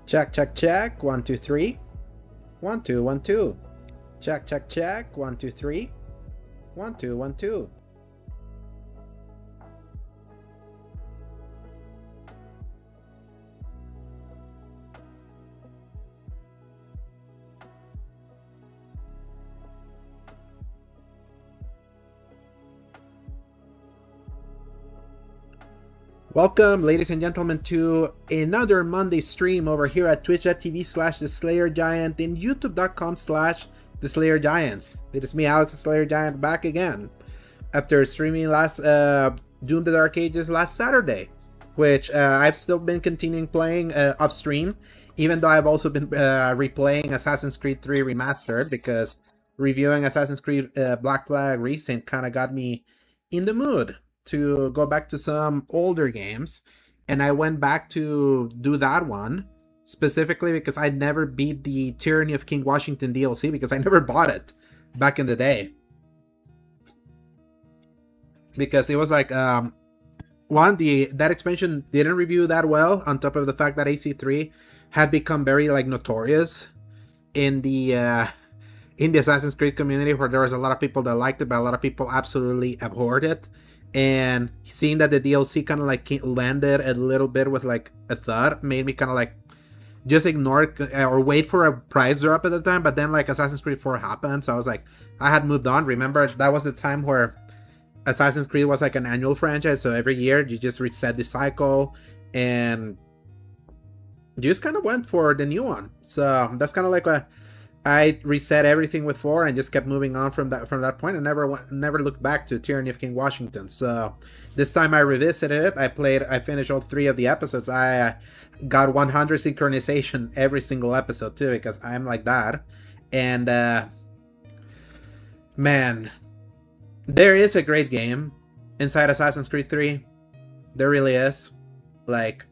Check, check, check. 1, 2, 3. 1, 2, 1, 2. Check, check, check. 1, 2, 3. 1, 2, 1, 2. Welcome, ladies and gentlemen, to another Monday stream over here at twitch.tv/theslayergiant and youtube.com/theslayergiants. It is me, Alex the Slayer Giant, back again after streaming last Doom the Dark Ages last Saturday, which I've still been continuing playing off stream, even though I've also been replaying Assassin's Creed 3 Remastered, because reviewing Assassin's Creed Black Flag Recent kind of got me in the mood to go back to some older games, and I went back to do that one specifically because I never beat the Tyranny of King Washington DLC because I never bought it back in the day, because it was like that expansion didn't review that well, on top of the fact that AC3 had become very like notorious in the Assassin's Creed community, where there was a lot of people that liked it but a lot of people absolutely abhorred it. And seeing that the DLC kind of like landed a little bit with like a thud made me kind of like just ignore it or wait for a price drop at the time. But then like Assassin's Creed 4 happened, so I was like, I had moved on. Remember, that was the time where Assassin's Creed was like an annual franchise, so every year you just reset the cycle and you just kind of went for the new one. So that's kind of like I reset everything with 4 and just kept moving on from that point, and never looked back to Tyranny of King Washington. So this time I revisited it. I finished all 3 of the episodes. I got 100 synchronization every single episode too, because I'm like that. And man, there is a great game inside Assassin's Creed 3. There really is. Like,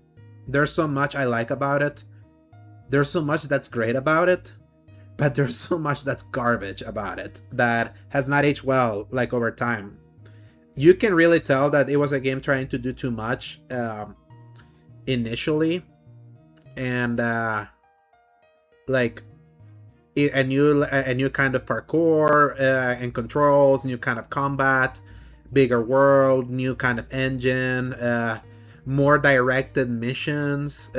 there's so much I like about it. There's so much that's great about it. But there's so much that's garbage about it that has not aged well, like, over time. You can really tell that it was a game trying to do too much initially, and like a new kind of parkour and controls, new kind of combat, bigger world, new kind of engine, more directed missions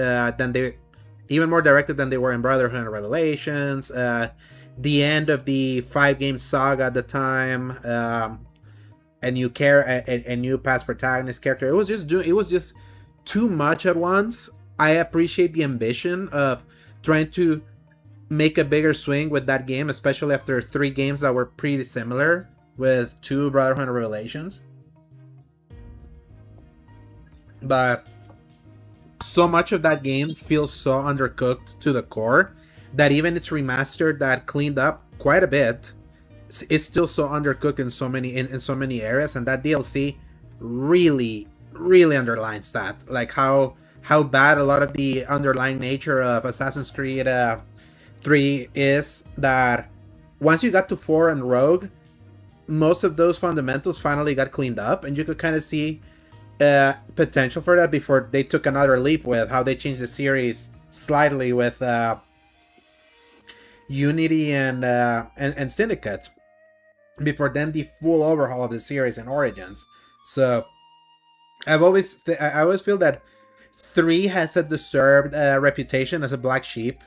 even more directed than they were in Brotherhood and Revelations. The end of the 5-game saga at the time, a new past protagonist character. It was just too much at once. I appreciate the ambition of trying to make a bigger swing with that game, especially after 3 games that were pretty similar with 2 Brotherhood and Revelations. But so much of that game feels so undercooked to the core that even its remastered that cleaned up quite a bit is still so undercooked in so many areas, and that DLC really underlines that, like how bad a lot of the underlying nature of Assassin's Creed 3 is, that once you got to 4 and Rogue, most of those fundamentals finally got cleaned up, and you could kind of see potential for that before they took another leap with how they changed the series slightly with Unity and Syndicate, before then the full overhaul of the series and Origins. So I always feel that 3 has a deserved reputation as a black sheep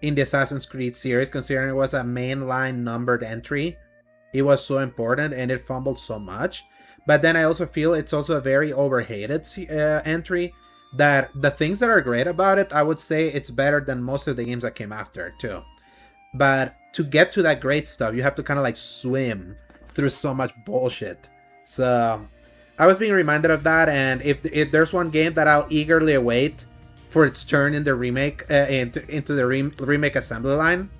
in the Assassin's Creed series, considering it was a mainline numbered entry. It was so important and it fumbled so much. But then I also feel it's also a very overhated entry, that the things that are great about it, I would say it's better than most of the games that came after it too. But to get to that great stuff, you have to kind of like swim through so much bullshit. So I was being reminded of that, and if there's one game that I'll eagerly await for its turn in the remake, into the remake assembly line,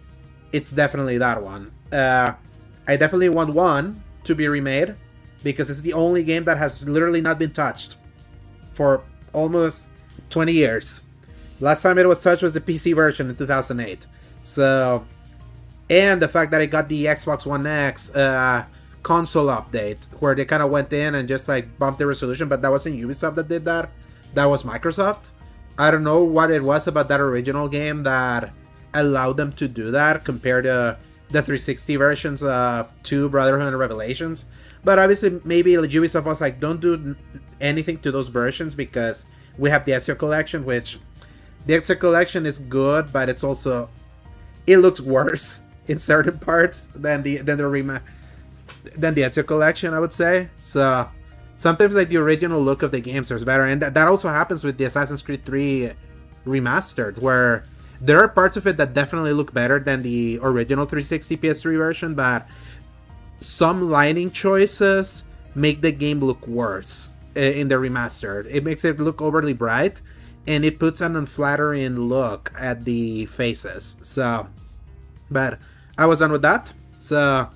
it's definitely that one. I definitely want 1 to be remade, because it's the only game that has literally not been touched for almost 20 years. Last time it was touched was the PC version in 2008. So, and the fact that it got the Xbox One X console update, where they kind of went in and just like bumped the resolution, but that wasn't Ubisoft that did that. That was Microsoft. I don't know what it was about that original game that allowed them to do that compared to the 360 versions of 2 Brotherhood and Revelations. But obviously, maybe Ubisoft was like, don't do anything to those versions because we have the Ezio Collection, which the Ezio Collection is good, but it's also, it looks worse in certain parts than the Ezio Collection, I would say. So sometimes like the original look of the games is better, and that also happens with the Assassin's Creed 3 remastered, where there are parts of it that definitely look better than the original 360 PS3 version, but some lighting choices make the game look worse in the remastered. It makes it look overly bright, and it puts an unflattering look at the faces. So, but I was done with that. So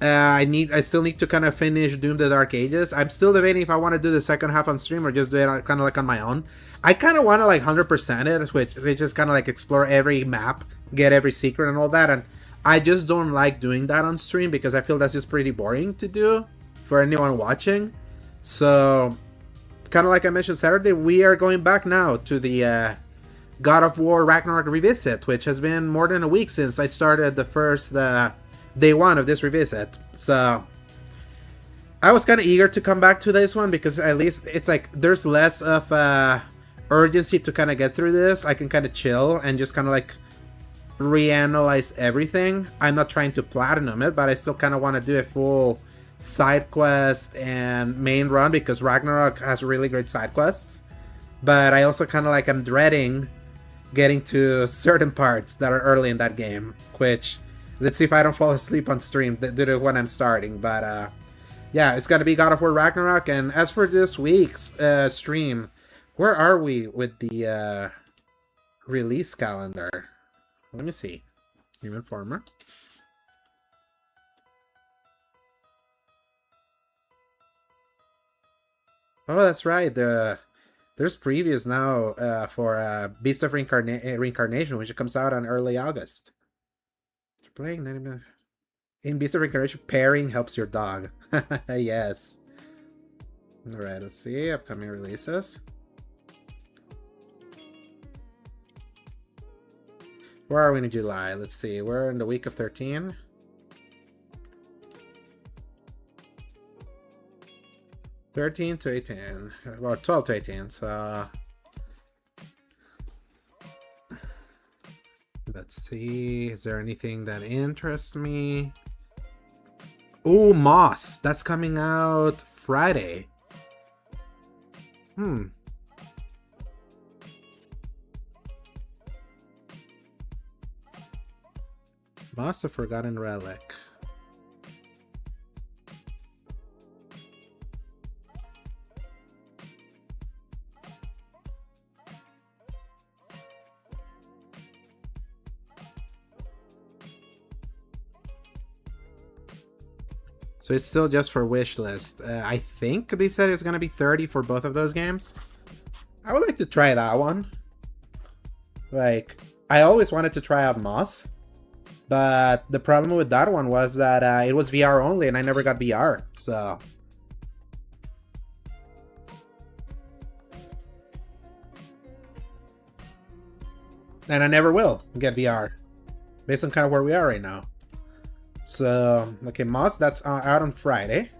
I still need to kind of finish Doom: The Dark Ages. I'm still debating if I want to do the second half on stream or just do it kind of like on my own. I kind of want to like 100% it, which is kind of like explore every map, get every secret and all that. And I just don't like doing that on stream because I feel that's just pretty boring to do for anyone watching. So, kind of like I mentioned Saturday, we are going back now to the God of War Ragnarok revisit, which has been more than a week since I started the first day one of this revisit. So I was kind of eager to come back to this one because at least it's like there's less of urgency to kind of get through this. I can kind of chill and just kind of like reanalyze everything. I'm not trying to platinum it, but I still kind of want to do a full side quest and main run because Ragnarok has really great side quests. But I also kind of like I'm dreading getting to certain parts that are early in that game, which let's see if I don't fall asleep on stream due to when I'm starting. But yeah, it's gonna be God of War Ragnarok. And as for this week's stream, where are we with the release calendar? Let me see. Game Informer. Oh, that's right. There's previews now for Beast of Reincarnation, which comes out on early August. Playing 90 minutes. In Beast of Reincarnation, pairing helps your dog. Yes. Alright, let's see. Upcoming releases. Where are we in July? Let's see. We're in the week of 13. 13 to 18. Well, 12 to 18. So let's see. Is there anything that interests me? Oh, Moss. That's coming out Friday. Moss, a Forgotten Relic. So it's still just for wishlist. I think they said it's gonna be 30 for both of those games. I would like to try that one. Like, I always wanted to try out Moss, but the problem with that one was that it was VR only, and I never got VR. So, and I never will get VR, based on kind of where we are right now. So, okay, Moss, that's out on Friday.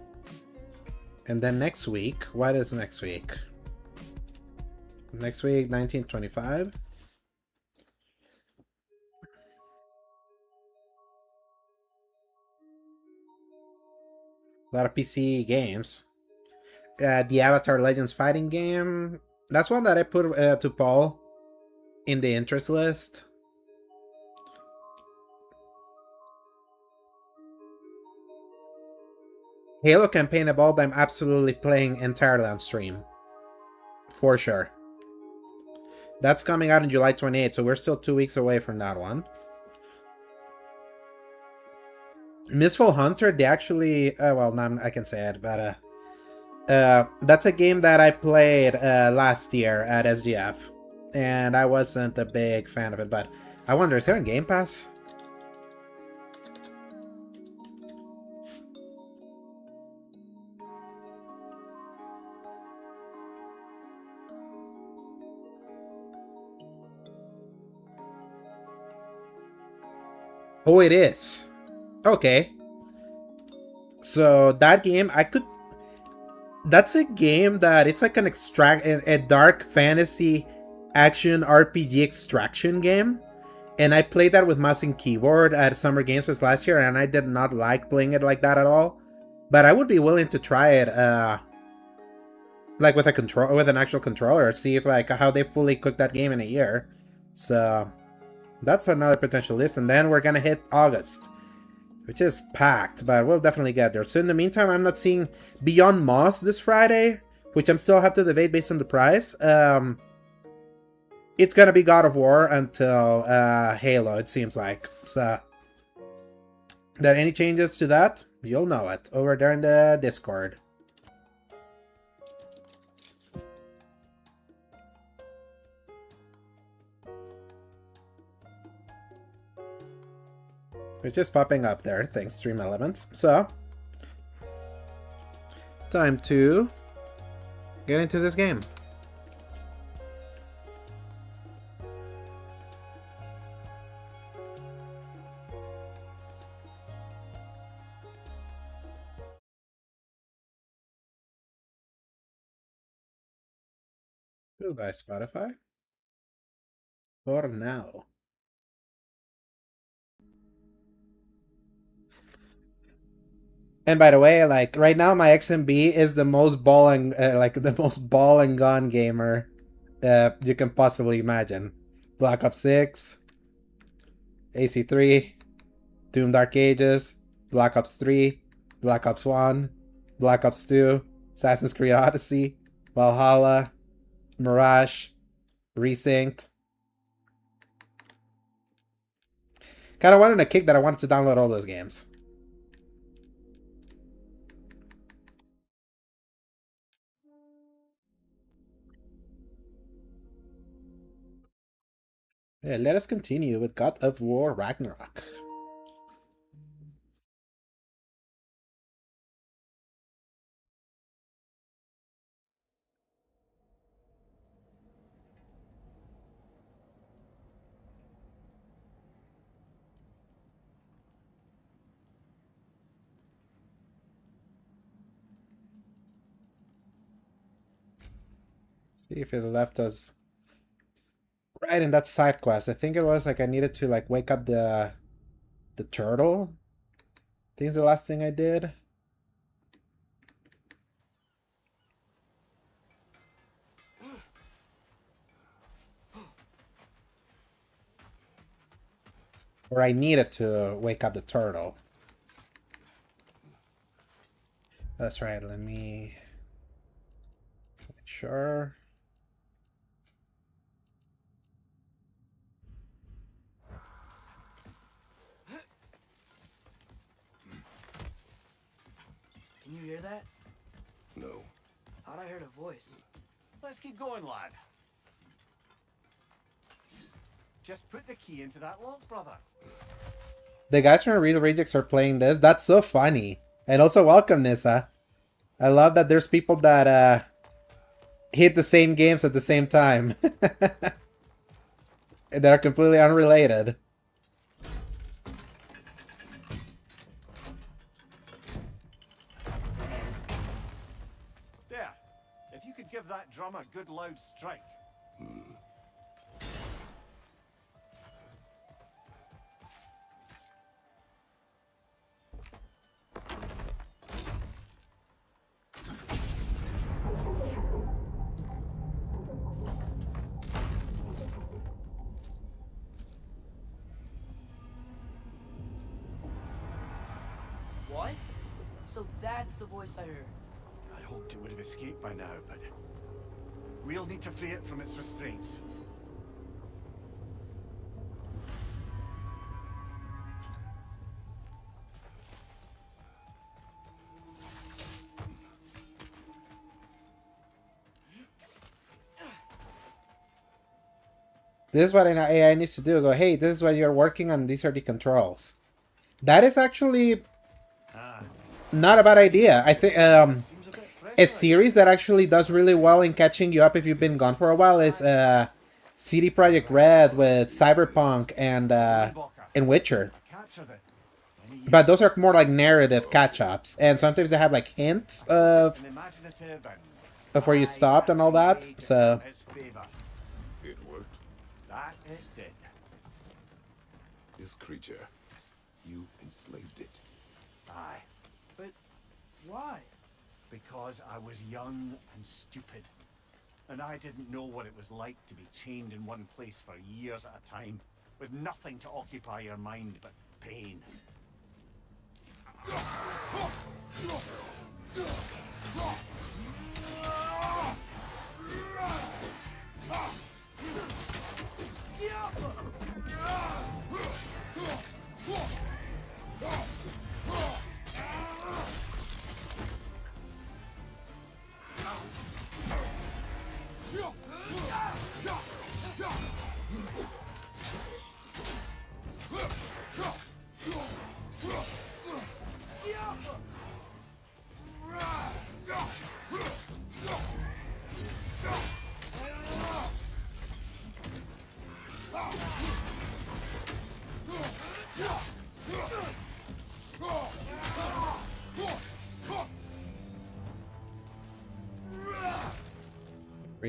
And then next week, what is next week? Next week, 1925. A lot of PC games. The Avatar Legends fighting game. That's one that I put to Paul in the interest list. Halo Campaign Evolved, I'm absolutely playing entirely on stream. For sure. That's coming out on July 28th, so we're still 2 weeks away from that one. Mistfall Hunter, they actually... well, no, I can say it, but... that's a game that I played last year at SGF. And I wasn't a big fan of it, but... I wonder, is it on Game Pass? Oh, it is. Okay. So that game, that's a game that it's like a dark fantasy action RPG extraction game. And I played that with mouse and keyboard at Summer Games Fest last year, and I did not like playing it like that at all. But I would be willing to try it, like with with an actual controller, see if like how they fully cook that game in a year. So that's another potential list, and then we're gonna hit August, which is packed, but we'll definitely get there. So in the meantime, I'm not seeing Beyond Moss this Friday, which I'm still have to debate based on the price. It's gonna be God of War until Halo, it seems like. So, that any changes to that, you'll know it over there in the Discord. It's just popping up there, thanks Stream Elements. So, time to get into this game. By Spotify for now. And by the way, like right now, my XMB is the most ball and the most ball and gun gamer you can possibly imagine. Black Ops 6, AC3, Doom Dark Ages, Black Ops 3, Black Ops 1, Black Ops 2, Assassin's Creed Odyssey, Valhalla, Mirage, Resynced. Kind of wanted a kick that I wanted to download all those games. Yeah, let us continue with God of War Ragnarok. See if it left us right in that side quest. I think it was like I needed to like wake up the turtle. I think it's the last thing I did. Or I needed to wake up the turtle. That's right, let me make sure. Can you hear that? No. Thought I heard a voice. Let's keep going, lad. Just put the key into that lock, brother. The guys from Real Rejects are playing this. That's so funny. And also welcome, Nissa. I love that there's people that hit the same games at the same time. That are completely unrelated. There. If you could give that drum a good loud strike. What? So that's the voice I heard. I hoped it would have escaped by now, but we'll need to free it from its restraints. This is what an AI needs to do. Go, hey, this is what you're working on. These are the controls. That is actually not a bad idea. I think a series that actually does really well in catching you up if you've been gone for a while is CD Projekt Red with Cyberpunk and Witcher. better than any But those are more like narrative catch-ups, and sometimes they have like hints of an imaginative and where you stopped and all that. So his favor. It worked. That it did. This creature, you enslaved it. Aye. But why? Because I was young and stupid. And I didn't know what it was like to be chained in one place for years at a time, with nothing to occupy your mind but pain.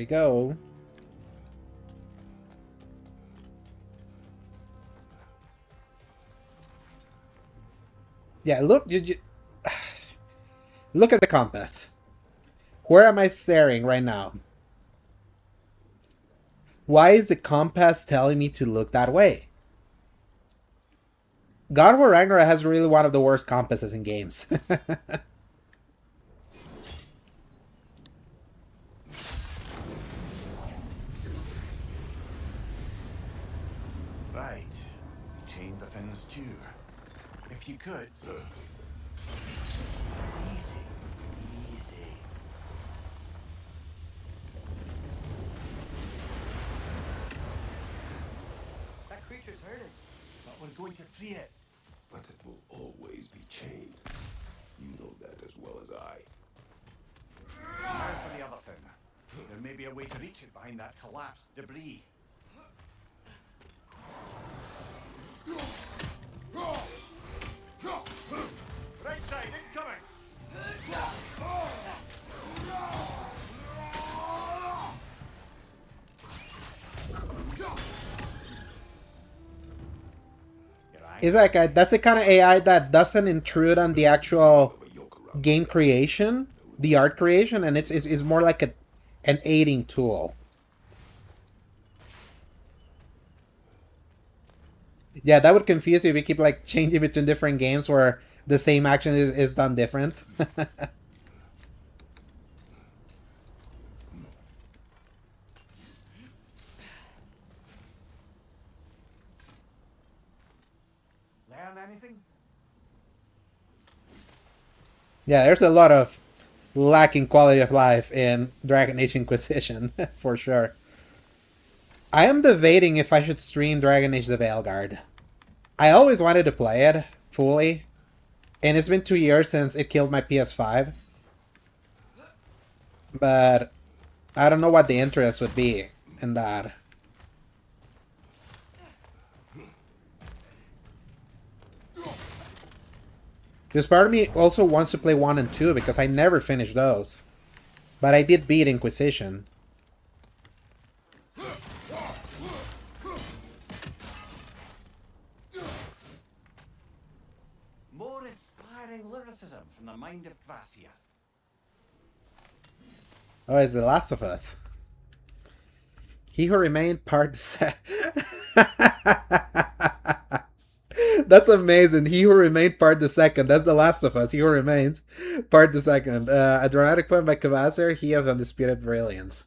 here we go. Yeah, look, look at the compass. Where am I staring right now? Why is the compass telling me to look that way? God of War Ragnarok has really one of the worst compasses in games. Right. Chain the fins too. If you could. Easy. Easy. That creature's hurting. But we're going to free it. But it will always be chained. You know that as well as I. Now for the other fin. There may be a way to reach it behind that collapsed debris. Right side, incoming! Is like that's the kind of AI that doesn't intrude on the actual game creation, the art creation, and it's more like an aiding tool. Yeah, that would confuse you if you keep like changing between different games where the same action is done different. Learn anything? Yeah, there's a lot of lacking quality of life in Dragon Age Inquisition, for sure. I am debating if I should stream Dragon Age the Veilguard. I always wanted to play it fully, and it's been 2 years since it killed my PS5. But I don't know what the interest would be in that. Because part of me also wants to play 1 and 2 because I never finished those. But I did beat Inquisition. More inspiring lyricism from the mind of Kvasia. Oh, it's The Last of Us. He Who Remained Part That's amazing. He Who Remained Part the Second. That's The Last of Us. He Who Remains Part the Second. A dramatic poem by Kvasir, he of undisputed brilliance.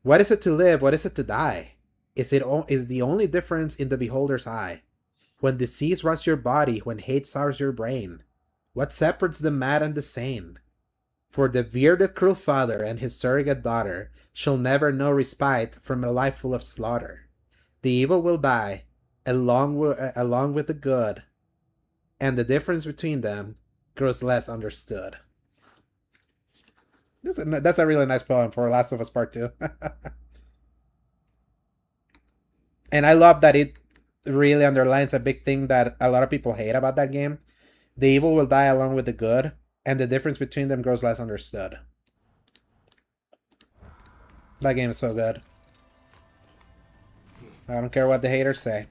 What is it to live? What is it to die? Is the only difference in the beholder's eye? When disease runs your body, when hate sours your brain, what separates the mad and the sane? For the bearded cruel father and his surrogate daughter shall never know respite from a life full of slaughter. The evil will die, along with the good, and the difference between them grows less understood. That's a really nice poem for Last of Us Part 2. And I love that it really underlines a big thing that a lot of people hate about that game. The evil will die along with the good, and the difference between them grows less understood. That game is so good. I don't care what the haters say.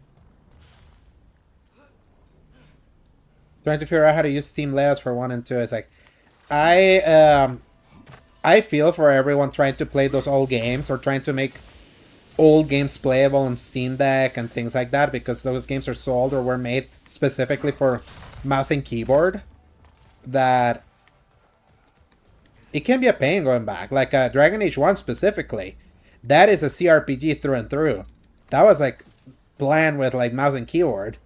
Trying to figure out how to use Steam layouts for 1 and 2 is like, I feel for everyone trying to play those old games or trying to make old games playable on Steam Deck and things like that, because those games are so old or were made specifically for mouse and keyboard that it can be a pain going back. Like Dragon Age 1 specifically, that is a CRPG through and through. That was like planned with like mouse and keyboard.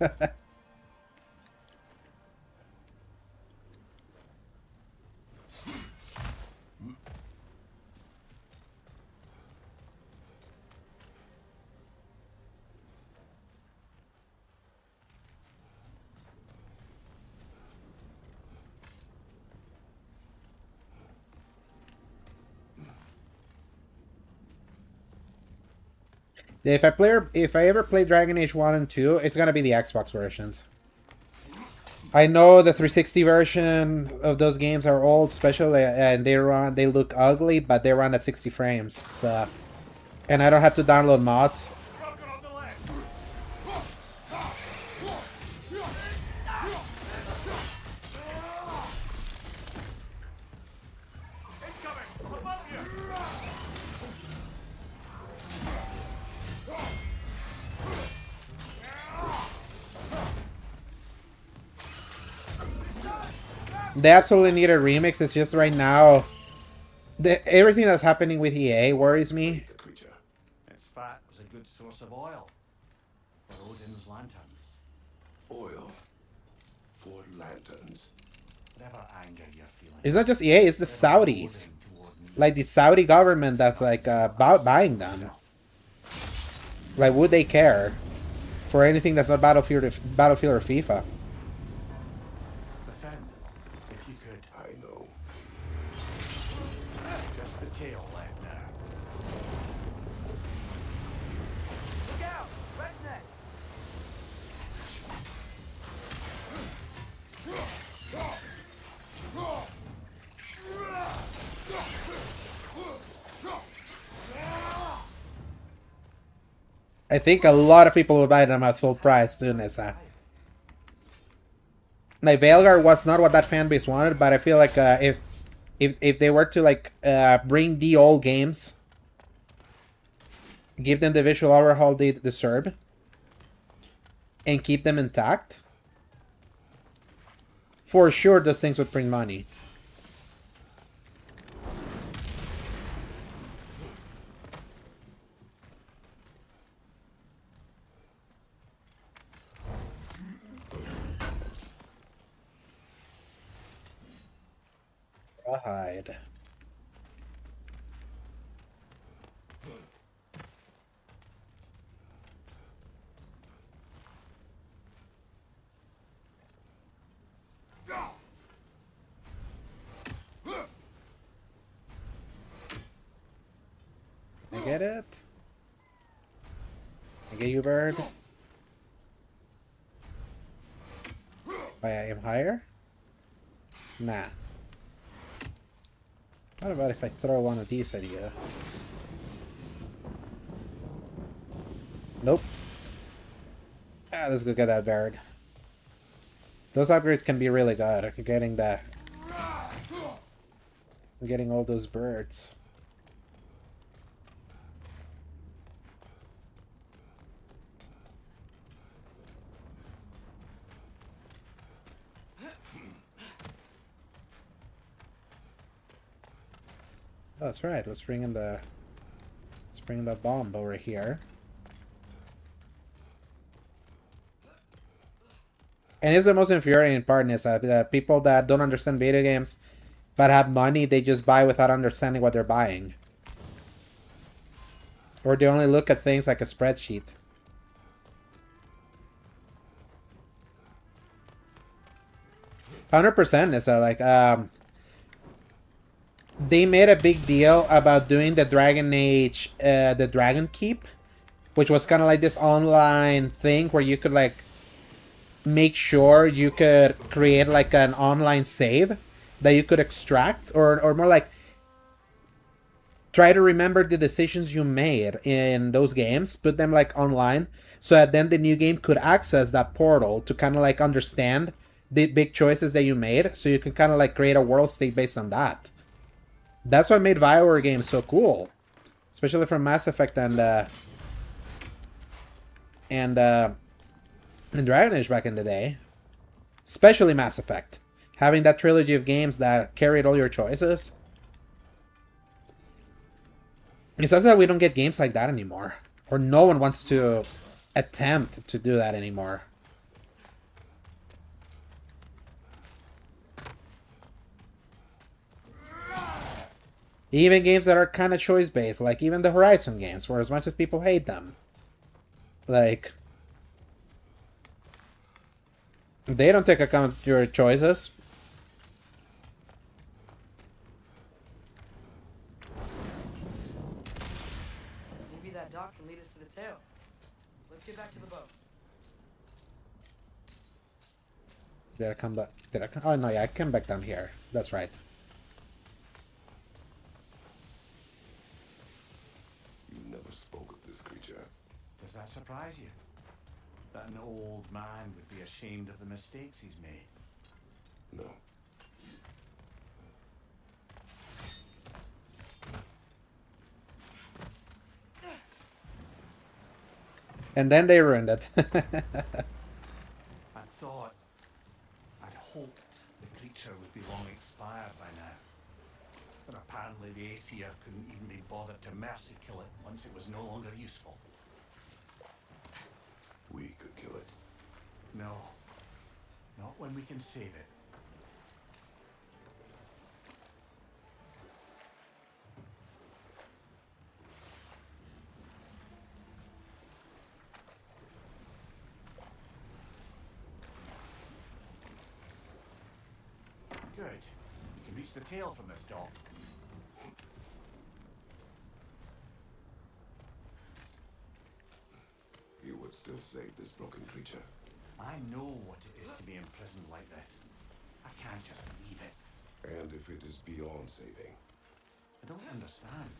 If I ever play Dragon Age 1 and 2, it's gonna be the Xbox versions. I know the 360 version of those games are old, especially, and they look ugly, but they run at 60 frames. So, and I don't have to download mods. They absolutely need a remix. It's just right now, everything that's happening with EA worries me. The creature. Its fat was a good source of oil for Odin's lanterns. Oil. For lanterns. Whatever anger you're feeling. It's not just EA, it's the Saudis. Like the Saudi government that's like buying them. Like, would they care for anything that's not Battlefield or FIFA? Defend, if you could. I know. Just the tail left now. Look out! Red's neck! I think a lot of people will buy them at full price doing this. Like, Veilguard was not what that fan base wanted, but I feel like if they were to like bring the old games, give them the visual overhaul they deserve, and keep them intact, for sure those things would bring money. Hide. I get it. I get you, bird. Oh, I am higher? Nah. What about if I throw one of these at you? Nope. Ah, let's go get that bird. Those upgrades can be really good. I'm getting that. I'm getting all those birds. Oh, that's right. Let's bring in the bomb over here. And it's the most infuriating part is that people that don't understand video games but have money, they just buy without understanding what they're buying. Or they only look at things like a spreadsheet. %, is like they made a big deal about doing the Dragon Age, the Dragon Keep, which was kind of like this online thing where you could like make sure you could create like an online save that you could extract, or more like try to remember the decisions you made in those games, put them like online, so that then the new game could access that portal to kind of like understand the big choices that you made, so you can kind of like create a world state based on that. That's what made BioWare games so cool, especially from Mass Effect and Dragon Age back in the day. Especially Mass Effect. Having that trilogy of games that carried all your choices. It sucks that we don't get games like that anymore. Or no one wants to attempt to do that anymore. Even games that are kind of choice-based, like even the Horizon games, for as much as people hate them. Like, they don't take account of your choices. Maybe that dock can lead us to the tail. Let's get back to the boat. Did I come back? Did I come? Oh no, yeah, I came back down here. That's right. You never spoke of this creature. Does that surprise you? That an old man would be ashamed of the mistakes he's made? No. And then they ruined it. I thought, I'd hoped the creature would be long expired by now. But apparently the Aesir couldn't even be bothered to mercy kill it once it was no longer useful. We could kill it. No. Not when we can save it. Good. You can reach the tail from this dock. You would still save this broken creature. I know what it is to be imprisoned like this. I can't just leave it. And if it is beyond saving, I don't understand.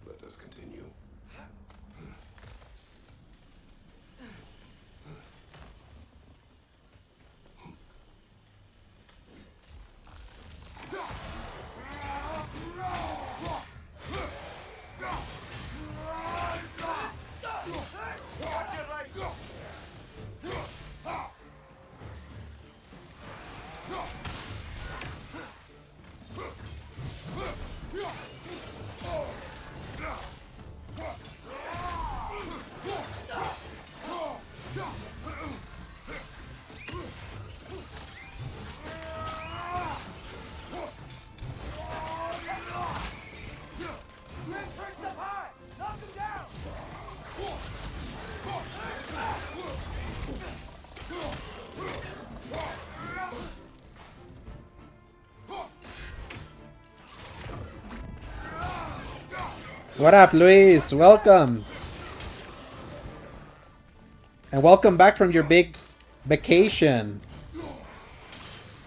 let us continue. What up, Luis? Welcome. And welcome back from your big vacation.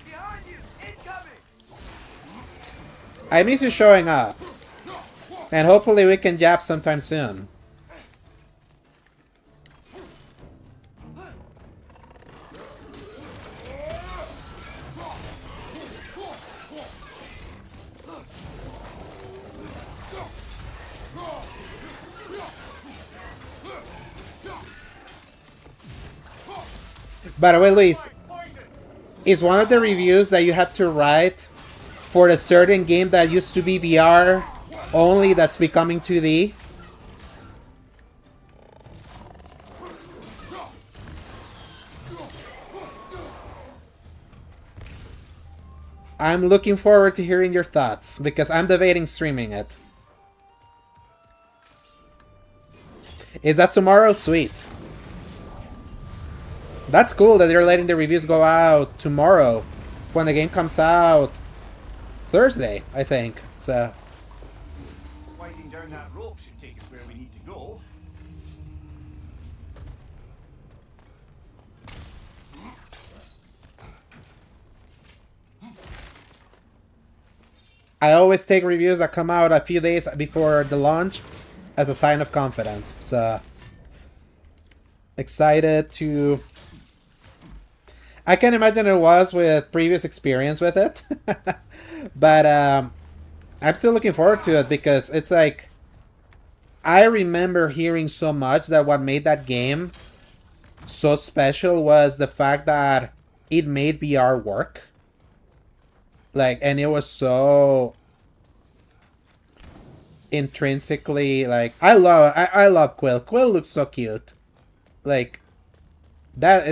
Behind you! Incoming! I miss you showing up. And hopefully we can jab sometime soon. By the way, Luis, is one of the reviews that you have to write for a certain game that used to be VR only that's becoming 2D? I'm looking forward to hearing your thoughts, because I'm debating streaming it. Is that tomorrow? Sweet. That's cool that they're letting the reviews go out tomorrow when the game comes out Thursday, I think. So Sliding down that rope should take us where we need to go. I always take reviews that come out a few days before the launch as a sign of confidence. So excited to... I can imagine it was with previous experience with it. But I'm still looking forward to it because it's like... I remember hearing so much that what made that game so special was the fact that it made VR work. Like, and it was so intrinsically, like, I love Quill. Quill looks so cute. Like, that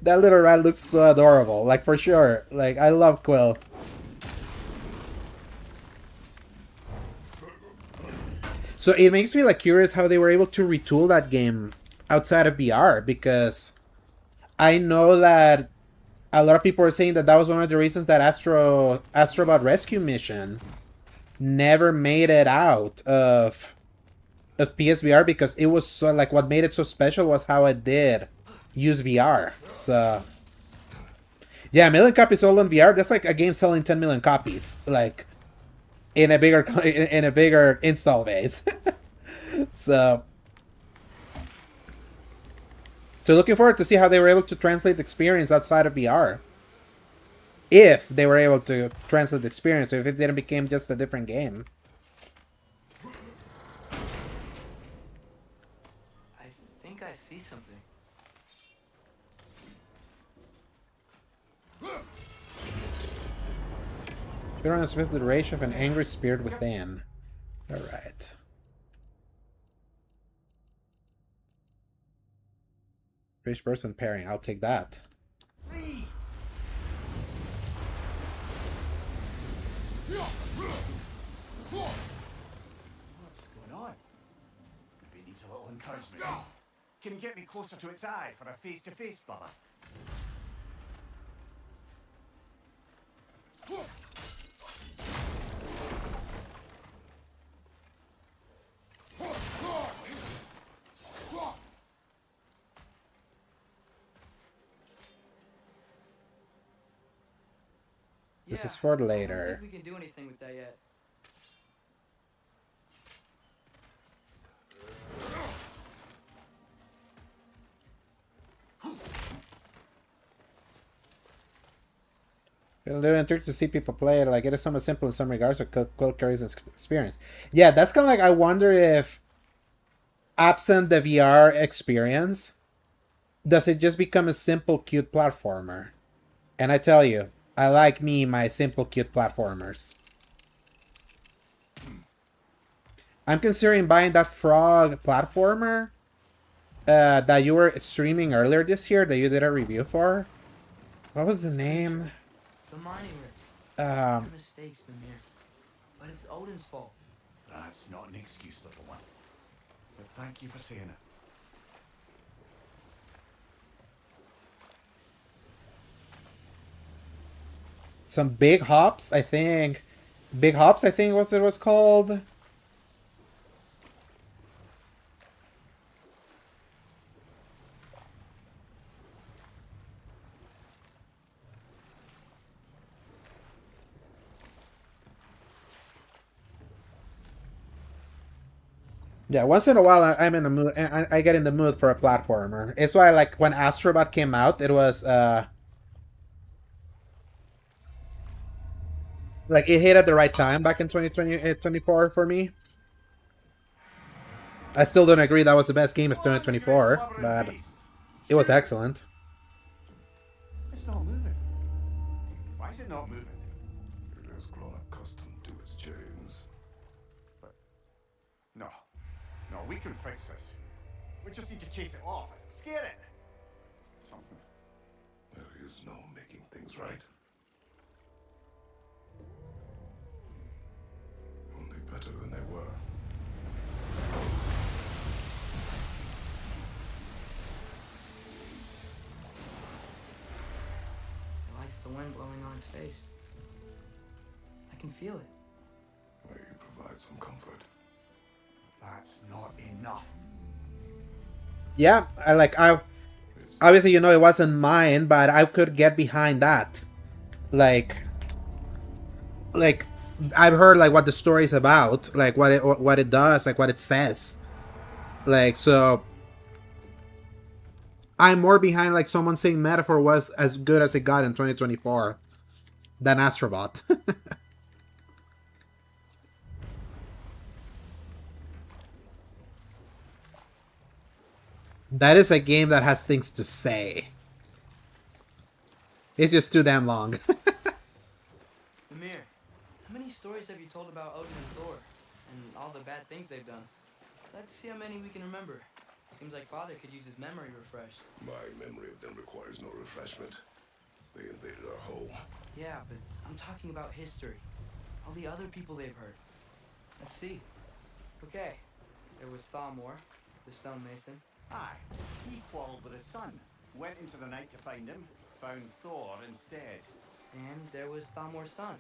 that little rat looks so adorable. Like, for sure. Like, I love Quill. So it makes me like curious how they were able to retool that game outside of VR, because I know that a lot of people are saying that that was one of the reasons that Astrobot Rescue Mission never made it out of PSVR, because it was so, like, what made it so special was how it did use VR. So yeah, 1 million copies sold on VR, that's like a game selling 10 million copies, like, in a bigger install base. So looking forward to see how they were able to translate the experience outside of VR. If they were able to translate the experience, or if it didn't become just a different game. I think I see something. You're on a split the rage of an angry spirit within. Alright. Rich person pairing, I'll take that. Free. What's going on? Maybe it needs a little encouragement. Can you get me closer to its eye for a face-to-face, brother? This is for I don't later. think we can do anything with that yet. It'll do intrigue to see people play it. Like, it is somewhat simple in some regards, but Quill carries its experience. Yeah, that's kind of like, I wonder if, absent the VR experience, does it just become a simple, cute platformer? And I tell you, I like me my simple, cute platformers. I'm considering buying that frog platformer that you were streaming earlier this year, that you did a review for. What was the name? The mining rig. Your mistakes, Mimir. But it's Odin's fault. That's not an excuse, little one. But thank you for saying it. Some big hops, I think. Big hops, I think was it was called. Yeah, once in a while I'm in the mood. I get in the mood for a platformer. It's why, like, when Astrobot came out, it was like, it hit at the right time back in 2020, 24 for me. I still don't agree that was the best game of 2024, but it was excellent. It's not moving. Why is it not moving? It has grown accustomed to its chains. But no, we can fix this. We just need to chase it off. Scare it. Something. There is no making things right. Only better than they were. It likes the wind blowing on its face. I can feel it. May you provide some comfort. That's not enough. Yeah, I obviously, you know, it wasn't mine, but I could get behind that. Like I've heard like what the story's about, like what it does, like what it says. Like so I'm more behind like someone saying Metaphor was as good as it got in 2024 than Astrobot. That is a game that has things to say. It's just too damn long. Mimir, how many stories have you told about Odin and Thor? And all the bad things they've done? Let's see how many we can remember. Seems like Father could use his memory refreshed. My memory of them requires no refreshment. They invaded our home. Yeah, but I'm talking about history. All the other people they've hurt. Let's see. Okay. There was Thalmor, the stonemason. Aye, he quarreled with his son, went into the night to find him, found Thor instead. And there was Thalmor's son,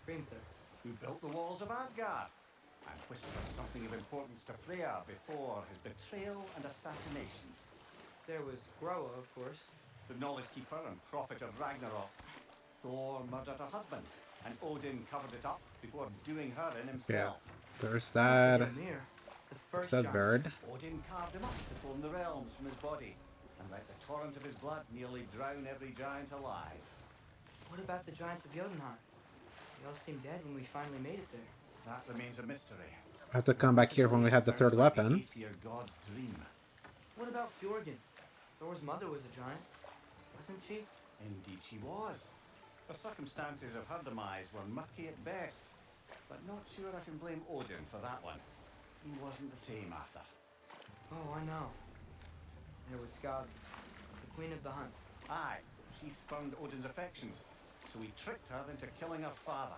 Grimthur. Who built the walls of Asgard and whispered something of importance to Freya before his betrayal and assassination. There was Groa, of course. The knowledge keeper and prophet of Ragnarok. Thor murdered her husband, and Odin covered it up before doing her in Yeah. himself. There's that. Mimir, the first Is that giant. bird? Odin carved him up to form the realms from his body, and let the torrent of his blood nearly drown every giant alive. What about the giants of Jotunheim? They all seemed dead when we finally made it there. That remains a mystery. I have to come back here when we have the third Sounds like weapon. the Aesir god's dream. What about Fjorgyn? Thor's mother was a giant, wasn't she? Indeed she was. The circumstances of her demise were murky at best, but not sure I can blame Odin for that one. He wasn't the same after. Oh, I know. There was Skadi, the queen of the hunt. Aye, she spurned Odin's affections, so he tricked her into killing her father.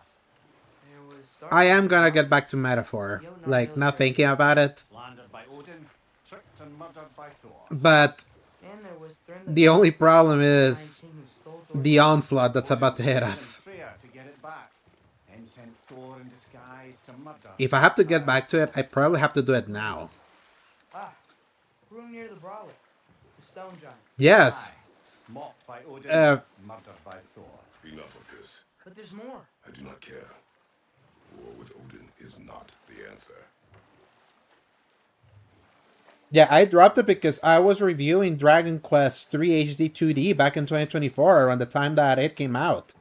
There was I am gonna get back to Metaphor. Like, not thinking about it. Slandered by Odin, tricked and murdered by Thor. But And there was the only problem Giant is king who stole Thor's the onslaught that's about to hit Odin us. sent Freya to get it back, then sent Thor in disguise to murder. If I have to get back to it, I probably have to do it now. Ah, room near the brawler, the stone giant. Yes. Aye, mocked by Odin, murdered by Thor. Enough of this. But there's more. I do not care. War with Odin is not the answer. Yeah, I dropped it because I was reviewing Dragon Quest 3 HD 2D back in 2024 around the time that it came out.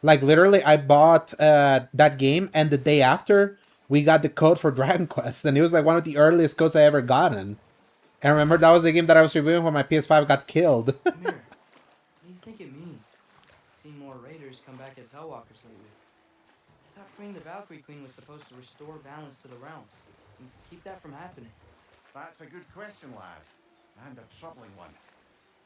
Like, literally, I bought that game, and the day after, we got the code for Dragon Quest, and it was like one of the earliest codes I ever gotten. And remember, that was the game that I was reviewing when my PS5 got killed. Mimir, what do you think it means? Seen more raiders come back as Hellwalkers lately. I thought freeing the Valkyrie Queen was supposed to restore balance to the realms and keep that from happening. That's a good question, lad, and a troubling one.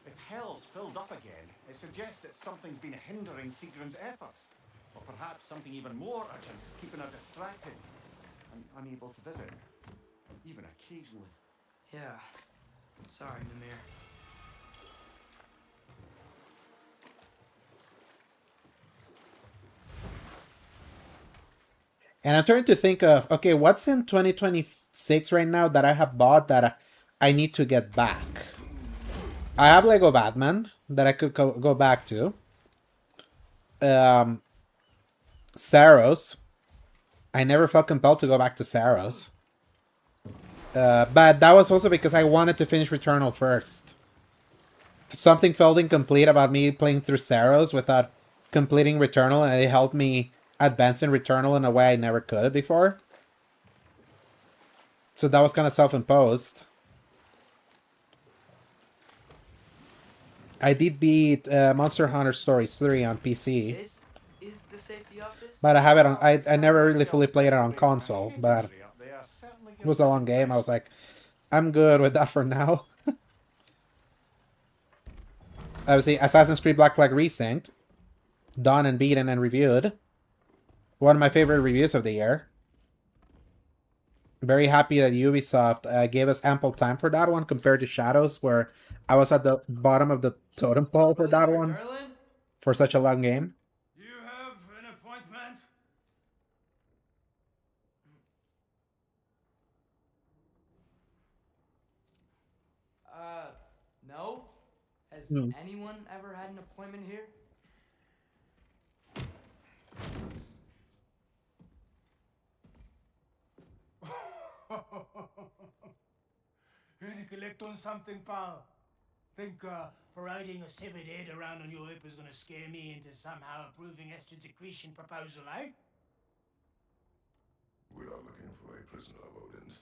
If Hell's filled up again, it suggests that something's been hindering Sigrun's efforts. Or perhaps something even more urgent is keeping her distracted and unable to visit, even occasionally. Yeah. Sorry, Mimir. And I'm trying to think of, okay, what's in 2026 right now that I have bought that I need to get back? I have Lego Batman that I could go back to. Saros. I never felt compelled to go back to Saros. But that was also because I wanted to finish Returnal first. Something felt incomplete about me playing through Saros without completing Returnal, and it helped me advance in Returnal in a way I never could before. So that was kind of self-imposed. I did beat Monster Hunter Stories 3 on PC. This is the safety office? But I have it on. I never really fully played it on console, but it was a long game. I was like, I'm good with that for now. Obviously, Assassin's Creed Black Flag Resynced, done and beaten and reviewed. One of my favorite reviews of the year. Very happy that Ubisoft gave us ample time for that one compared to Shadows, where I was at the bottom of the totem pole for that one Darling? for such a long game. You have an appointment? No? Has anyone ever had an appointment here? to collect on something, pal? Think parading a severed head around on your hip is gonna scare me into somehow approving estrogen secretion proposal, eh? We are looking for a prisoner of Odin's.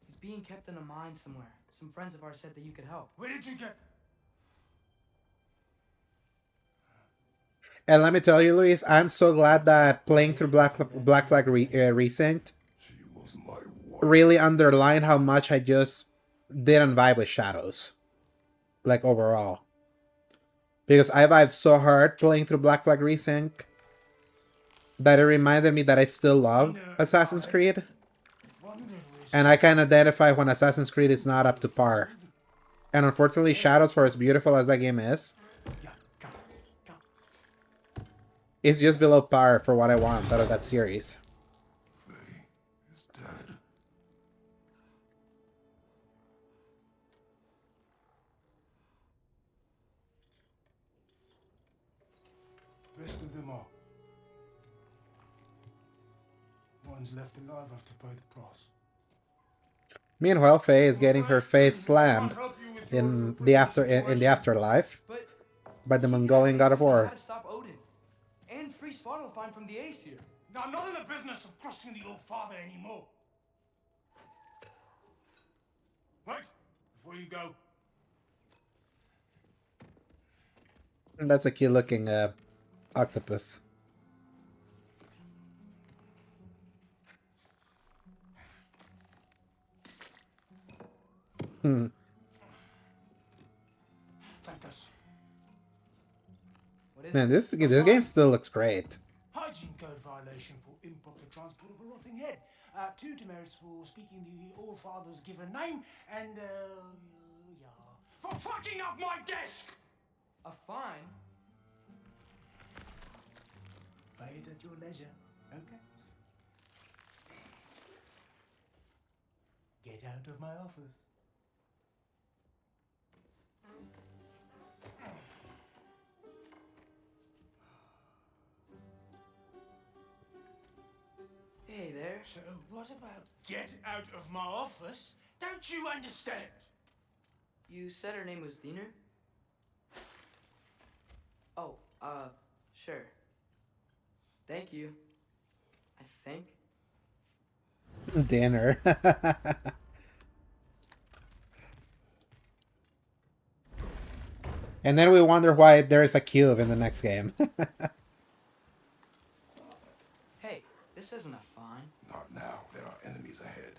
He's being kept in a mine somewhere. Some friends of ours said that you could help. Where did you get? And let me tell you, Luis, I'm so glad that playing through Black Flag Recent She was my wife. really underlined how much I just didn't vibe with Shadows. Like, overall. Because I vibed so hard playing through Black Flag Resync that it reminded me that I still love Assassin's Creed. And I can identify when Assassin's Creed is not up to par. And unfortunately, Shadows, for as beautiful as that game is just below par for what I want out of that series. Faye is dead. Rest of them are. One's left alive after pay the price. Meanwhile, Faye is getting her face slammed in the afterlife But by the he can Mongolian God of actually War. how to stop Odin. And free Svartalfheim from the Ace here. Now, I'm not in the business of crossing the old father anymore. Wait, before you go. That's a cute looking octopus. Take this. What is Man, it? this game still looks great. Hygiene code violation for improper transport of a rotting head. 2 demerits for speaking the All Father's given name, and yeah, for fucking up my desk. A fine? Pay it at your leisure, okay? Get out of my office. Hey there. So what about get out of my office? Don't you understand? You said her name was Diener? Oh, sure. Thank you. I think. Dinner. And then we wonder why there is a cube in the next game. Hey, this isn't a fine. Not now. There are enemies ahead.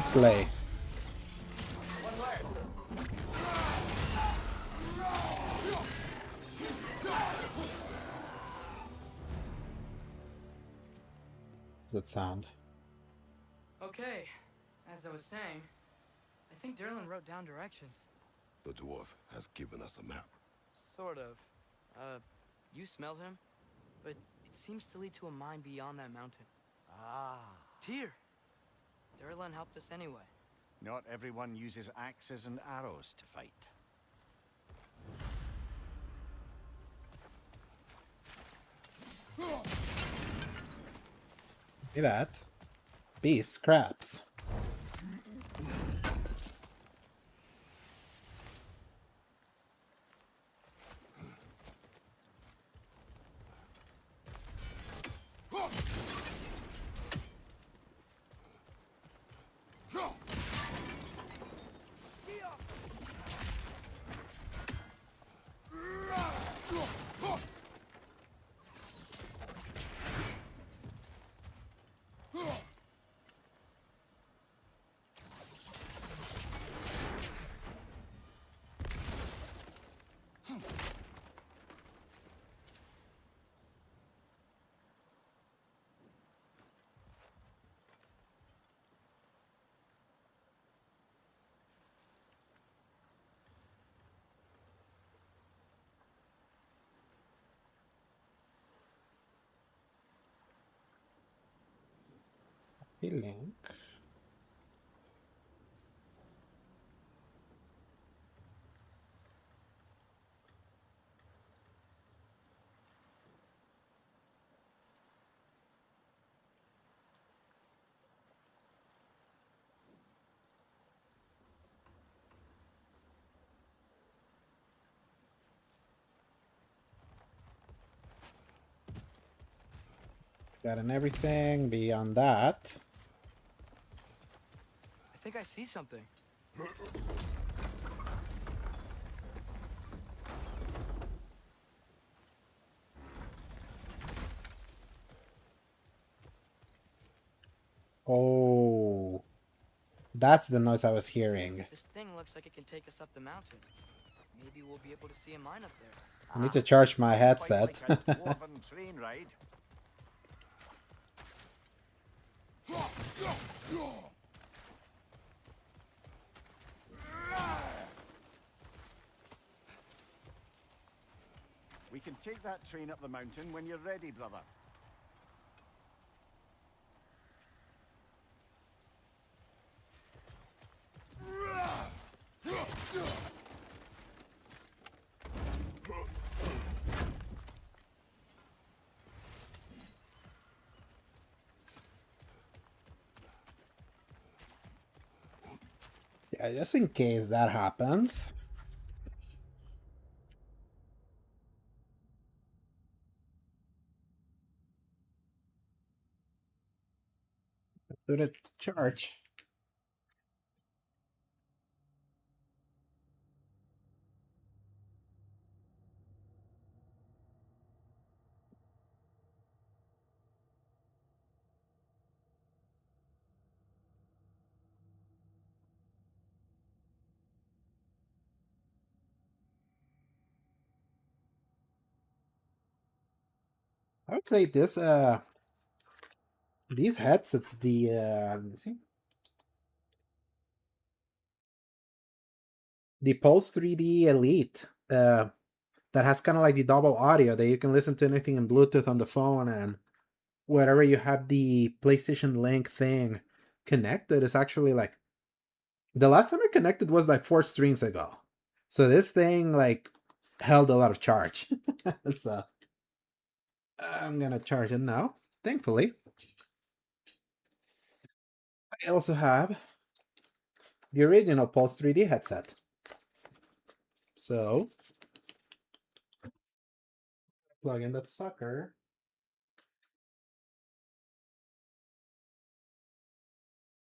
Slay. Does it sound? Okay, as I was saying, I think Derlin wrote down directions. The dwarf has given us a map. Sort of. You smelled him? But it seems to lead to a mine beyond that mountain. Ah. Tyr! Derlin helped us anyway. Not everyone uses axes and arrows to fight. See that? Beast scraps. Healing. Gotten everything beyond that. I think I see something. Oh, that's the noise I was hearing. This thing looks like it can take us up the mountain. Maybe we'll be able to see a mine up there. I need to charge my Quite headset. like a dwarven train ride. We can take that train up the mountain when you're ready, brother. Yeah, just in case that happens. Put it to charge. I would say this these headsets, let me see. The Pulse 3D Elite, that has kind of like the double audio that you can listen to anything in Bluetooth on the phone, and wherever you have the PlayStation Link thing connected is actually like, the last time I connected was like 4 streams ago. So this thing like held a lot of charge. So I'm gonna charge it now, thankfully. I also have the original Pulse 3D headset. So plug in that sucker.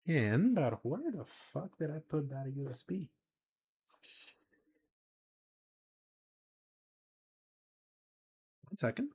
And where the fuck did I put that USB? One second.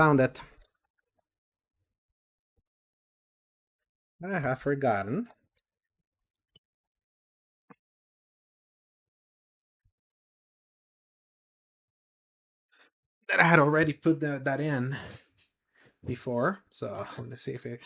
Found it. I have forgotten that I had already put that in before. So let me see if it.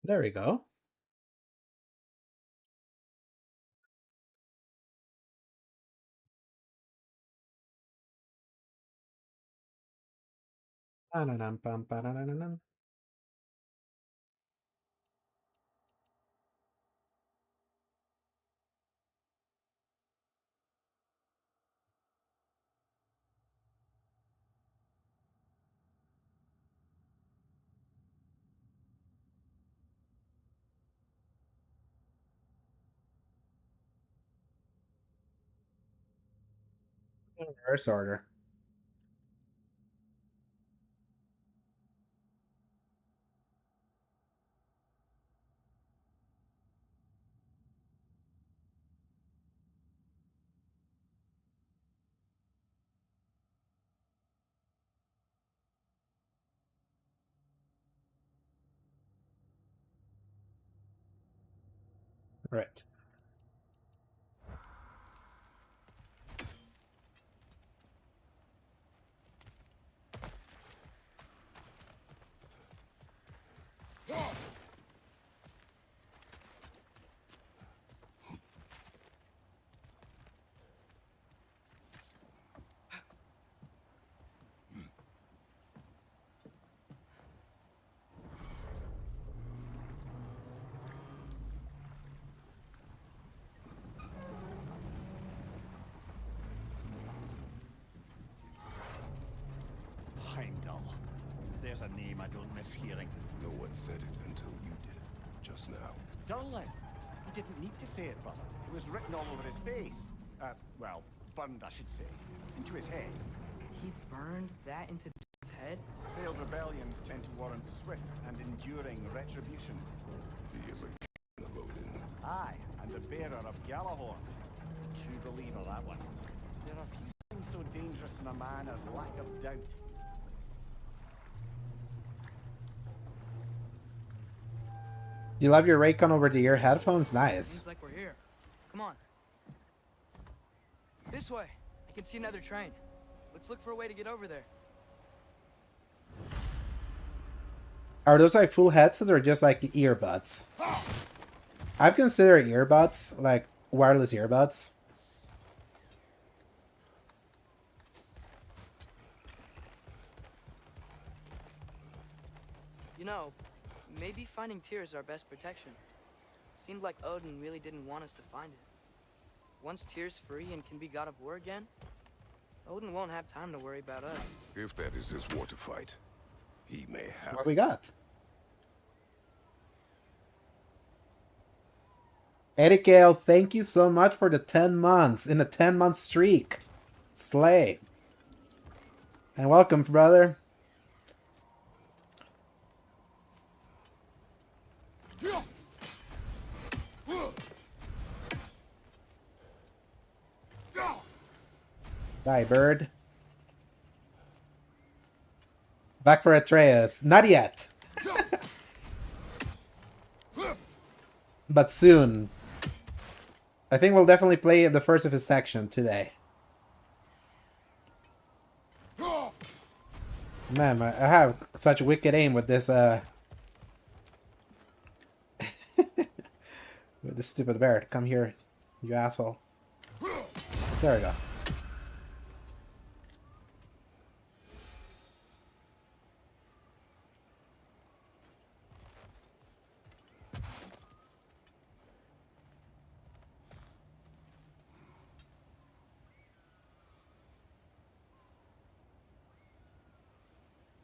There we go. Ba-da-dum-bum-ba-da-da-dum. Reverse order. Right. Heimdall. There's a name I don't miss hearing. No one said it until you did, just now. Durlin. He didn't need to say it, brother. It was written all over his face. Well, burned, I should say. Into his head. He burned that into his head? Failed rebellions tend to warrant swift and enduring retribution. He is a king of Odin. Aye, and the bearer of Galahorn. True believer, that one. There are few things so dangerous in a man as lack of doubt. You love your Raycon over the ear headphones? Nice. Seems like we're here. Come on. This way. I can see another train. Let's look for a way to get over there. Are those like full headsets or just like earbuds? I've considered earbuds, like wireless earbuds. You know, maybe finding Tyr is our best protection. Seemed like Odin really didn't want us to find it. Once Tyr's free and can be God of War again, Odin won't have time to worry about us. If that is his war to fight, he may have. What we got? Eric Gale, thank you so much for the 10 months in a 10-month streak. Slay. And welcome, brother. Die, bird. Back for Atreus. Not yet. But soon. I think we'll definitely play the first of his section today. Man, I have such wicked aim with this, with this stupid bear. Come here, you asshole. There we go.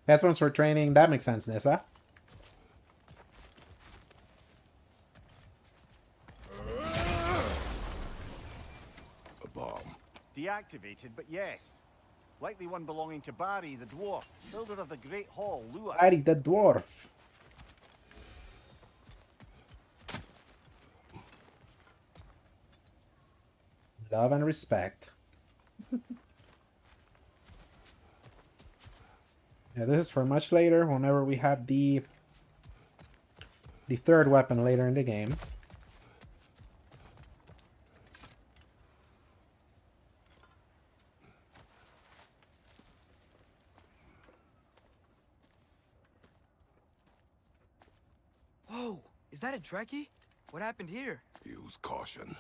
Headphones for training. That makes sense, Nissa. A bomb. Deactivated, but yes. Likely one belonging to Barry, the dwarf, builder of the Great Hall, Lua. Barry the dwarf. Love and respect. Yeah, this is for much later, whenever we have the third weapon later in the game. Whoa, is that a Trekkie? What happened here? Use caution.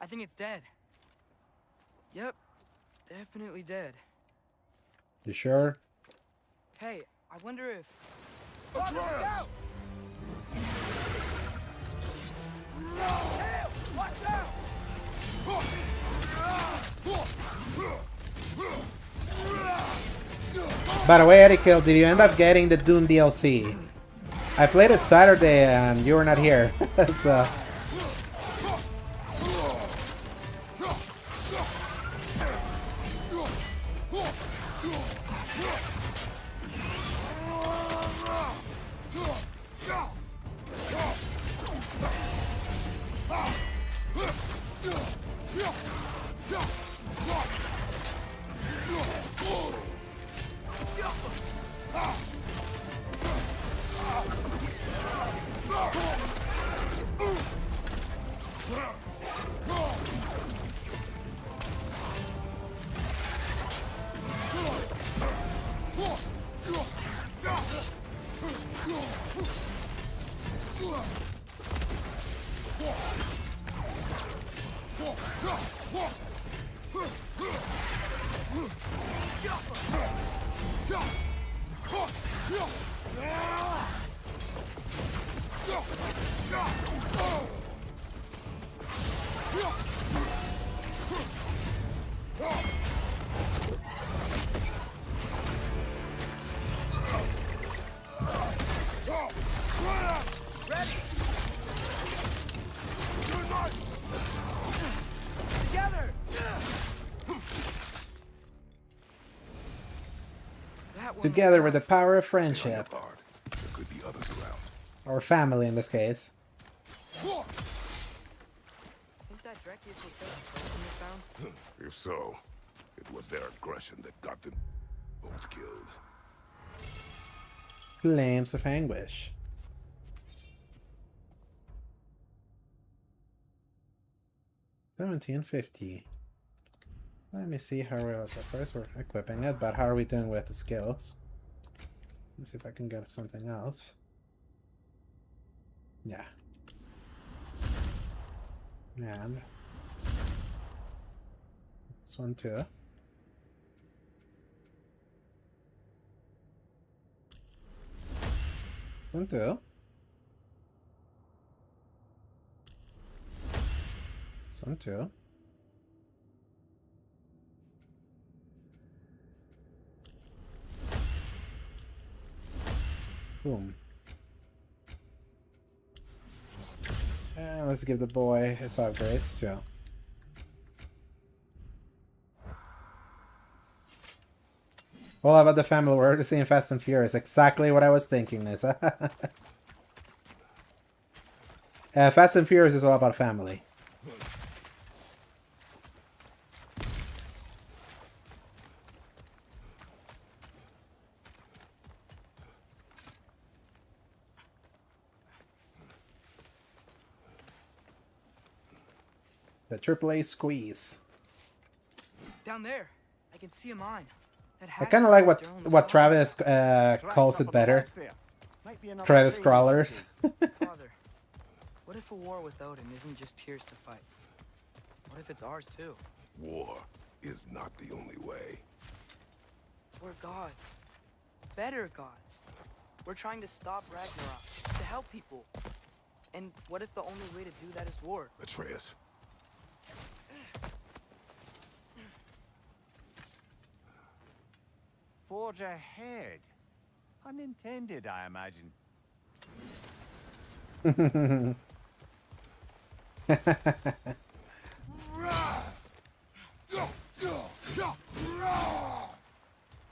I think it's dead. Yep, definitely dead. You sure? Hey, I wonder if... Atreus! Watch out! By the way, Eddie Kill, did you end up getting the Doom DLC? I played it Saturday and you were not here, so... Together! That one Together was with the tough. power of Stay on your friendship. guard. There could be others around. Or family in this case. Think that Trekkie is what they found? If so, it was their aggression that got them both killed. Flames of anguish. $17.50. Let me see how we're first we're equipping it, but how are we doing with the skills? Let me see if I can get something else. Yeah. And this one too. This one too. This one too. Boom. And let's give the boy his upgrades too. All about the family. We're the same Fast and Furious. Exactly what I was thinking, this. Fast and Furious is all about family. The AAA squeeze. Down there. I can see a mine. That I has kind of to like be what during the what fire. Travis Tracks calls up it on the better. left there. Might be another Travis train. Crawlers. Father, what if a war with Odin isn't just Tears to fight? What if it's ours too? War is not the only way. We're gods. Better gods. We're trying to stop Ragnarok, to help people. And what if the only way to do that is war? Atreus, Forge ahead. Unintended, I imagine.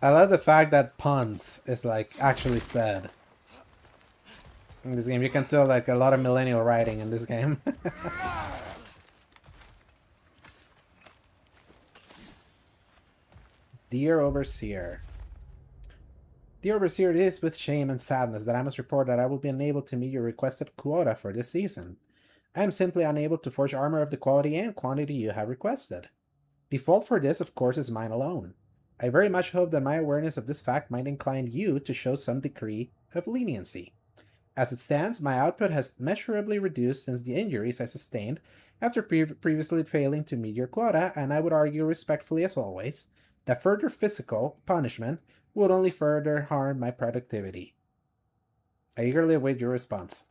I love the fact that puns is like actually said in this game. You can tell like a lot of millennial writing in this game. Dear Overseer. Dear Overseer, it is with shame and sadness that I must report that I will be unable to meet your requested quota for this season. I am simply unable to forge armor of the quality and quantity you have requested. The fault for this, of course, is mine alone. I very much hope that my awareness of this fact might incline you to show some degree of leniency. As it stands, my output has measurably reduced since the injuries I sustained after previously failing to meet your quota, and I would argue respectfully as always that further physical punishment would only further harm my productivity. I eagerly await your response.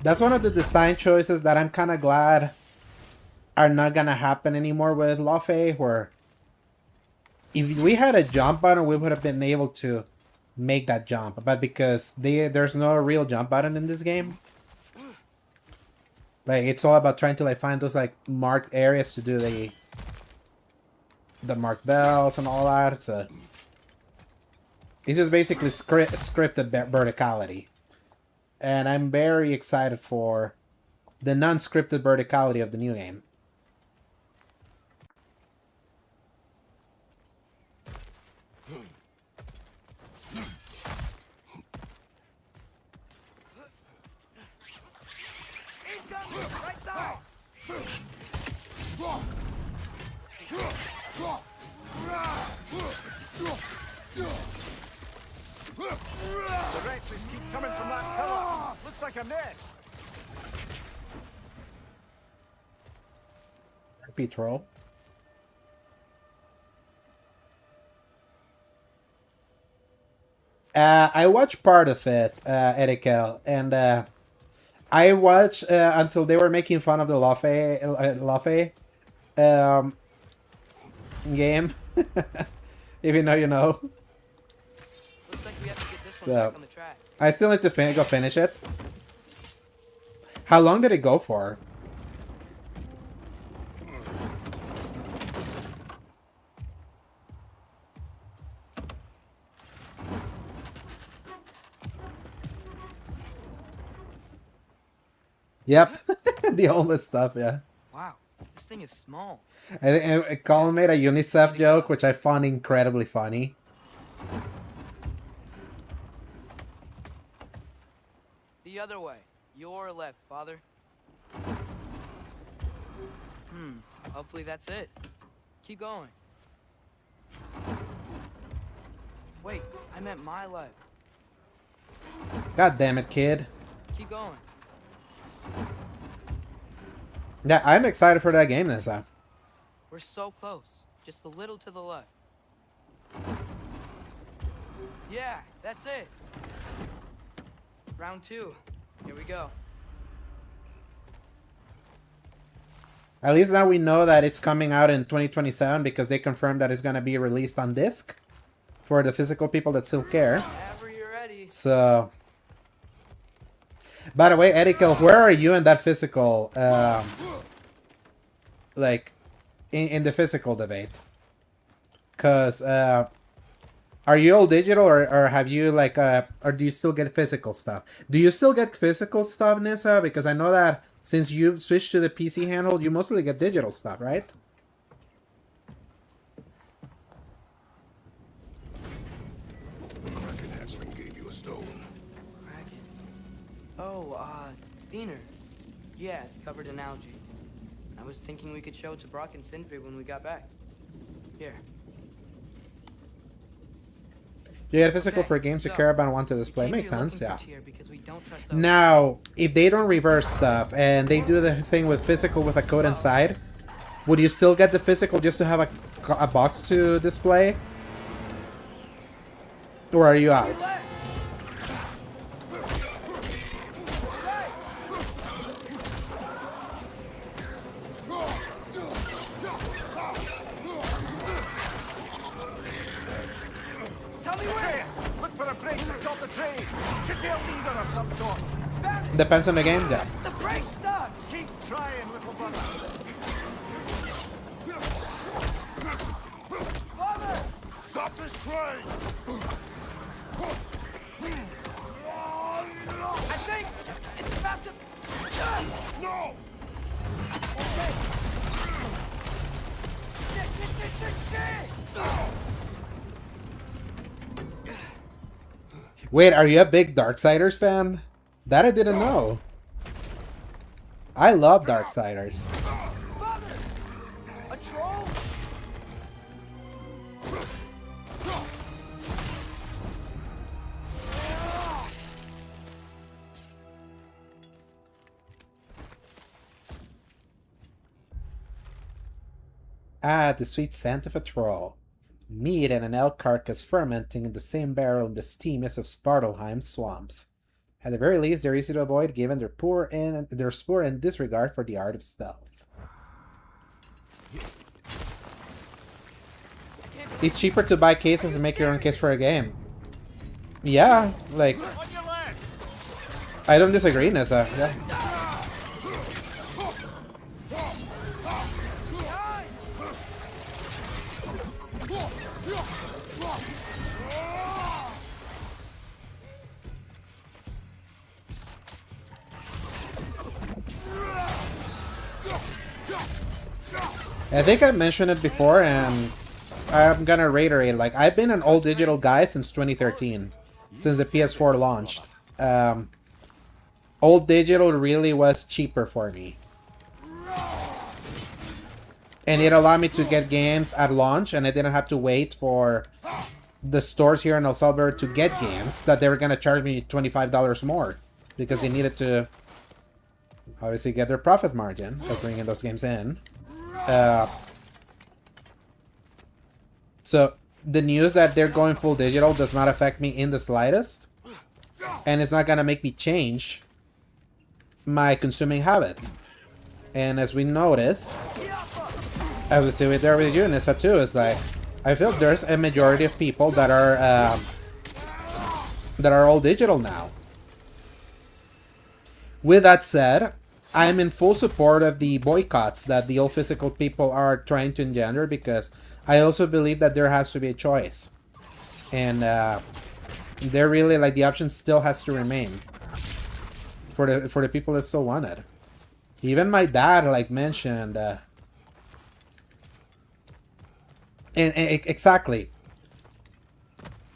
That's one of the design choices that I'm kind of glad are not gonna happen anymore with Lofey, where if we had a jump button, we would have been able to make that jump. But because there's no real jump button in this game, like it's all about trying to like find those like marked areas to do the marked bells and all that. So it's just basically scripted verticality. And I'm very excited for the non-scripted verticality of the new game. The wretches keep coming from that pillar. Looks like a nest. RP troll. I watched part of it, Erikel, and I watched until they were making fun of the Lofey game. If you know, you know. Looks like we have to get this one So, back on the track. I still need to go finish it. How long did it go for? Yep, the homeless stuff, yeah. Wow, this thing is small. I think Colin made a UNICEF joke, which I found incredibly funny. The other way. Your left, father. Hopefully that's it. Keep going. Wait, I meant my left. God damn it, kid. Keep going. Yeah, I'm excited for that game this time. We're so close. Just a little to the left. Yeah, that's it. Round 2. Here we go. At least now we know that it's coming out in 2027 because they confirmed that it's going to be released on disc for the physical people that still care. Whenever you're ready. So, by the way, Erikel, where are you in that physical, like, in the physical debate? Because, are you all digital or have you, like, or do you still get physical stuff? Do you still get physical stuff, Nissa? Because I know that since you switched to the PC handle, you mostly get digital stuff, right? The Kraken hatchling gate Oh, Diener. Yeah, it's covered in algae. I was thinking we could show it to Brock and Sindri when we got back. Here. You get physical Okay, for games you so, care about and want to we display. came Makes here sense, looking yeah. for Tyr because we don't trust those. Now, if they don't reverse stuff and they do the thing with physical with a code inside, would you still get the physical just to have a box to display? Or are you out? Tell me where! Look for a break to stop the train! Should be a lever of some sort! Depends on the game, yeah. The brake's stuck! Keep trying, little brother! Father! Stop this train! I think it's about to... No! Wait, are you a big Darksiders fan? That I didn't know. I love Darksiders. Father! A troll? Ah, the sweet scent of a troll. Meat and an elk carcass fermenting in the same barrel in the steaminess of Svartalheim swamps. At the very least, they're easy to avoid given their poor and disregard for the art of stealth. It's cheaper to buy cases and make your own case for a game. Yeah, like... I don't disagree, Nessa. Yeah. I think I mentioned it before, and I'm gonna reiterate, like, I've been an old digital guy since 2013, since the PS4 launched. Old digital really was cheaper for me. And it allowed me to get games at launch, and I didn't have to wait for the stores here in El Salvador to get games that they were gonna charge me $25 more, because they needed to obviously get their profit margin of bringing those games in. So the news that they're going full digital does not affect me in the slightest, and it's not gonna make me change my consuming habit. And as we notice, obviously with you, Nissa too, is like, I feel there's a majority of people that are all digital now. With that said, I'm in full support of the boycotts that the old physical people are trying to engender, because I also believe that there has to be a choice. And they're really, like, the option still has to remain for the people that still want it. Even my dad, like, mentioned exactly.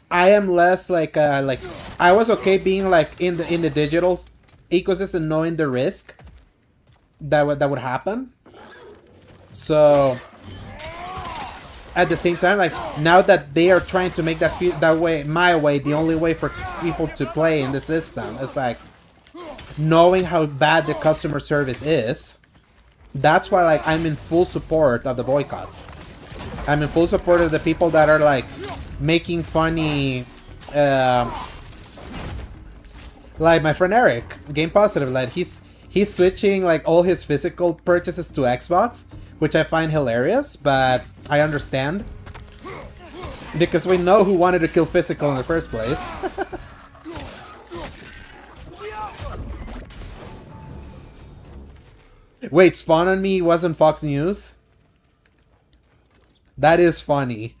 I am less like I was okay being like in the digital ecosystem, knowing the risk that would happen. So at the same time, like, now that they are trying to make that way, my way, the only way for people to play in the system, it's like, knowing how bad the customer service is, that's why, like, I'm in full support of the boycotts. I'm in full support of the people that are, like, making funny, like my friend Eric, Game Positive, like, he's switching, like, all his physical purchases to Xbox, which I find hilarious, but I understand. Because we know who wanted to kill physical in the first place. Wait, Spawn on Me wasn't Fox News? That is funny.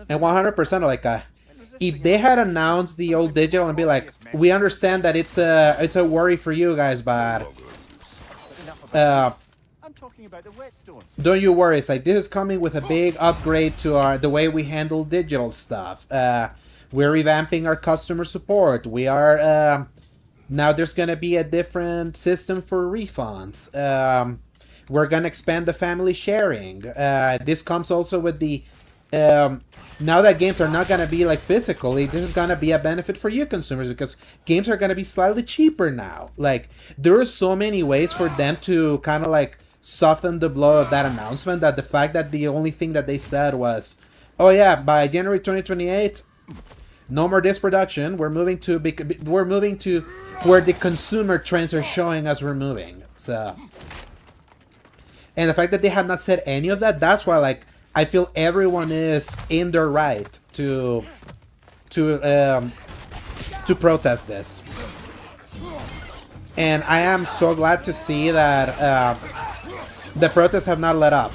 And 100% I like that. if they had announced the old digital and be like, we understand that it's a worry for you guys, but I'm talking about the whetstone. don't you worry. It's like this is coming with a big upgrade to the way we handle digital stuff. We're revamping our customer support. We are now there's gonna be a different system for refunds. We're gonna expand the family sharing. This comes also with the now that games are not gonna be like physically, this is gonna be a benefit for you consumers because games are gonna be slightly cheaper now. Like there are so many ways for them to kind of like soften the blow of that announcement that the fact that the only thing that they said was, oh yeah, by January 2028, no more disc production. We're moving to where the consumer trends are showing us we're moving. So, and the fact that they have not said any of that, that's why like I feel everyone is in their right to protest this. And I am so glad to see that the protests have not let up.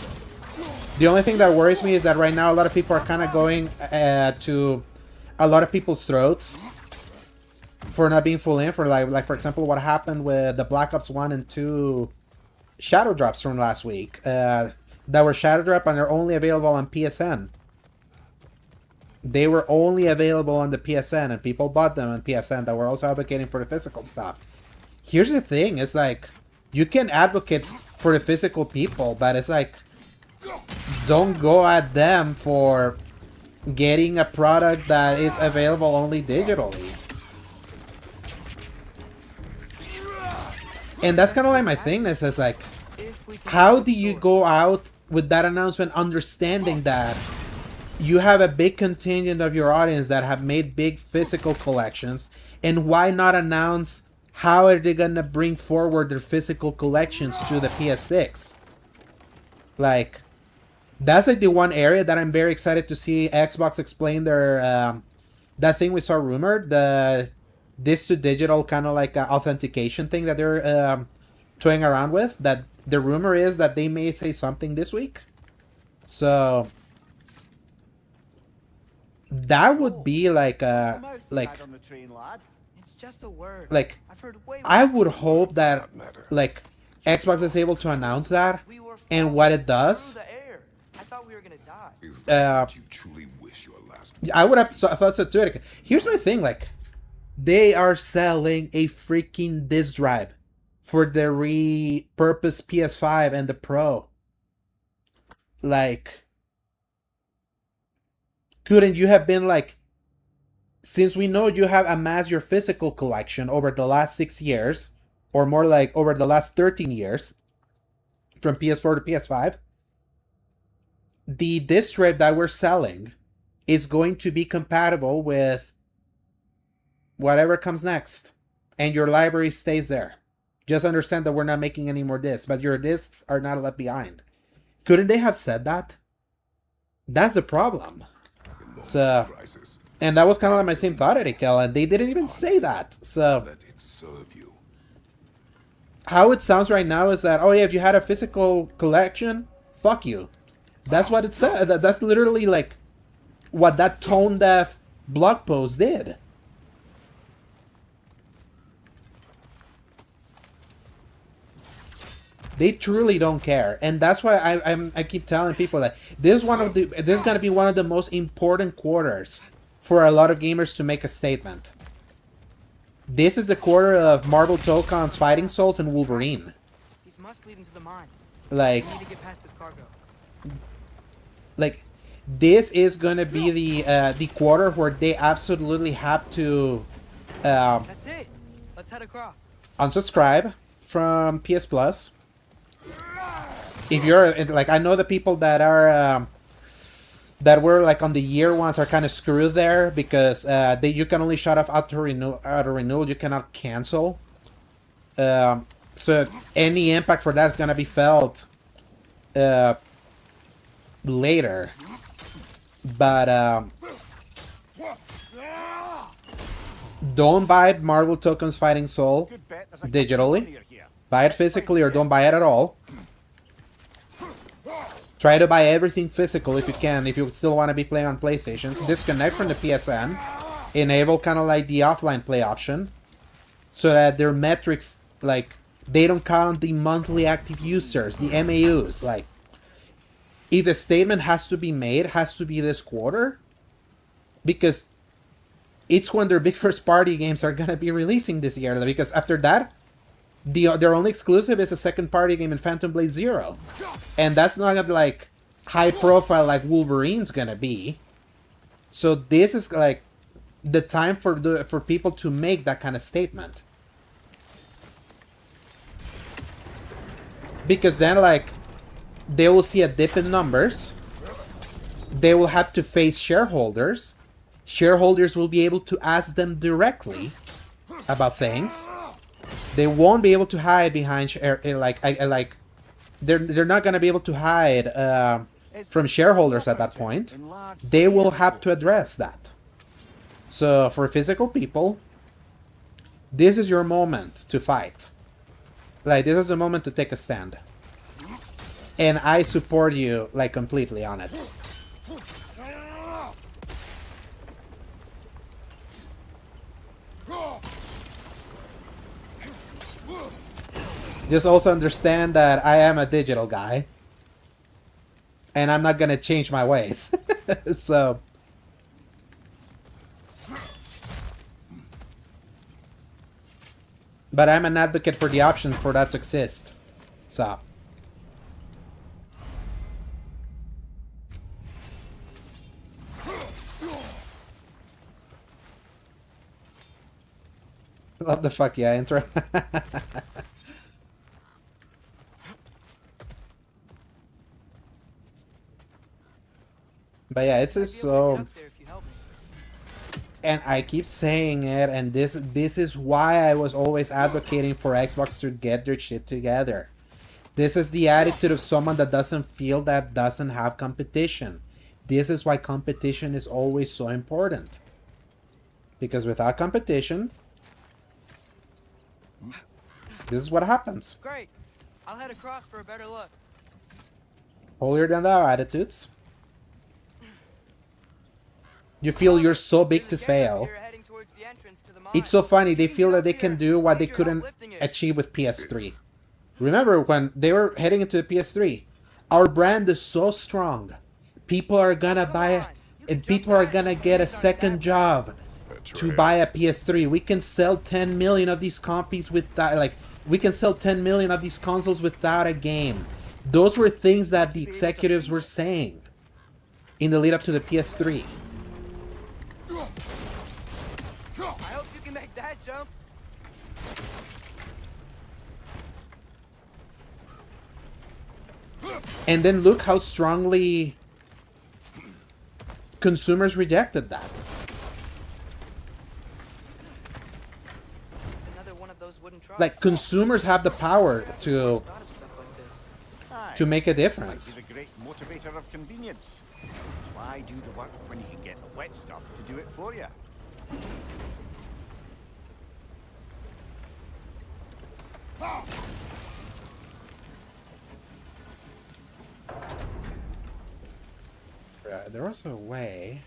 The only thing that worries me is that right now a lot of people are kind of going to a lot of people's throats for not being full in. For like for example, what happened with the Black Ops 1 and 2 shadow drops from last week. That were shadow drop and they're only available on PSN. They were only available on the PSN and people bought them on PSN that were also advocating for the physical stuff. Here's the thing, it's like you can advocate for the physical people, but it's like don't go at them for getting a product that is available only digitally. And that's kind of like my thing. This is like, how do you go out with that announcement understanding that you have a big contingent of your audience that have made big physical collections, and why not announce how are they gonna bring forward their physical collections to the PS6? Like, that's like the one area that I'm very excited to see Xbox explain their that thing we saw rumored, the this to digital kind of like authentication thing that they're toying around with. That the rumor is that they may say something this week. So that would be like It's just a word. like I've heard way I worse. would hope that like Xbox is able to announce that, We were and what it through does. the air. I thought we were gonna die. Is that what you truly wish your last I would have I thought so too. Here's my thing, like they are selling a freaking disc drive for the repurposed PS5 and the Pro. Like, couldn't you have been like, since we know you have amassed your physical collection over the last 6 years, or more like over the last 13 years, from PS4 to PS5, the disc drive that we're selling is going to be compatible with whatever comes next, and your library stays there. Just understand that we're not making any more discs, but your discs are not left behind. Couldn't they have said that? That's the problem. So, crisis? and that was kind of like my same thought, Erikel, and they didn't even say that. So, Let it serve you. how it sounds right now is that, oh yeah, if you had a physical collection, fuck you. That's what it said. That's literally like what that tone deaf blog post did. They truly don't care, and that's why I keep telling people that this is gonna be one of the most important quarters for a lot of gamers to make a statement. This is the quarter of Marvel Tokens, Fighting Souls, and Wolverine. These must lead into the mine. Like, We need to get past this cargo. like this is gonna be the quarter where they absolutely have to That's it. Let's head across. unsubscribe from PS Plus. If you're like, I know the people that are that were like on the year ones are kind of screwed there because you can only shut off auto renewal. You cannot cancel. So any impact for that is gonna be felt later. But don't buy Marvel Tokens Fighting Soul Good bet there's a couple digitally. near here. Buy it physically or don't buy it at all. Try to buy everything physical if you can, if you still want to be playing on PlayStation. Disconnect from the PSN. Enable kind of like the offline play option. So that their metrics, like, they don't count the monthly active users, the MAUs. Like, if a statement has to be made, it has to be this quarter. Because it's when their big first party games are going to be releasing this year. Because after that, their only exclusive is a second party game in Phantom Blade Zero. And that's not gonna be like high profile like Wolverine's gonna be. So this is like the time for people to make that kind of statement. Because then like they will see a dip in numbers. They will have to face shareholders. Shareholders will be able to ask them directly about things. They won't be able to hide behind they're not gonna be able to hide from shareholders at that point. They will have to address that. So for physical people, this is your moment to fight. Like, this is the moment to take a stand. And I support you like completely on it. Just also understand that I am a digital guy. And I'm not gonna change my ways. So... But I'm an advocate for the option for that to exist. So... What the fuck, yeah, intro. But yeah, it's just so... And I keep saying it, and this is why I was always advocating for Xbox to get their shit together. This is the attitude of someone that doesn't feel that doesn't have competition. This is why competition is always so important. Because without competition, this is what happens. Great. I'll head across for a better look. Holier than thou attitudes. You feel you're so big to fail. It's so funny, they feel that they can do what they couldn't achieve with PS3. Remember when they were heading into the PS3? Our brand is so strong. People are gonna buy, and people are gonna get a second job to buy a PS3. We can sell 10 million of these copies without, like, we can sell 10 million of these consoles without a game. Those were things that the executives were saying in the lead up to the PS3. I hope you can make that jump. And then look how strongly consumers rejected that. Another one of those wooden trucks. Like, consumers have the power to make a difference. Might be the great motivator of convenience. Why do the work when you can get the wet stuff to do it for you? Right, there was a way.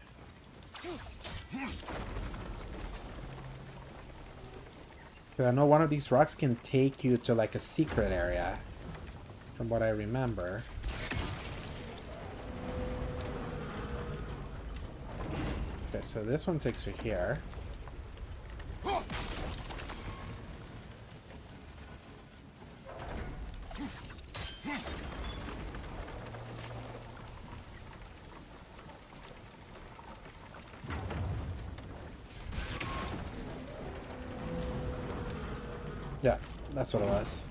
I know one of these rocks can take you to like a secret area, from what I remember. Okay, so this one takes you here. Yeah, that's what it was.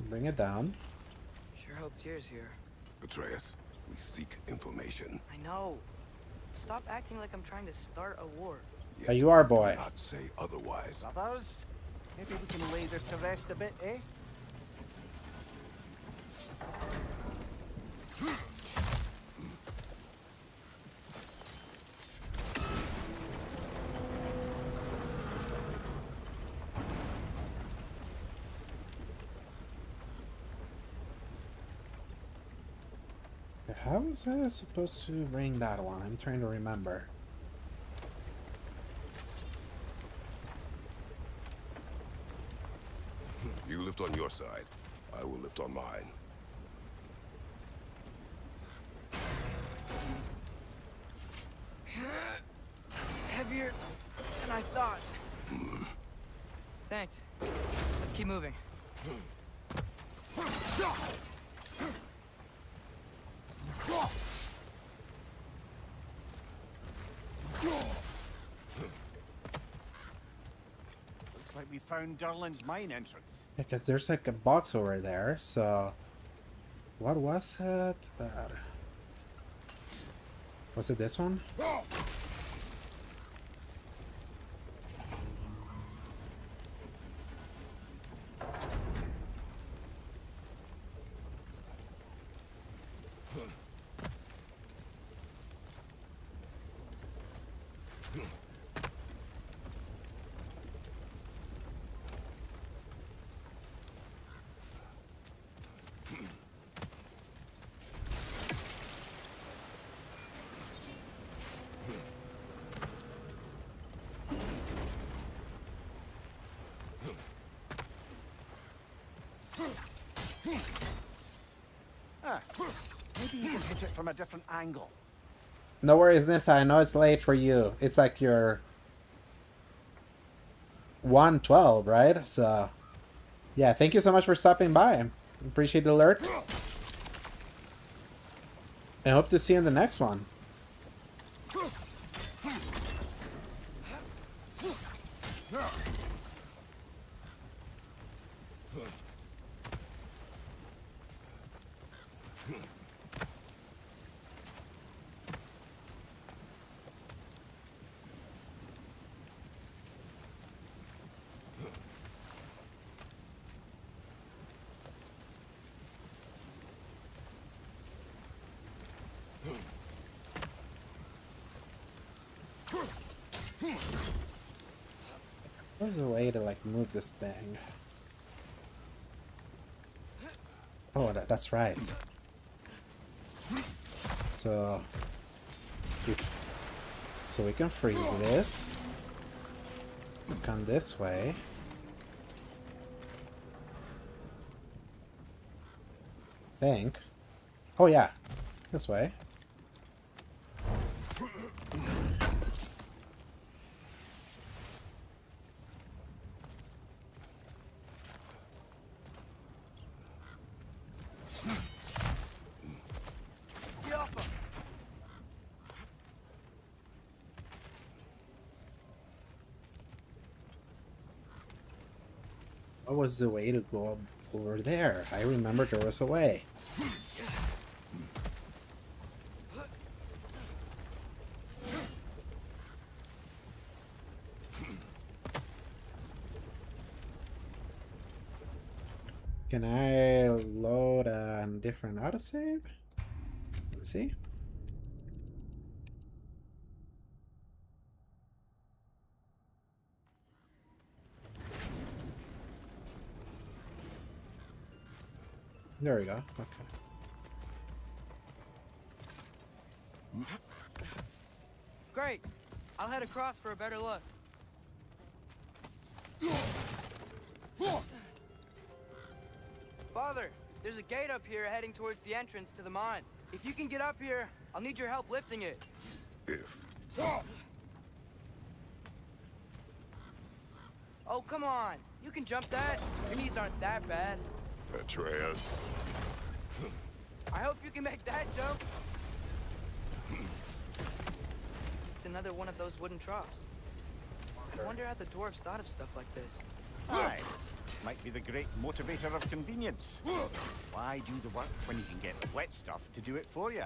Bring it down. Sure hope Tyr's here. Atreus, we seek information. I know. Stop acting like I'm trying to start a war. Oh, you are, boy. Do not say otherwise. Brothers, maybe we can lay this to rest a bit, eh? How was I supposed to bring that one? I'm trying to remember. You lift on your side. I will lift on mine. Heavier than I thought. Thanks. Let's keep moving. Looks like we found Durlin's mine entrance. Because there's like a box over there, so... What was it? That... Was it this one? Maybe you can hit it from a different angle. No worries, Nissa. I know it's late for you. It's like your 1:12, right? So, yeah, thank you so much for stopping by. Appreciate the alert. I hope to see you in the next one. What's the way to like move this thing? Oh, that's right. So, so we can freeze this. Come this way. Think. Oh yeah, this way. What was the way to go over there? I remember there was a way. Can I load a different autosave? Let me see. There we go. Okay. Great. I'll head across for a better look. Father, there's a gate up here heading towards the entrance to the mine. If you can get up here, I'll need your help lifting it. If. Oh, come on. You can jump that. Your knees aren't that bad. Atreus. I hope you can make that jump. It's another one of those wooden troughs. I wonder how the dwarves thought of stuff like this. Aye. Might be the great motivator of convenience. Why do the work when you can get the wet stuff to do it for you?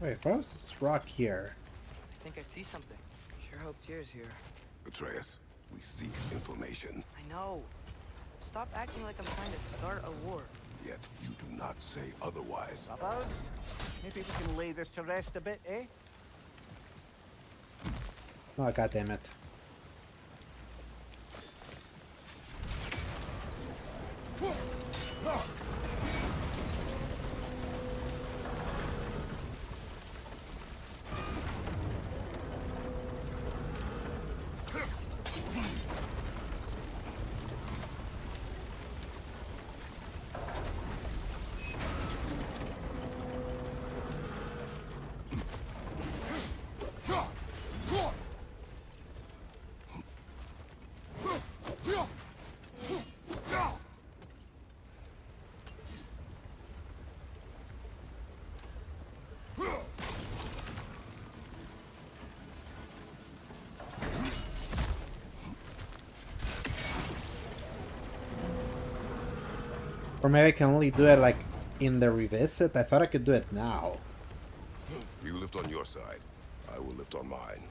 Wait, what was this rock here? I think I see something. Sure hope Tyr's here. Atreus, we seek information, I know. Stop acting like I'm trying to start a war. yet you do not say otherwise. Brothers, maybe we can lay this to rest a bit, eh? Oh, god damn it. Or maybe I can only do it like in the revisit. I thought I could do it now. You lift on your side, I will lift on mine.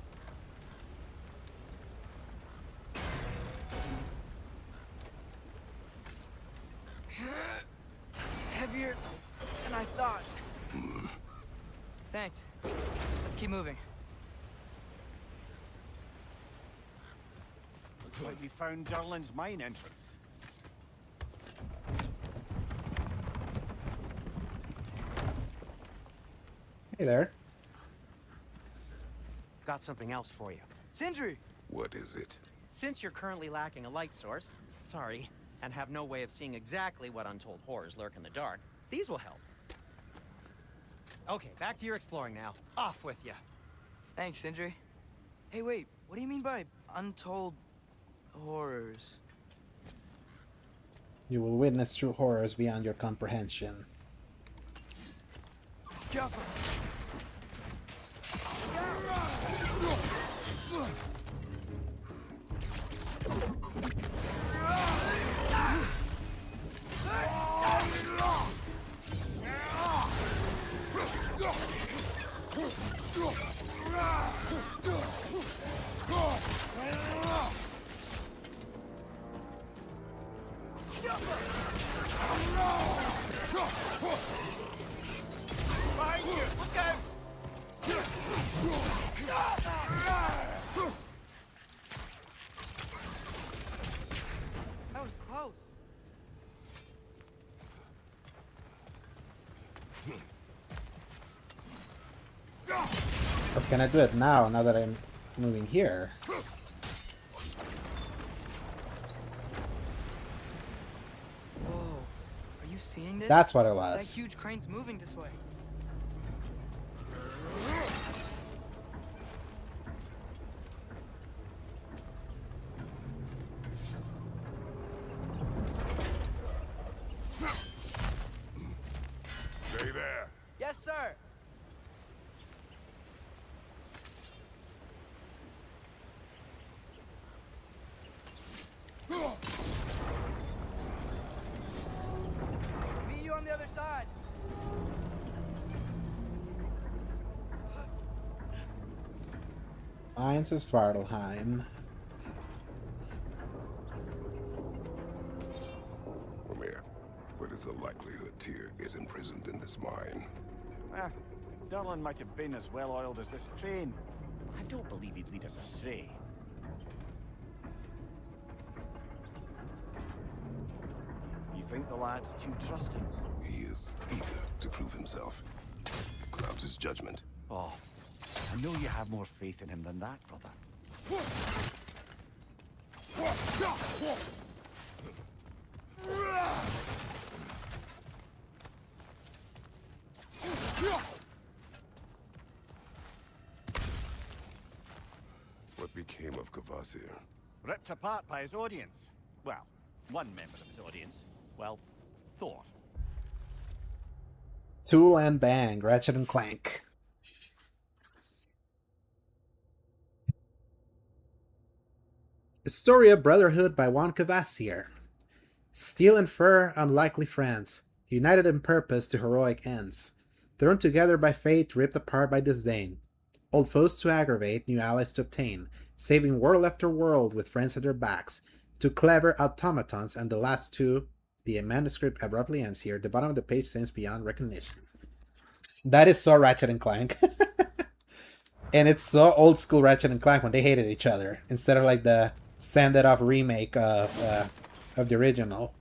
Heavier than I thought. Thanks. Let's keep moving. Looks like we found Durlin's mine entrance. Hey there. Got something else for you. Sindri! What is it? Since you're currently lacking a light source, sorry, and have no way of seeing exactly what untold horrors lurk in the dark, these will help. Okay, back to your exploring now. Off with you. Thanks, Sindri. Hey, wait. What do you mean by untold horrors? You will witness true horrors beyond your comprehension. Careful! That was close. Or can I do it now that I'm moving here? Whoa. Are you seeing this? That's what it That was. huge crane's moving this way. Stay there. Yes, sir. Meet you on the other side. Mines is Svartalheim. Ramir, what is the likelihood Tyr is imprisoned in this mine? Ah, Durlin might have been as well-oiled as this crane. I don't believe he'd lead us astray. You think the lad's too trusting? He is eager to prove himself. Clouds his judgment. Oh, I know you have more faith in him than that, brother. What became of Kvasir? Ripped apart by his audience. Well, one member of his audience. Well, Thor. Tool and Bang, Ratchet and Clank. A story of brotherhood by Juan Cavassier. Steel and fur, unlikely friends, united in purpose to heroic ends. Thrown together by fate, ripped apart by disdain. Old foes to aggravate, new allies to obtain, saving world after world with friends at their backs. Two clever automatons, and the last two. The manuscript abruptly ends here. The bottom of the page seems beyond recognition. That is so Ratchet and Clank. And it's so old school Ratchet and Clank when they hated each other, instead of like the sanded off remake of the original.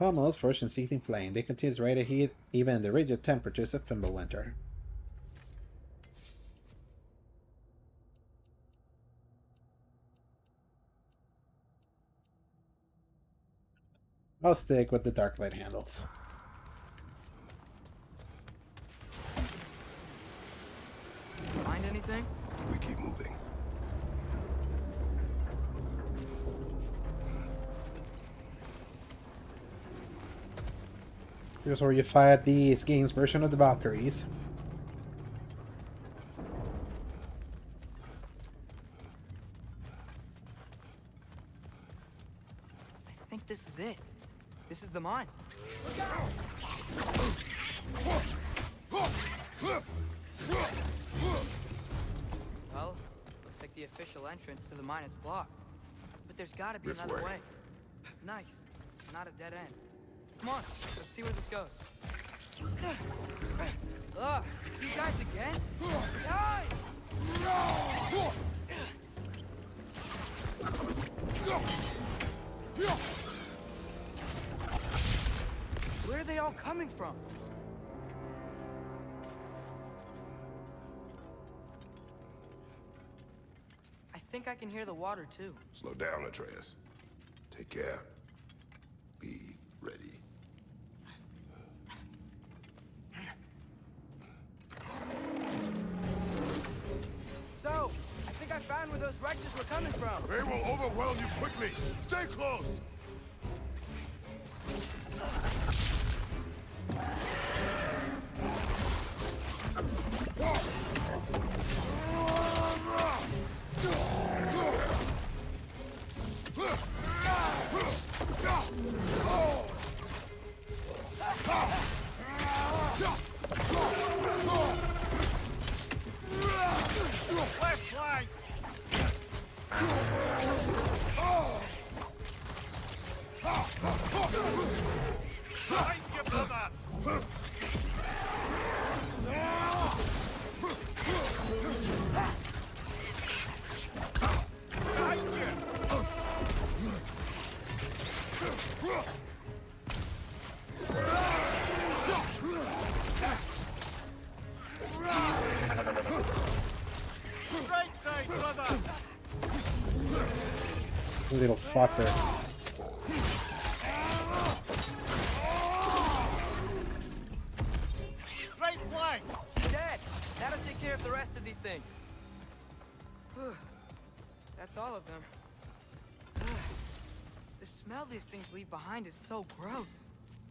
Almost fresh and seething flame, they continue to radiate heat even in the rigid temperatures of Fimbulwinter. I'll stick with the dark light handles. Find anything? We keep moving. Here's where you fight this game's version of the Valkyries. I think this is it. This is the mine. Well, looks like the official entrance to the mine is blocked. But there's gotta be This another way. way. Nice. Not a dead end. Come on, let's see where this goes. Ugh, you guys again? Guys! Where are they all coming from? I think I can hear the water too. Slow down, Atreus. Take care. Be ready. So, I think I found where those wretches were coming from. They will overwhelm you quickly. Stay close. Left flank! Behind you, brother! Behind you! Right side, brother! Little fuckers. Right flank! Dad, that'll take care of the rest of these things. That's all of them. The smell these things leave behind is so gross.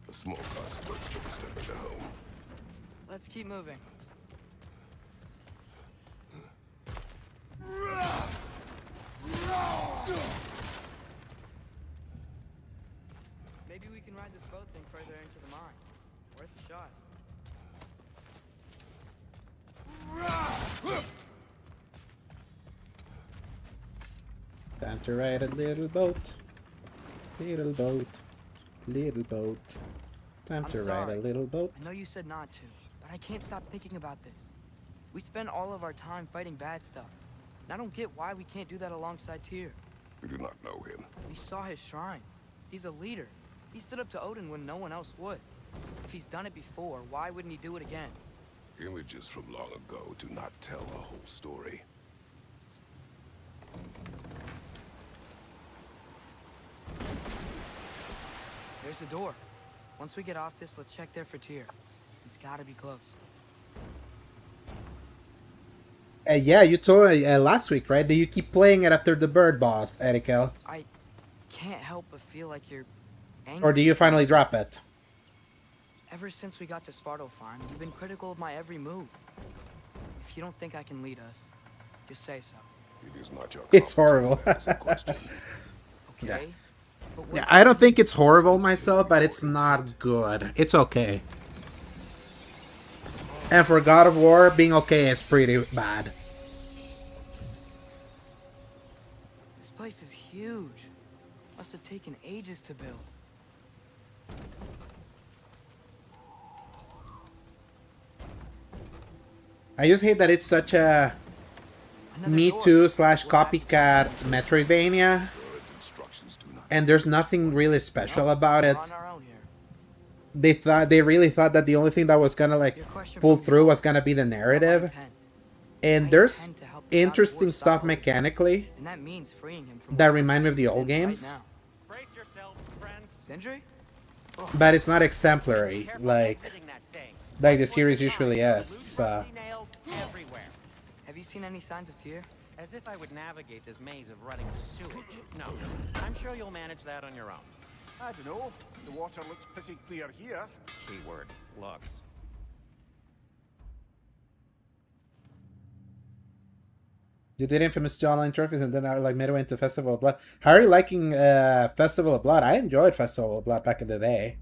A small consequence for disturbing the home. Let's keep moving. Maybe we can ride this boat thing further into the mine. Worth a shot. Time to ride a little boat. Little boat. Little boat. Time I'm to ride a sorry. little boat. I know you said not to, but I can't stop thinking about this. We spend all of our time fighting bad stuff. And I don't get why we can't do that alongside Tyr. We do not know him. We saw his shrines. He's a leader. He stood up to Odin when no one else would. If he's done it before, why wouldn't he do it again? Images from long ago do not tell the whole story. There's a door. Once we get off this, let's check there for Tyr. He's gotta be close. Yeah, you told me last week, right? That you keep playing it after the bird boss, Erikel. I can't help but feel like you're angry. Or do you with me or finally drop something. it? Ever since we got to Svartalfheim, you've been critical of my every move. If you don't think I can lead us, just say so. It is not your It's competence horrible. that is in question. Okay? But Yeah, what's I don't the- think it's horrible myself, but it's not good. It's okay. And for God of War, being okay is pretty bad. This place is huge. Must have taken ages to build. I just hate that it's such a Another Me door. Too slash We'll have to copycat get Metroidvania, Bird's instructions do not and there's nothing really special about We're it. on our own here. They really thought that the only thing that was gonna like Your question pull from through before. was gonna be the Not my narrative, intent. and I there's intend to help the God of interesting War stuff stop Odin. mechanically And that means freeing him from that whatever remind me of the he's old in games. Right now. Brace yourselves, friends. Sindri? But it's not exemplary Careful like exiting that thing. the series usually is. Loose So rusty nails everywhere. Have you seen any signs of Tyr? As if I would navigate this maze of running sewage. No, I'm sure you'll manage that on your own. I don't know. The water looks pretty clear here. Keyword, looks. you did Infamous 2 online trophies, and then I like midway into Festival of Blood. How are you liking Festival of Blood? I enjoyed Festival of Blood back in the day.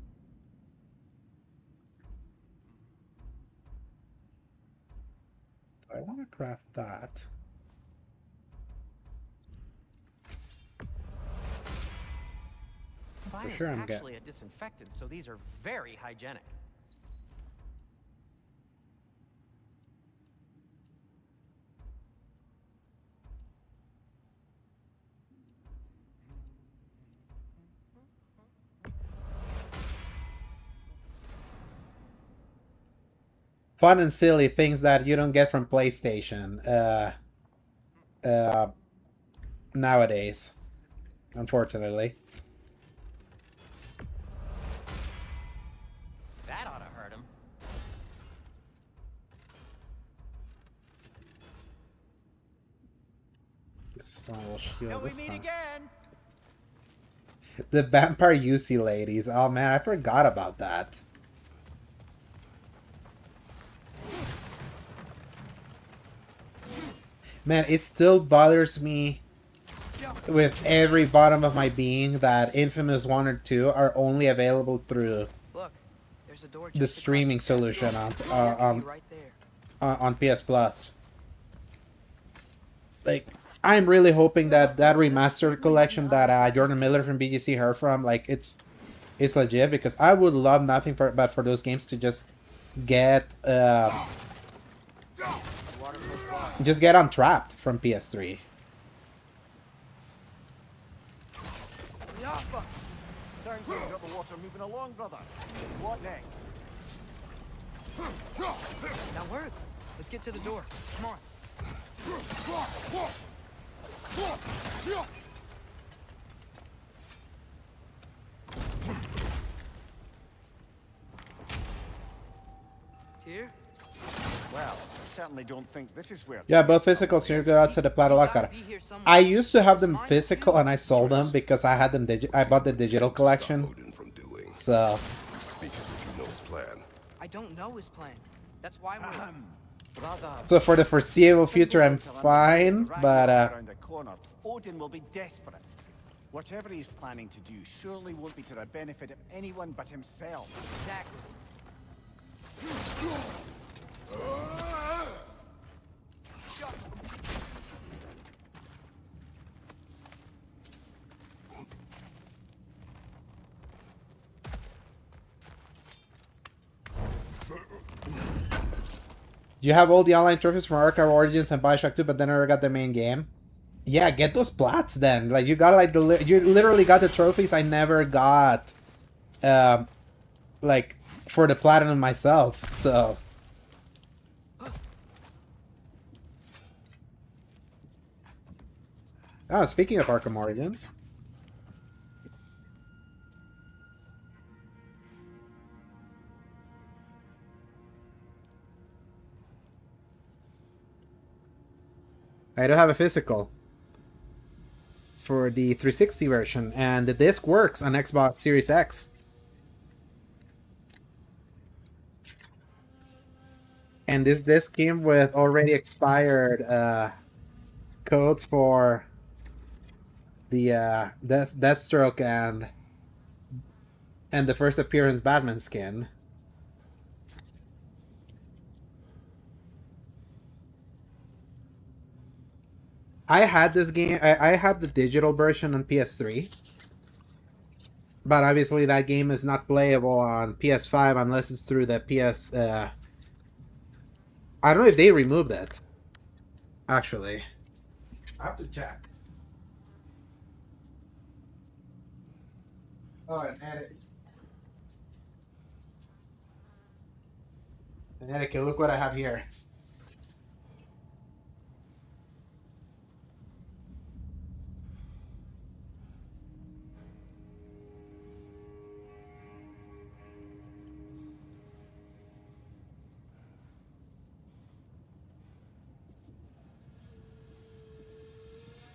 Do I want to craft that? Fire's sure I'm actually a disinfectant, so these are very hygienic. Fun and silly things that you don't get from PlayStation nowadays, unfortunately. That ought to hurt him. This is stone will Till shield we this meet time. again. The vampire UC ladies. Oh man, I forgot about that. Man, it still bothers me with every bottom of my being that Infamous 1 or 2 are only available through Look, there's a door the just streaming across the solution right there. on PS Plus. Like, I'm really hoping that that remastered collection that Jordan Miller from BGC heard from, like, it's legit, because I would love nothing but for those games to just get untrapped from PS3. Sounds like we've got the water moving along, brother. What next? That worked. Let's get to the door. Come on. Tyr? Well, I certainly don't think this is where... Yeah, both physical circuits to the Plato He's Locker. gotta be here somewhere. I used to have them Mine physical too. and I sold them because I had them I bought the digital Stop collection. Odin from doing. So Speak as if you know his plan. I don't know his plan. That's why we're... so for the foreseeable future I'm fine, but around the corner, Odin will be desperate. Whatever he's planning to do surely won't be to the benefit of anyone but himself. Exactly. you have all the online trophies from Archive Origins and Bioshock 2, but then never got the main game. Yeah, get those plats then. Like, you got like you literally got the trophies I never got, like, for the platinum myself. So. Oh, speaking of Arkham Origins. I do have a physical for the 360 version, and the disc works on Xbox Series X. And this disc came with already expired codes for the Deathstroke and the first appearance Batman skin. I had this game. I have the digital version on PS3, but obviously that game is not playable on PS5 unless it's through the PS. I don't know if they removed it. Actually, I have to check. Oh, and edit. And edit. Look what I have here.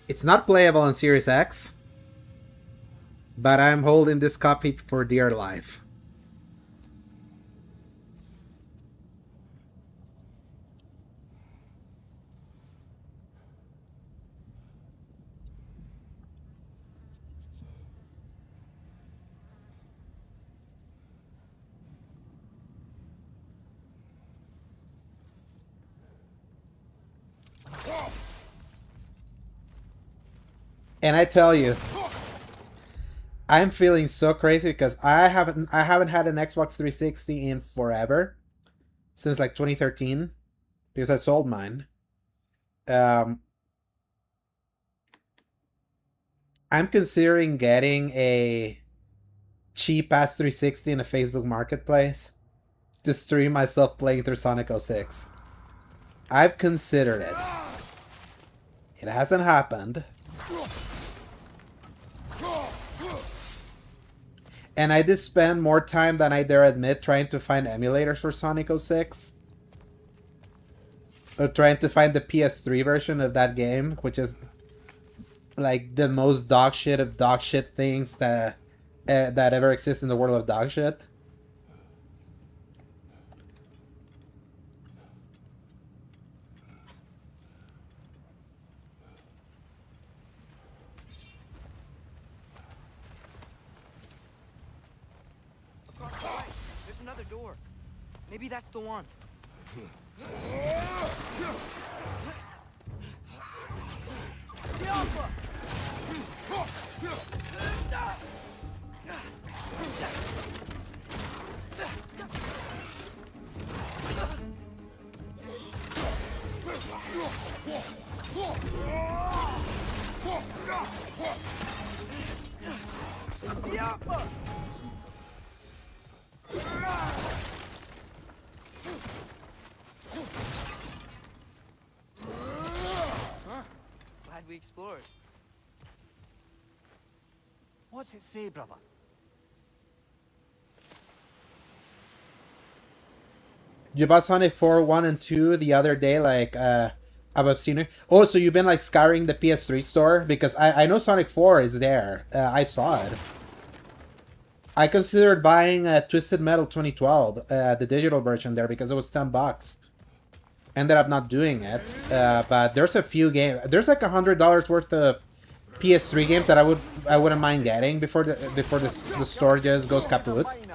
It's not playable on Series X, but I'm holding this copy for dear life. And I tell you, I'm feeling so crazy because I haven't had an Xbox 360 in forever, since like 2013, because I sold mine. I'm considering getting a cheap ass 360 in a Facebook Marketplace to stream myself playing through Sonic 06. I've considered it. It hasn't happened. And I did spend more time than I dare admit trying to find emulators for Sonic 06. Or trying to find the PS3 version of that game, which is like the most dog shit of dog shit things that ever exist in the world of dog shit. There's another door. Maybe that's the one. Glad we explored. What's it say, brother? You bought Sonic 4, 1, and 2 the other day, like, I've seen it. Oh, so you've been, like, scouring the PS3 store? Because I know Sonic 4 is there. I saw it. I considered buying Twisted Metal 2012, the digital version there, because it was $10. Ended up not doing it. But there's a few games. There's, like, $100 worth of PS3 games that I wouldn't mind getting before the store just goes kaput. Amir,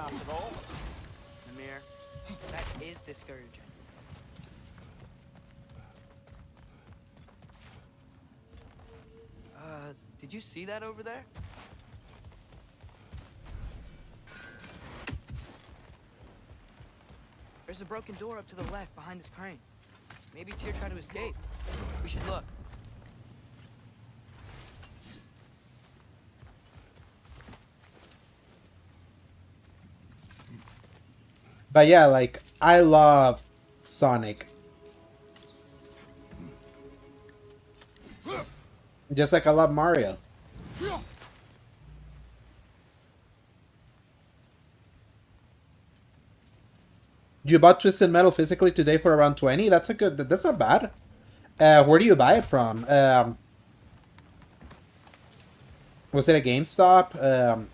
that is discouraging. Did you see that over there? There's a broken door up to the left behind this crane. Maybe Tyr tried to escape. We should look. But yeah, like, I love Sonic. Just like I love Mario. You bought Twisted Metal physically today for around 20? That's not bad. Where do you buy it from? Was it a GameStop? Nice.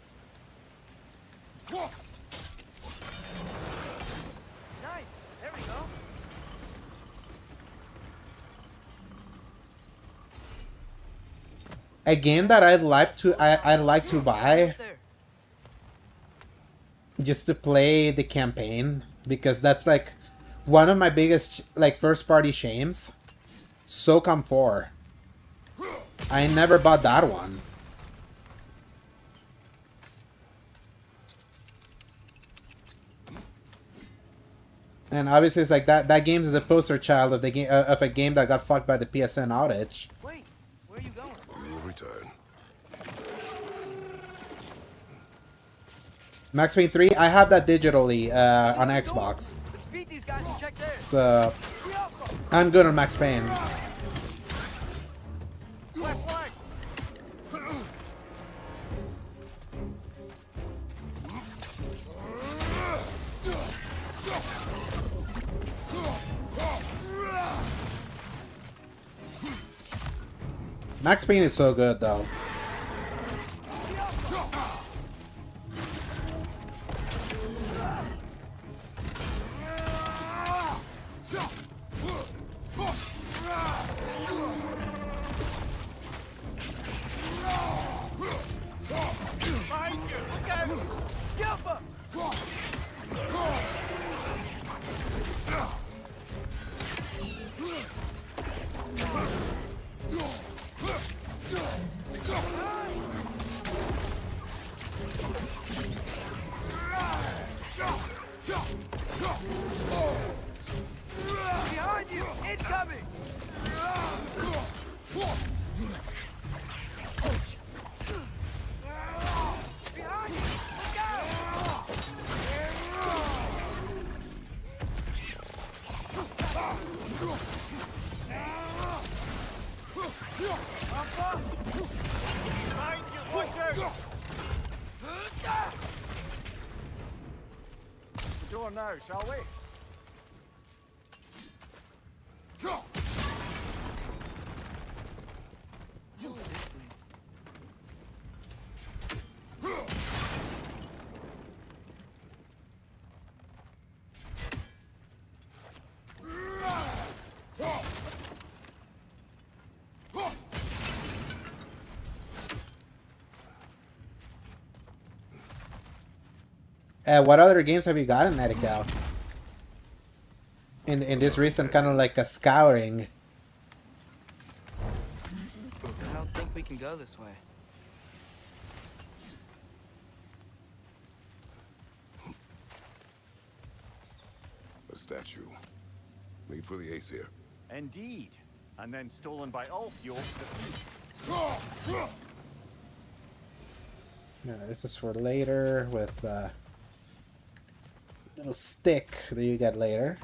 There we go. A game that I'd like to buy There. just to play the campaign, because that's like one of my biggest like first party shames. SOCOM 4. I never bought that one. And obviously, it's like that game is a poster child of the game of a game that got fucked by the PSN outage. Wait, where are you going? We will return. Max Payne 3, I have that digitally on Xbox, Let's beat these guys and check theirs. so I'm good on Max Payne. Flag, flag. Max Payne is so good though. Behind you! Incoming! Behind you! Look out! Behind you! Watch out! The door now, shall we? What other games have you gotten, Medical? In this recent kind of like a scouring. I don't think we can go this way. A statue. Made for the ace here. Indeed. And then stolen by Ulfjork the Feast. Yeah, this is for later with little stick that you get later.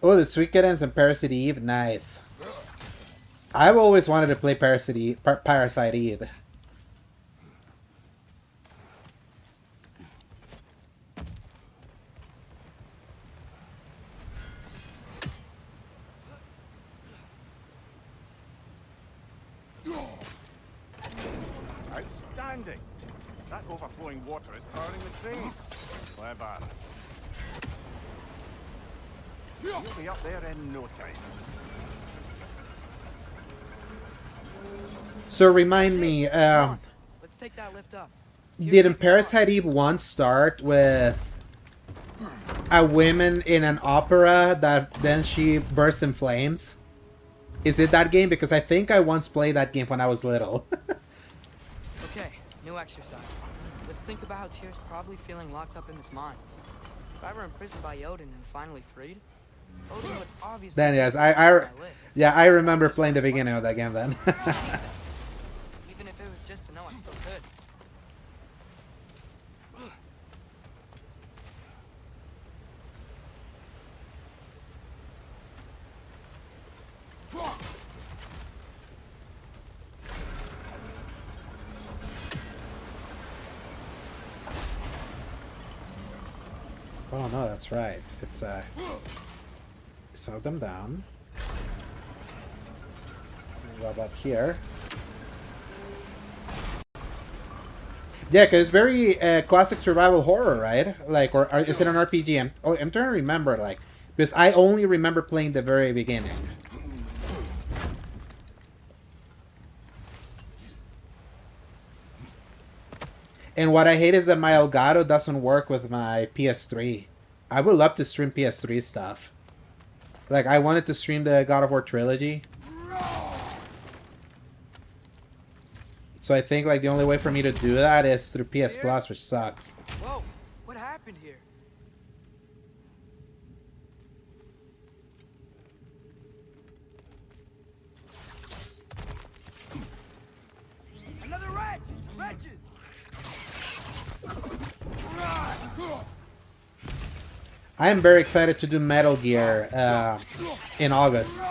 Oh, the Suikoden's and Parasite Eve, nice. I've always wanted to play Parasite Eve. Outstanding. That overflowing water is powering the train. Clever. You'll be up there in no time. So remind me, Let's take that lift up. didn't Parasite Eve 1 start with a woman in an opera that then she bursts in flames? Is it that game? Because I think I once played that game when I was little. Okay, new exercise. Let's think about how Tyr's probably feeling locked up in this mine. If I were imprisoned by Odin and finally freed, Odin would obviously Then yes, be on my list. yeah, I remember playing the beginning of that game then. Even if it was just to know I still could. Oh no, that's right. It's slow them down. Go up here. Yeah, because it's very classic survival horror, right? Like, or is it an RPG? I'm trying to remember, like, because I only remember playing the very beginning. And what I hate is that my Elgato doesn't work with my PS3. I would love to stream PS3 stuff. Like, I wanted to stream the God of War trilogy. So I think, like, the only way for me to do that is through PS Plus, which sucks. Whoa, what happened here? Another wretch! Wretches! I am very excited to do Metal Gear in August.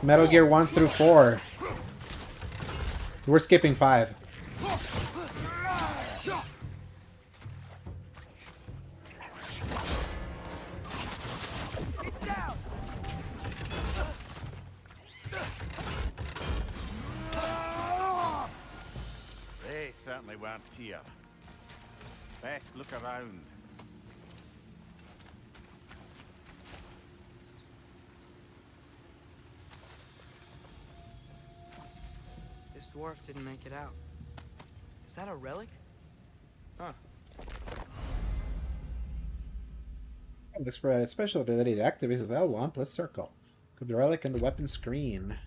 Metal Gear 1 through 4. We're skipping 5. They certainly weren't here. Best look around. This dwarf didn't make it out. Is that a relic? Huh. This for a special ability to activate is L1 plus circle. Grab the relic and the weapon screen.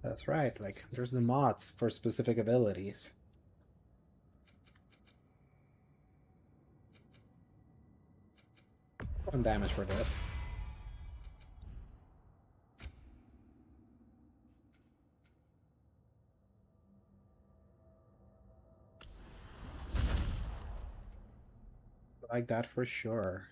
That's right, like, there's the mods for specific abilities. One damage for this. Like that for sure.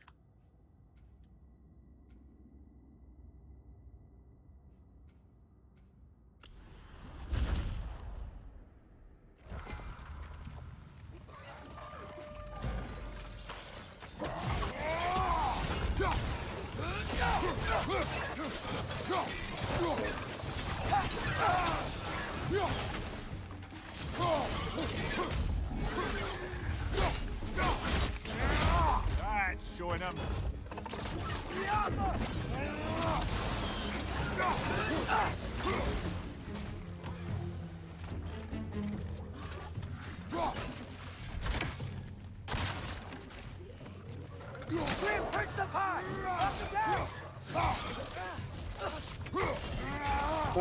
That's showing him.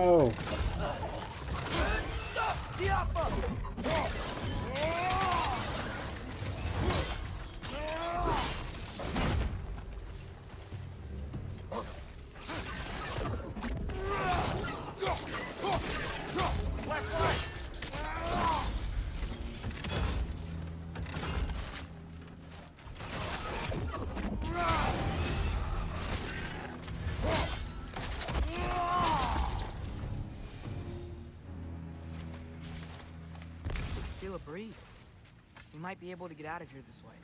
Oh. Feel a breeze. We might be able to get out of here this way.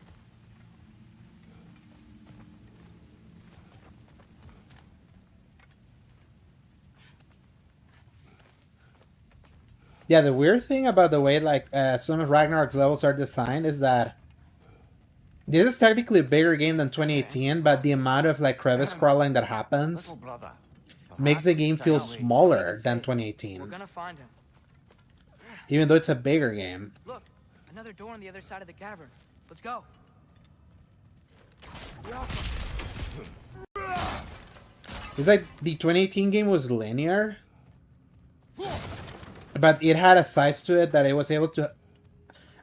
Yeah, the weird thing about the way, like, some of Ragnarok's levels are designed is that this is technically a bigger game than 2018, but the amount of, like, crevice crawling that happens Little brother. makes the game feel smaller than We're 2018, gonna find him. even though it's a bigger game. Look, another door on the other side of the cavern. Let's go. It's like the 2018 game was linear, but it had a size to it that it was able to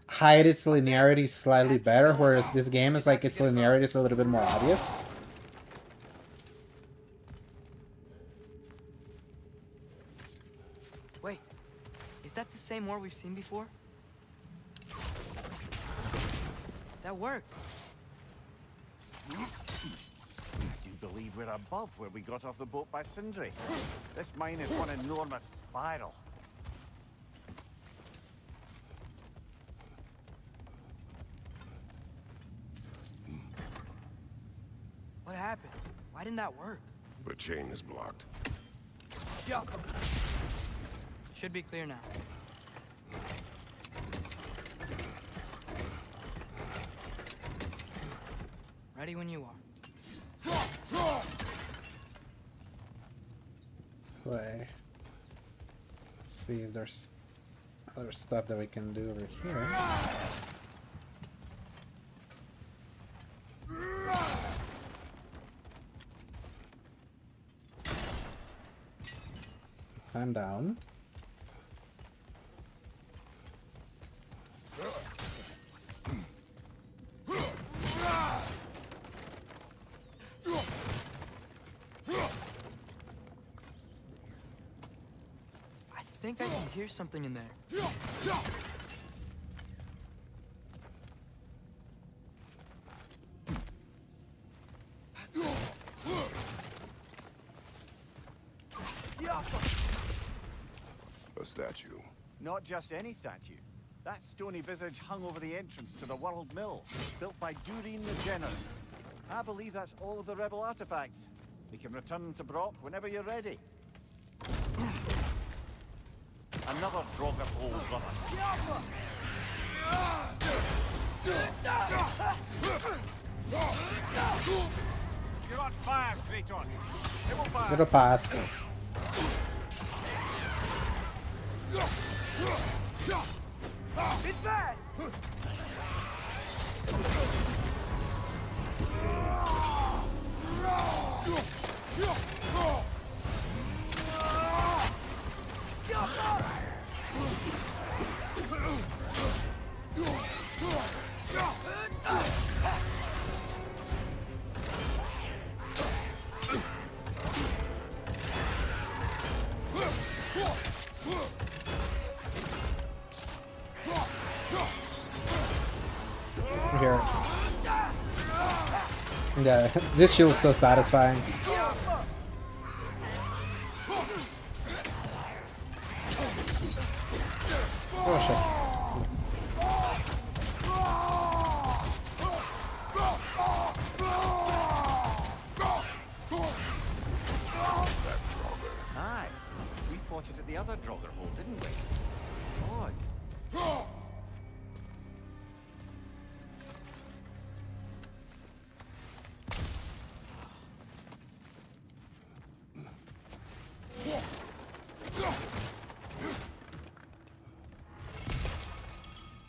hide its linearity slightly better, whereas this game is like its linearity is a little bit more obvious. Wait, is that the same ore we've seen before? That worked. You believe we're above where we got off the boat by Sindri. This mine is one enormous spiral. What happened? Why didn't that work? The chain is blocked. Should be clear now. Ready when you are. Play. See if there's other stuff that we can do over here. I'm down. I think I can hear something in there. A statue. Not just any statue. That stony visage hung over the entrance to the World Mill, built by Durin the Generous. I believe that's all of the rebel artifacts. We can return to Brock whenever you're ready. Another Draugr hole, brother. You're on fire, Kratos. It will burn. Little pass. It's bad! Here. Yeah, this shield's so satisfying. Oh shit. Aye. We fought it at the other Draugr hole, didn't we? Odd.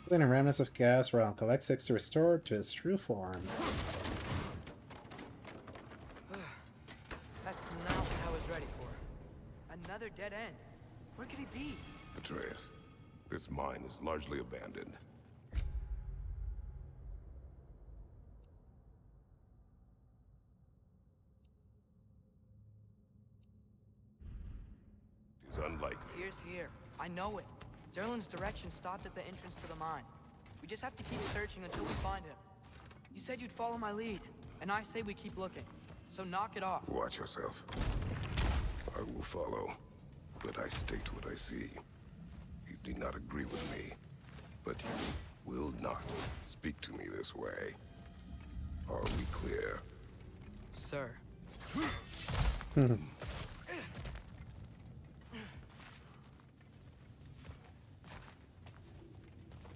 Then remnants of gas realm. Collect 6 to restore to its true form. That's not what I was ready for. Another dead end. Where could he be? Atreus, this mine is largely abandoned. It is unlikely. Here's here. I know it. Derlin's direction stopped at the entrance to the mine. We just have to keep searching until we find him. You said you'd follow my lead, and I say we keep looking. So knock it off. Watch yourself. I will follow, but I state what I see. You do not agree with me, but you will not speak to me this way. Are we clear? Sir.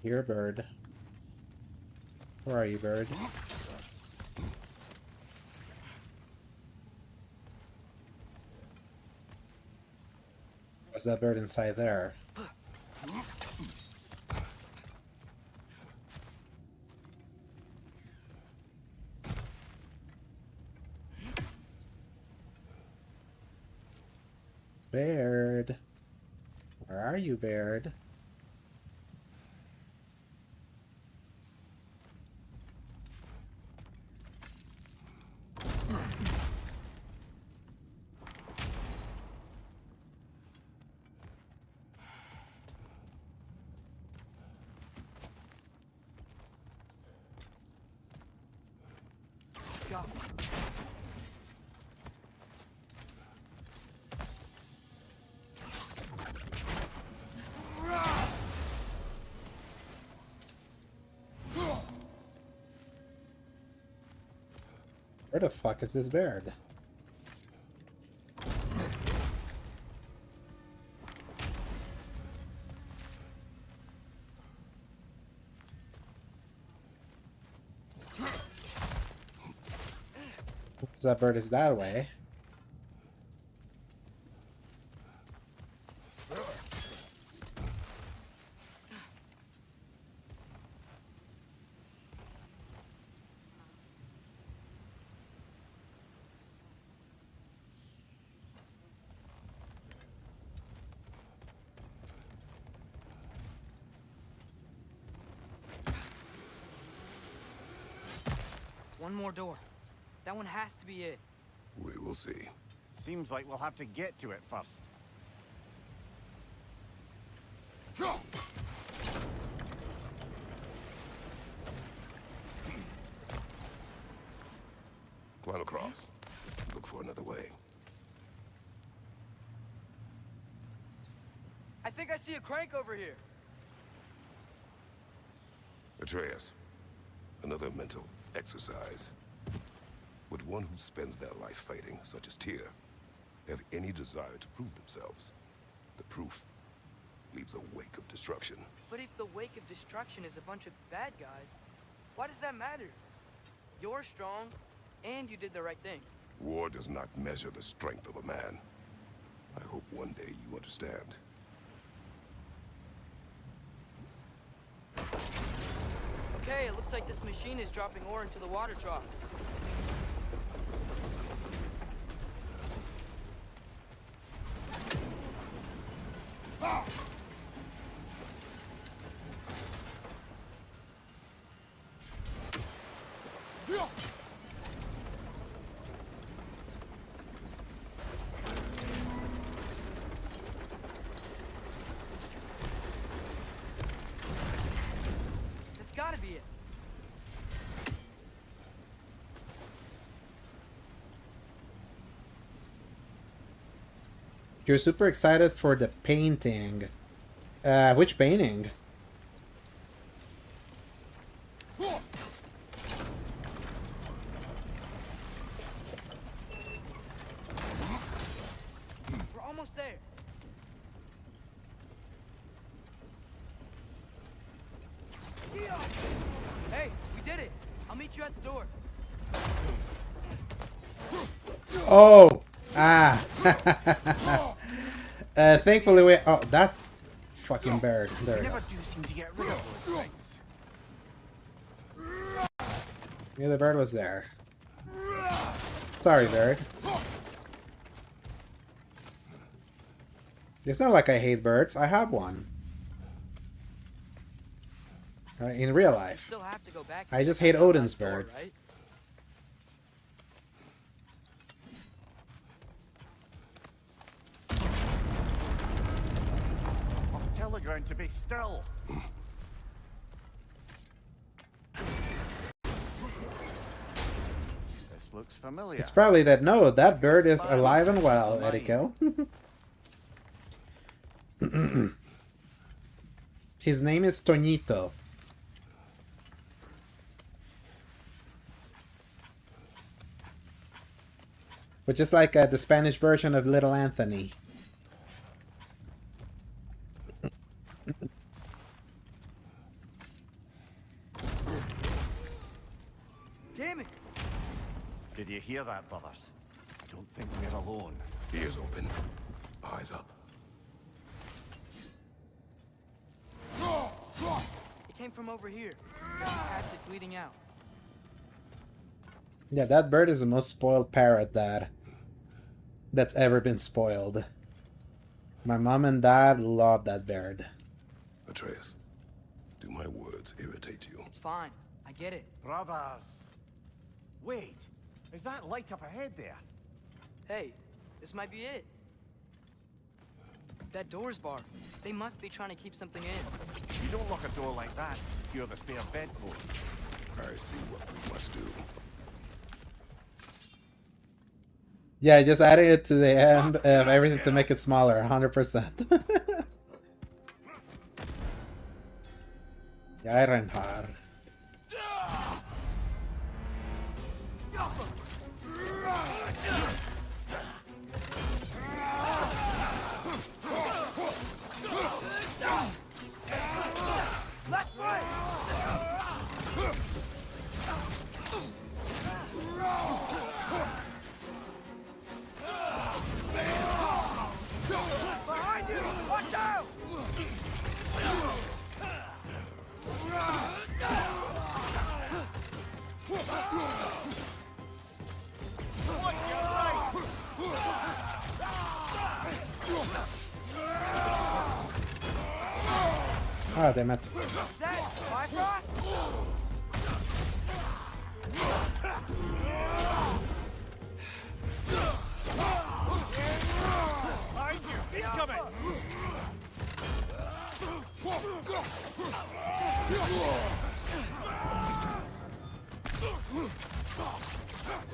Here, bird. Where are you, bird? What's that bird inside there? Baird. Where are you, Baird? Where the fuck is this bird? That bird is that way. One more door. That one has to be it. We will see. Seems like we'll have to get to it first. Climb across. Look for another way. I think I see a crank over here. Atreus, another mental exercise. Would one who spends their life fighting, such as Tyr, have any desire to prove themselves? The proof leaves a wake of destruction. But if the wake of destruction is a bunch of bad guys, why does that matter? You're strong, and you did the right thing. War does not measure the strength of a man. I hope one day you understand. Okay, it looks like this machine is dropping ore into the water trough. That's gotta be it. You're super excited for the painting. Which painting? We're almost there. Hey, we did it. I'll meet you at the door. Oh! Ah! Thankfully we... Oh, that's fucking bird. There we go. Never do seem to get rid of those things. Yeah, the bird was there. Sorry, bird. It's not like I hate birds. I have one. In real life. Still have to go back. I just hate that Odin's last door, birds. right? I'll tell the ground to be still. This looks familiar. It's probably that, no, that bird is alive and well, Edekiel. His name is Toñito. Which is like the Spanish version of Little Anthony. Damn it! Did you hear that, brothers? I don't think we're alone. Ears open. Eyes up. It came from over here. Acid bleeding out. Yeah, that bird is the most spoiled parrot that's ever been spoiled. My mom and dad love that bird. Atreus, do my words irritate you? It's fine. I get it. Brothers! Wait, is that light up ahead there? Hey, this might be it. That door's barred. They must be trying to keep something in. You don't lock a door like that to secure the spare bedpost. I see what we must do. Yeah, just adding it to the end of everything to make it smaller, 100%. Ja, Reinhard. Ah, damn it. Is that Bifrost? Behind you! Incoming!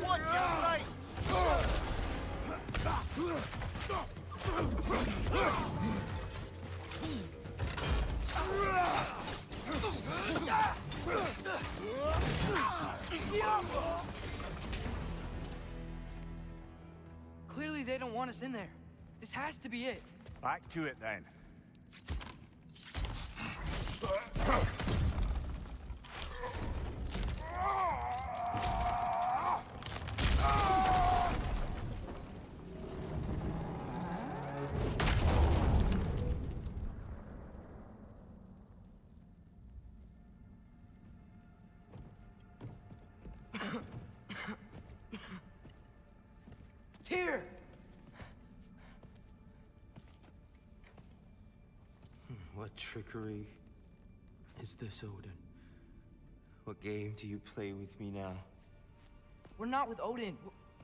Watch your right! Clearly they don't want us in there. This has to be it. Back to it then. Tyr! What trickery is this, Odin? What game do you play with me now? We're not with Odin.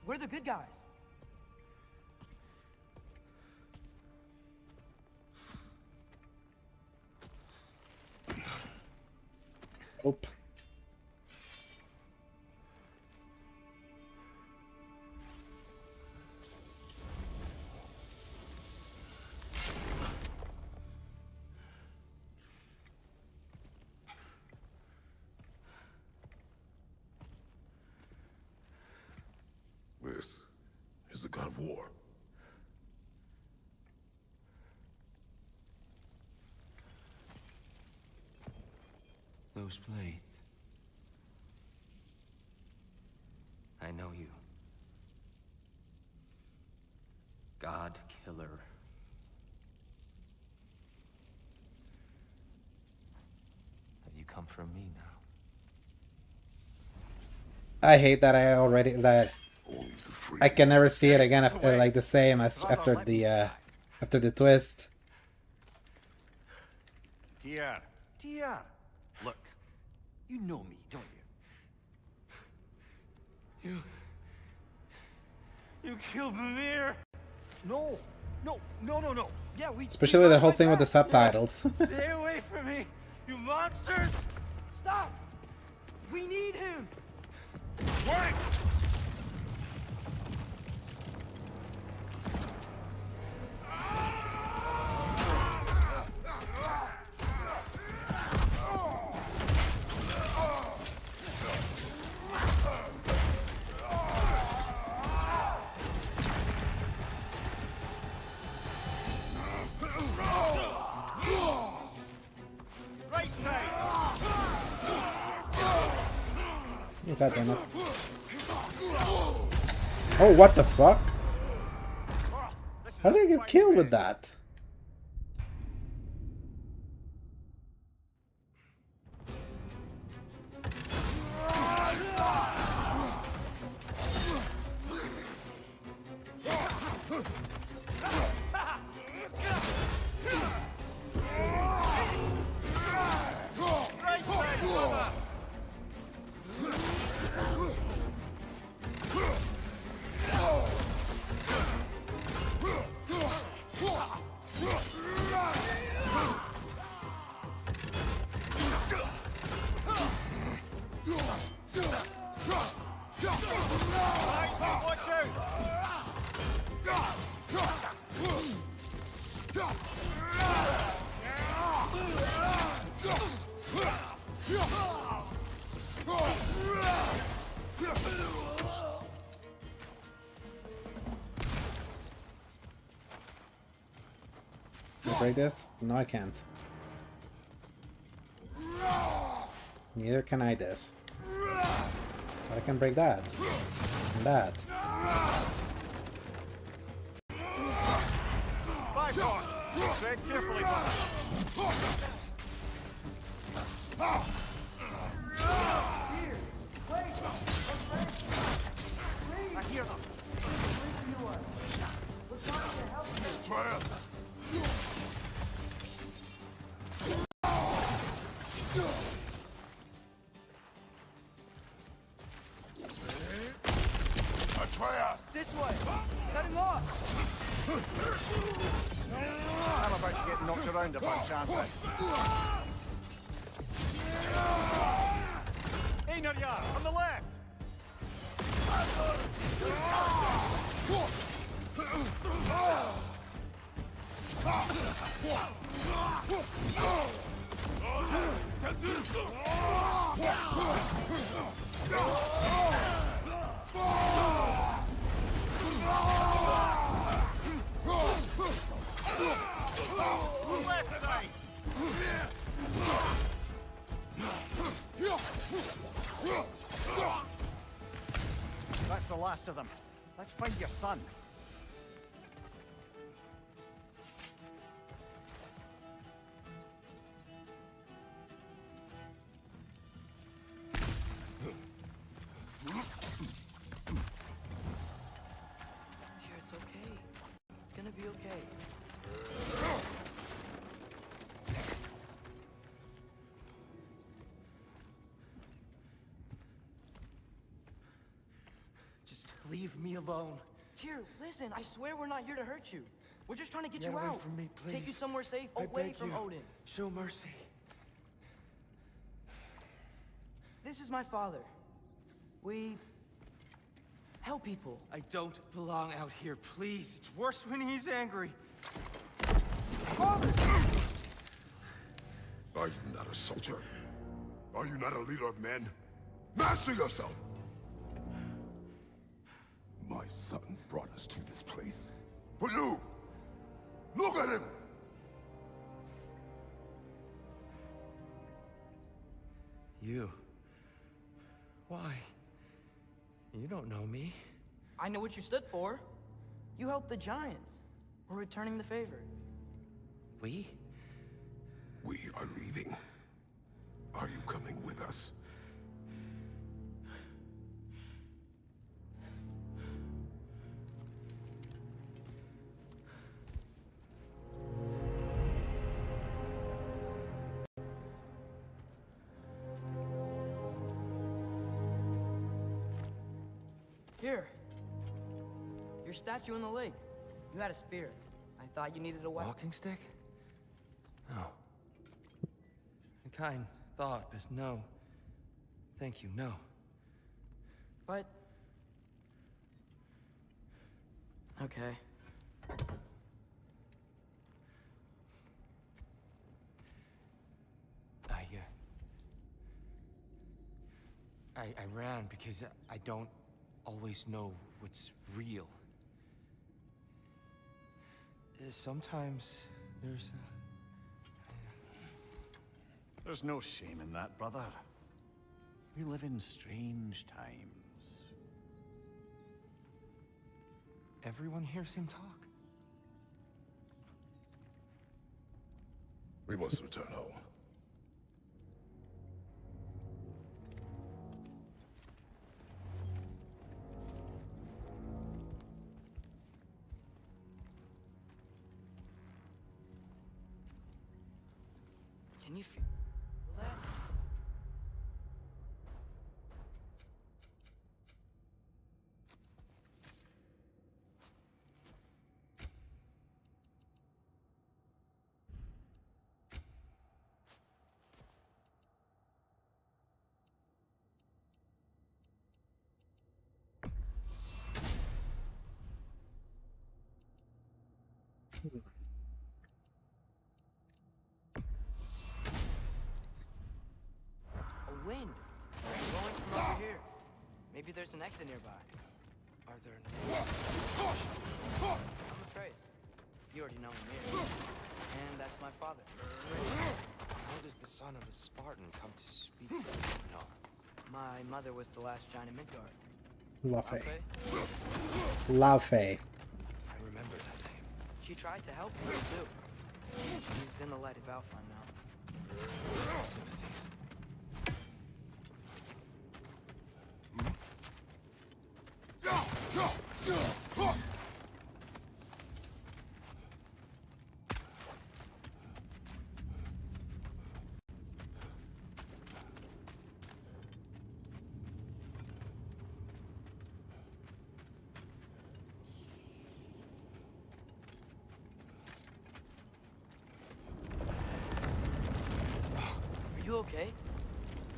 We're the good guys. Nope. This is the God of War. Those blades. I know you. God Killer. Have you come from me now? I hate that that Only the free. I can never see it again after, like the same as after the twist. Tyr. Tyr. Look, you know me, don't you? You killed Mimir! No. Yeah, we... Especially the whole thing with the subtitles. Stay away from me, you monsters! Stop! We need him! Wait! Right side! God damn it. Oh, what the fuck? How did I get killed with that? Right side, brother! Watch Can I break this? No, I can't. Neither can I this. But I can break that. And that. Five on! Tread carefully, I hear them. around if I'm chanting. Einarjar, on the left! That's the last of them. Let's find your son. Dear, it's okay. It's gonna be okay. Just leave me alone. Tyr, listen, I swear we're not here to hurt you. We're just trying to get Get you away out. from me, Take you please. somewhere safe, I away beg from you. Odin. Show mercy. This is my father. We help people. I don't belong out here, please. It's worse when he's angry. Father! Are you not a soldier? Are you not a leader of men? Master yourself! My son brought us to this place. For you! Look at him! You. Why? You don't know me. I know what you stood for. You helped the Giants. We're returning the favor. We? We are leaving. Are you coming with us? Here. Your statue in the lake. You had a spear. I thought you needed a weapon. Walking stick? No. A kind thought, but no. Thank you, no. But... Okay. I ran because I don't always know what's real. Sometimes there's There's no shame in that, brother. We live in strange times. everyone hears him talk. We must return home. Can you feel that? A wind. Blowing from over here. Maybe there's an exit nearby. Are there no... I'm Trace. You already know him here. And that's my father. How does the son of a Spartan come to speak of Ragnar? My mother was the last giant in Midgard. Laufey. Okay? Laufey. I remember that name. She tried to help me too. She's in the light of Alpha now. Sympathies. okay?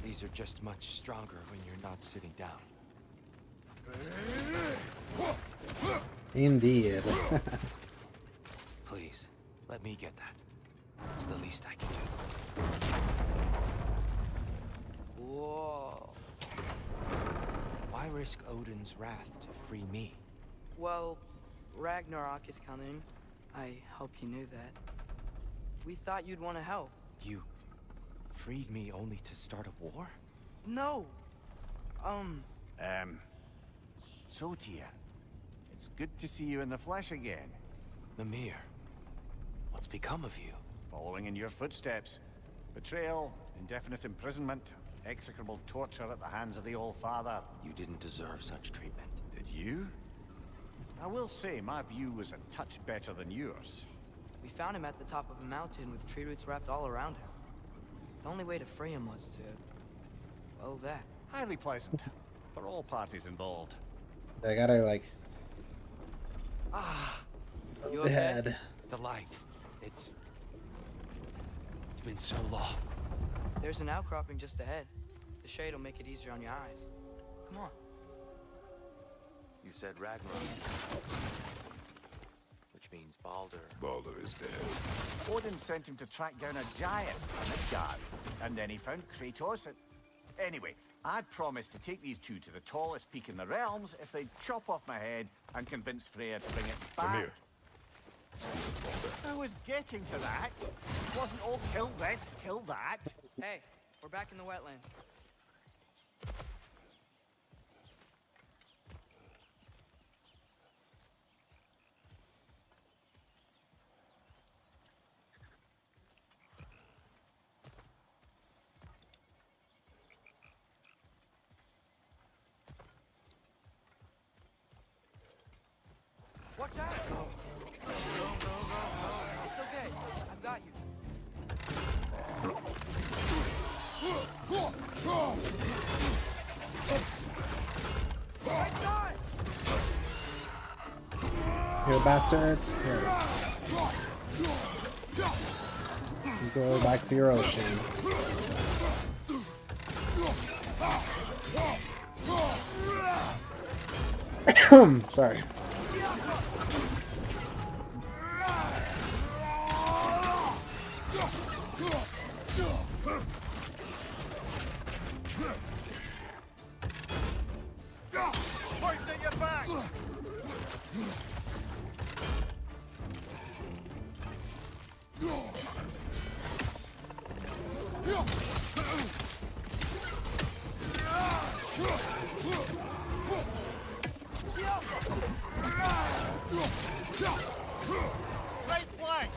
These are just much stronger when you're not sitting down. Indeed. Please, let me get that. It's the least I can do. Whoa. Why risk Odin's wrath to free me? Well, Ragnarok is coming. I hope you knew that. We thought you'd want to help. You freed me only to start a war? No. So, Tyr, it's good to see you in the flesh again. Mimir, what's become of you? Following in your footsteps. Betrayal, indefinite imprisonment, execrable torture at the hands of the Old Father. You didn't deserve such treatment. Did you? I will say, my view was a touch better than yours. We found him at the top of a mountain with tree roots wrapped all around him. The only way to free him was to... well, that. Highly pleasant. For all parties involved. I gotta, like... You the okay? head. The light. It's been so long. There's an outcropping just ahead. The shade will make it easier on your eyes. Come on. You said Ragnarok. Which means Baldur. Baldur is dead. Odin sent him to track down a giant, Midgard, and then he found Kratos and... Anyway, I'd promised to take these two to the tallest peak in the realms if they'd chop off my head and convince Freya to bring it back. Mimir. Speak of Baldur. I was getting to that. It wasn't all kill this, kill that. Hey, we're back in the wetlands. Watch out! It's okay. I've got you. You bastards. Here. You go back to your ocean. Sorry. Poison at your back! Right flank!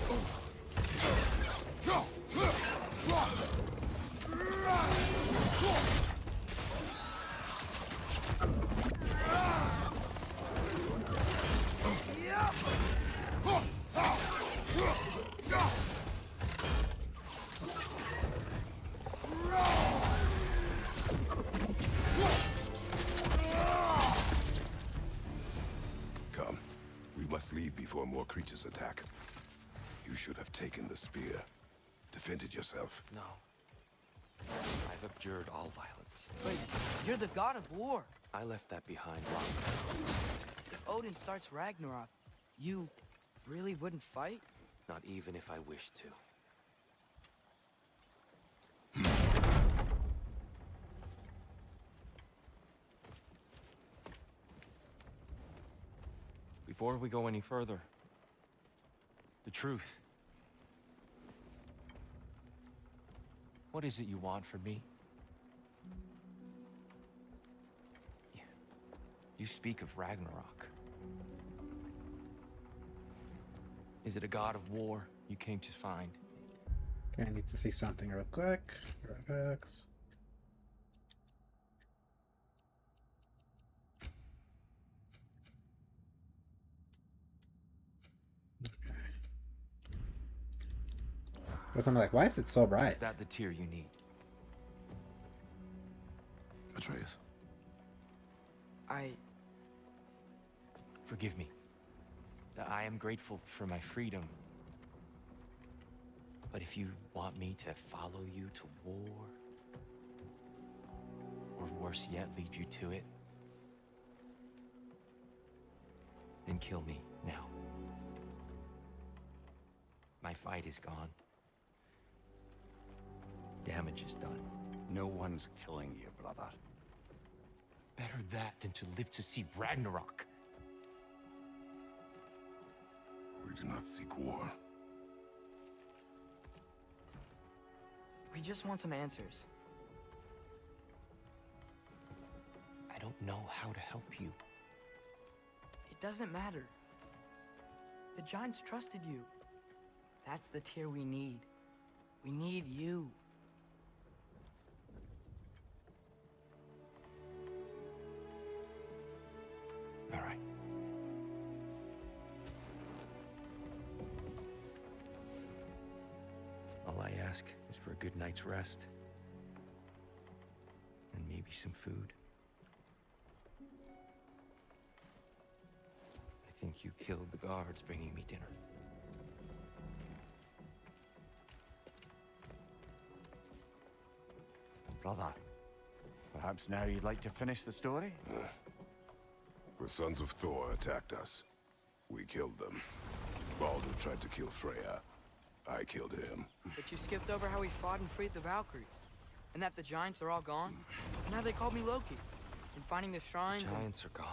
Come. We must leave before more creatures attack. You should have taken the spear. Defended yourself. No. I've abjured all violence. Wait, you're the god of war. I left that behind long ago. If Odin starts Ragnarok, you really wouldn't fight? Not even if I wished to. Before we go any further, the truth. What is it you want from me? You speak of Ragnarok. Is it a god of war you came to find? Okay, I need to see something real quick. Graphics. Okay. Because I'm like, why is it so bright? Is that the tear you need? Atreus. Forgive me. I am grateful for my freedom. But if you want me to follow you to war, or worse yet, lead you to it, then kill me now. My fight is gone. Damage is done. No one's killing you, brother. Better that than to live to see Ragnarok. We do not seek war. We just want some answers. I don't know how to help you. It doesn't matter. The Giants trusted you. That's the Tyr we need. We need you. All right. All I ask is for a good night's rest. And maybe some food. I think you killed the guards bringing me dinner. Brother, perhaps now you'd like to finish the story? The sons of Thor attacked us. We killed them. Baldur tried to kill Freya. I killed him. But you skipped over how we fought and freed the Valkyries. And that the Giants are all gone. And how they called me Loki. And finding the shrines Giants are gone.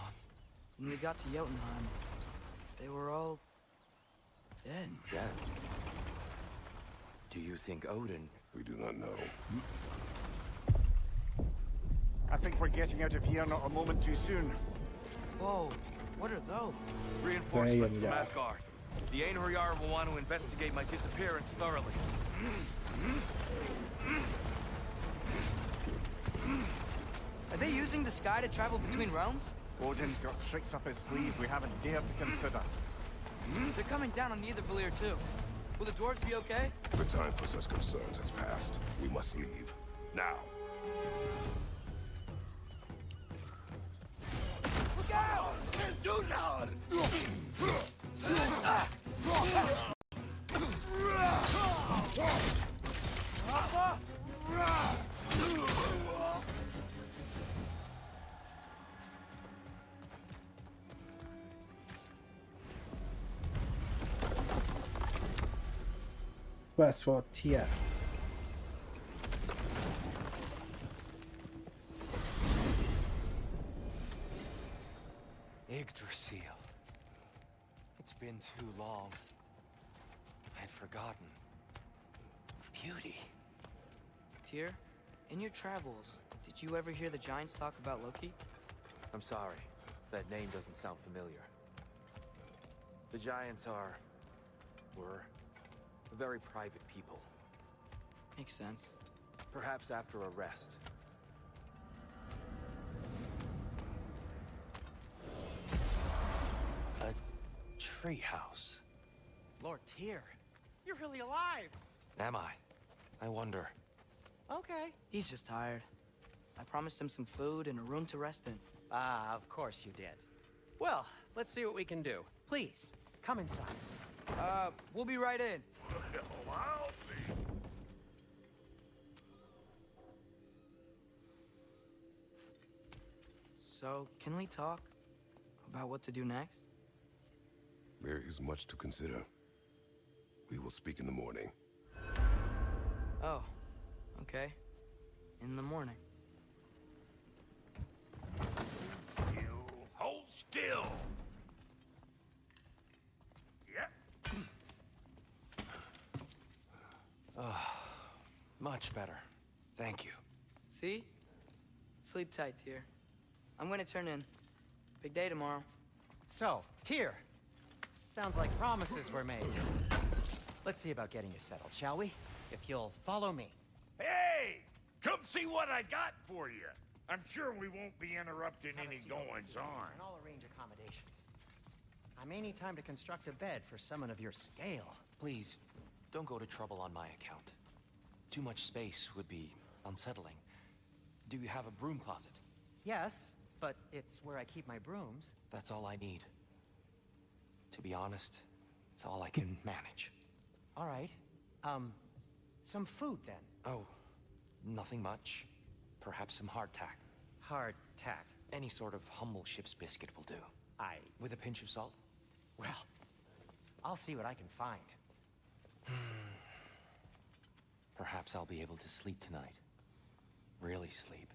and when we got to Jotunheim, they were all dead. Dead. Do you think Odin... We do not know. I think we're getting out of here not a moment too soon. Whoa, what are those? Reinforcements from Asgard. The Einherjar will want to investigate my disappearance thoroughly. Are they using the sky to travel between realms? Odin's got tricks up his sleeve we haven't dared to consider. They're coming down on either Valir too. Will the dwarves be okay? The time for such concerns has passed. We must leave. Now. Look out! Do not! Quest for Tyr. Yggdrasil. It's been too long. I'd forgotten. Beauty. Tyr, in your travels, did you ever hear the Giants talk about Loki? I'm sorry. That name doesn't sound familiar. The Giants were very private people. Makes sense. Perhaps after a rest. A treehouse. Lord Tyr. You're really alive. Am I? I wonder. Okay. He's just tired. I promised him some food and a room to rest in. Ah, of course you did. Well, let's see what we can do. Please, come inside. We'll be right in. So, can we talk about what to do next? There is much to consider. We will speak in the morning. Oh, okay. In the morning. Hold still. Yep. Much better. Thank you. See? Sleep tight, Tyr. I'm gonna turn in. Big day tomorrow. So, Tyr. Sounds like promises were made. Let's see about getting you settled, shall we? If you'll follow me. Hey! Come see what I got for you. I'm sure we won't be interrupting Have a any seat over goings here, on. And I'll arrange accommodations. I may need time to construct a bed for someone of your scale. Please, don't go to trouble on my account. Too much space would be unsettling. Do you have a broom closet? Yes, but it's where I keep my brooms. That's all I need. To be honest, it's all I can manage. All right. Some food, then. Oh, nothing much. Perhaps some hardtack. Hardtack. Any sort of humble ship's biscuit will do. I... With a pinch of salt? Well, I'll see what I can find. Perhaps I'll be able to sleep tonight. Really sleep.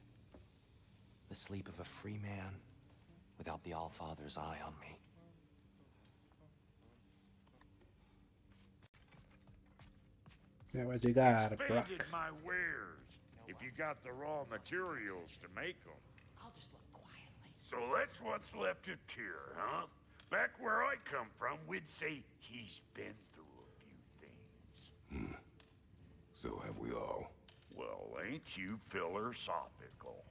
The sleep of a free man, without the Allfather's eye on me. Yeah, what you got, bro? Expanded my wares. If you got the raw materials to make them. I'll just look quietly. So that's what's left of Tyr, huh? Back where I come from, we'd say he's been through a few things. So have we all. Well, ain't you philosophical?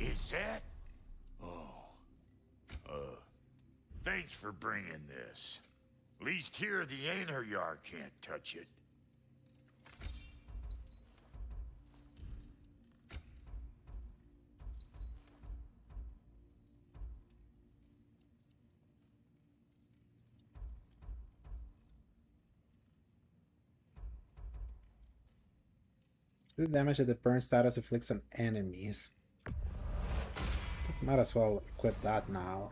Is that? Oh. Thanks for bringing this. Least here the Einherjar can't touch it. The damage that the burn status inflicts on enemies. Might as well equip that now.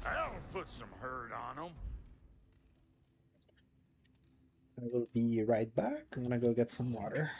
That'll put some hurt on them. I will be right back. I'm gonna go get some water.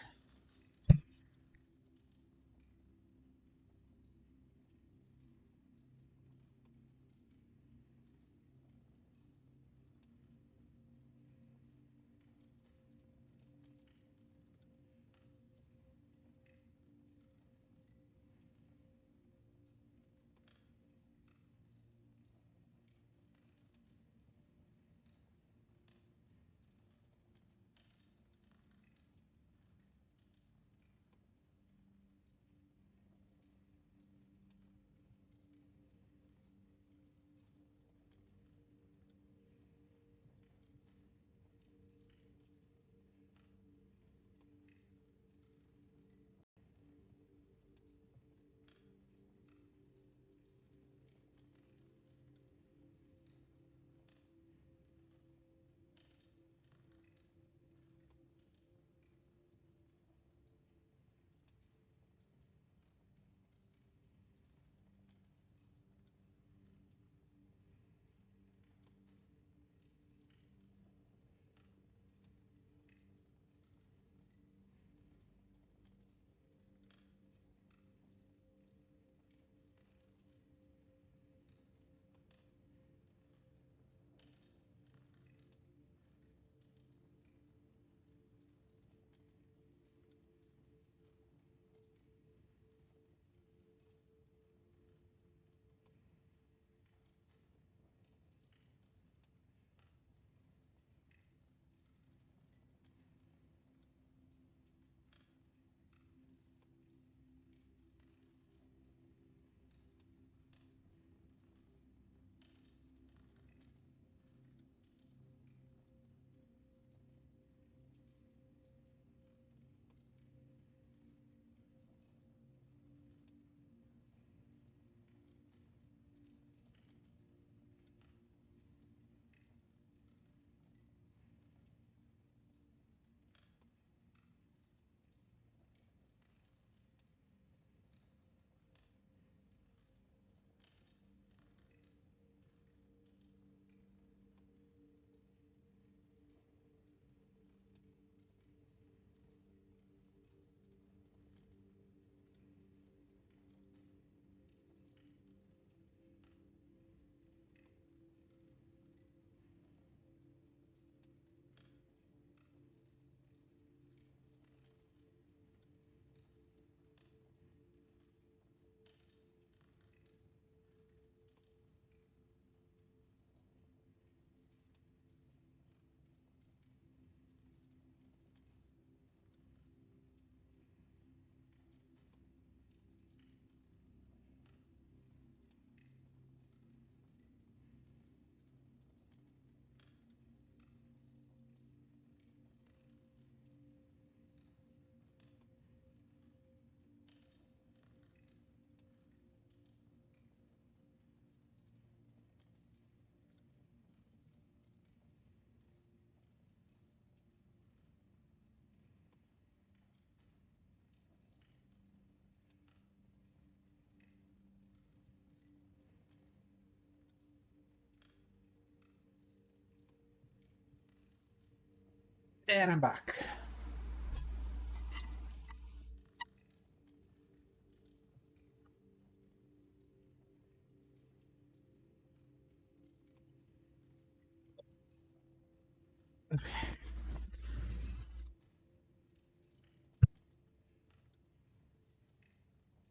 And I'm back.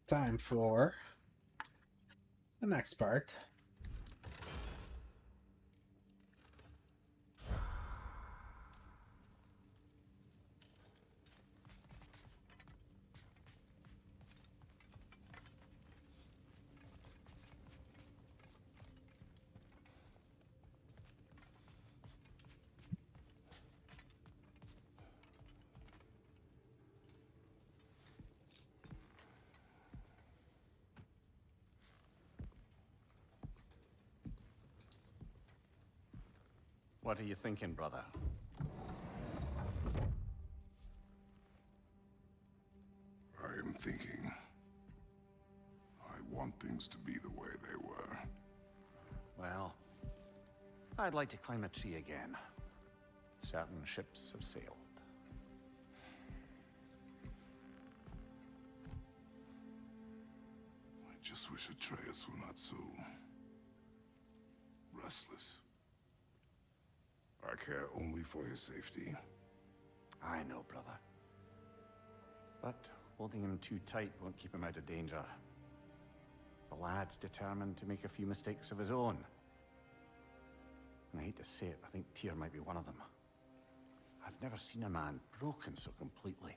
Time for the next part. What are you thinking, brother? I am thinking. I want things to be the way they were. Well, I'd like to climb a tree again. Certain ships have sailed. I just wish Atreus were not so restless. I care only for his safety. I know, brother. But holding him too tight won't keep him out of danger. The lad's determined to make a few mistakes of his own. And I hate to say it, I think Tyr might be one of them. I've never seen a man broken so completely.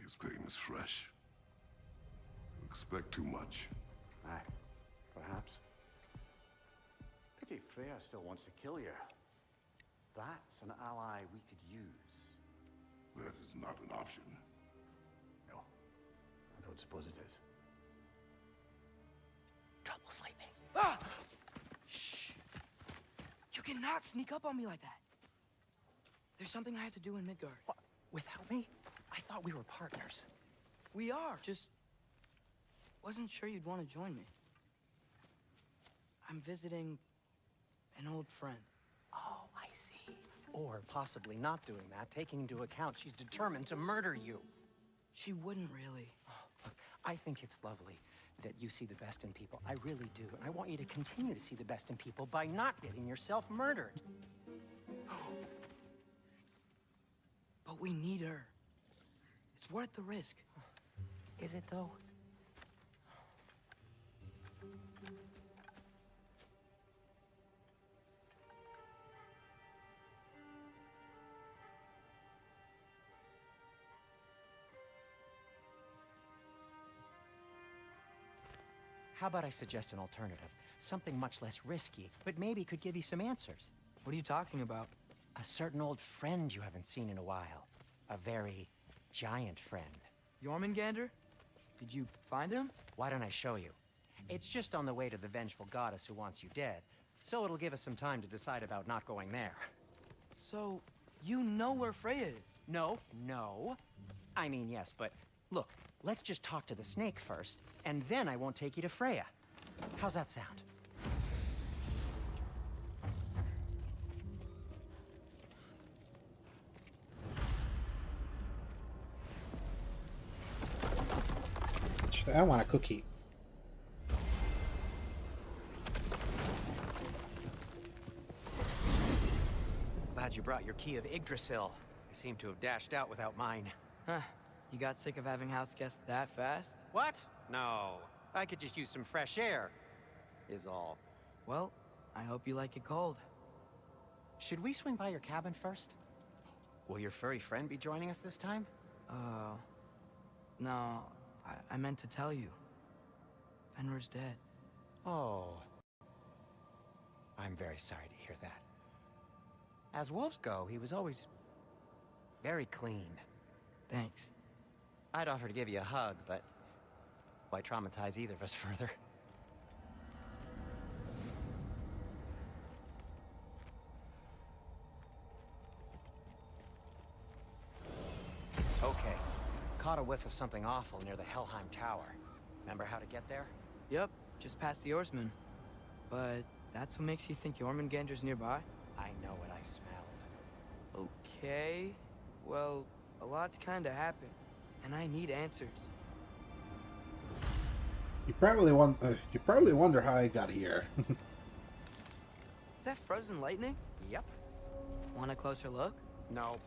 His pain is fresh. You expect too much. Aye, perhaps. Pity Freya still wants to kill you. That's an ally we could use. That is not an option. No, I don't suppose it is. Trouble sleeping. Ah! Shh! You cannot sneak up on me like that. There's something I have to do in Midgard. What? Without me? I thought we were partners. We are, just wasn't sure you'd want to join me. I'm visiting an old friend. Oh, I see. Or possibly not doing that, taking into account she's determined to murder you. She wouldn't really. Look, I think it's lovely that you see the best in people. I really do. And I want you to continue to see the best in people by not getting yourself murdered. But we need her. It's worth the risk. Is it, though? How about I suggest an alternative? Something much less risky, but maybe could give you some answers. What are you talking about? A certain old friend you haven't seen in a while. A very giant friend. Jormungandr? Did you find him? Why don't I show you? It's just on the way to the vengeful goddess who wants you dead, so it'll give us some time to decide about not going there. So, you know where Freya is? No. I mean, yes, but look, let's just talk to the snake first, and then I won't take you to Freya. How's that sound? I want a cookie. Glad you brought your key of Yggdrasil. I seem to have dashed out without mine. Huh. You got sick of having house guests that fast? What? No. I could just use some fresh air, is all. Well, I hope you like it cold. Should we swing by your cabin first? Will your furry friend be joining us this time? No. I meant to tell you. Fenrir's dead. Oh. I'm very sorry to hear that. As wolves go, he was always very clean. Thanks. I'd offer to give you a hug, but why traumatize either of us further? Okay. Caught a whiff of something awful near the Helheim Tower. Remember how to get there? Yep, just past the oarsman. But that's what makes you think Jormungandr's nearby? I know what I smelled. Okay. Well, a lot's kinda happened, and I need answers. You probably wonder how I got here. Is that frozen lightning? Yep. Want a closer look? No.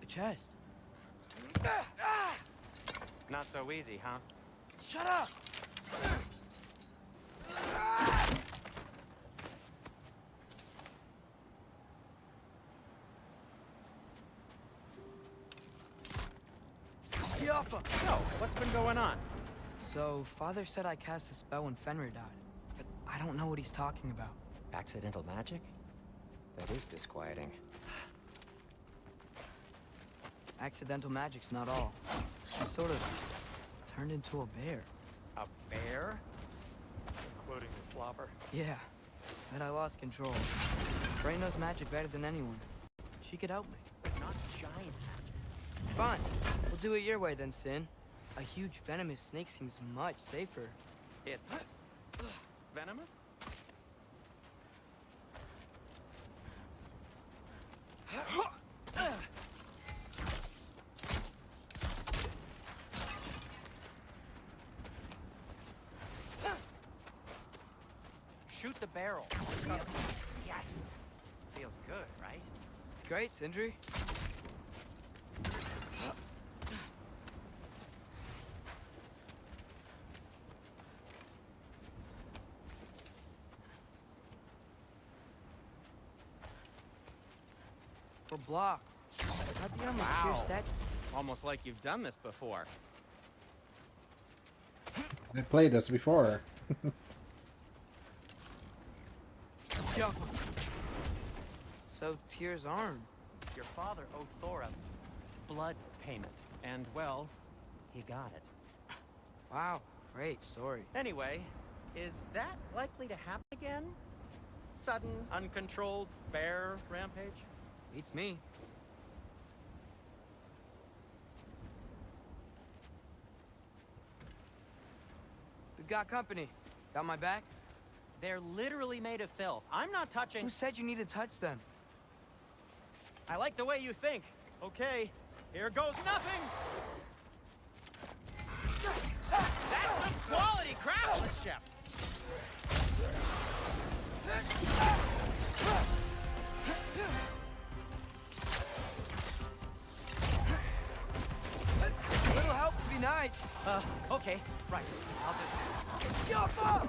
The chest. Not so easy, huh? Shut up! Kiafa! So, what's been going on? So, Father said I cast a spell when Fenrir died, but I don't know what he's talking about. Accidental magic? That is disquieting. Accidental magic's not all. He sort of turned into a bear. A bear? Including the slobber? Yeah, but I lost control. Brain knows magic better than anyone. She could help me. But not giant magic. Fine, we'll do it your way then, Sin. A huge venomous snake seems much safer. It's venomous? Shoot the barrel. Yes. Feels good, right? It's great, Sindri. We're blocked. How'd the armor pierce that? Almost like you've done this before. I played this before. So, Tyr's arm. Your father owed Thor a blood payment. And, well, he got it. Wow, great story. Anyway, is that likely to happen again? Sudden, uncontrolled bear rampage? Beats me. We've got company. Got my back? They're literally made of filth. I'm not touching... Who said you need to touch them? I like the way you think. Okay, here goes nothing! That's some quality craftsmanship! A little help would be nice. Okay, right. I'll just... Yappa!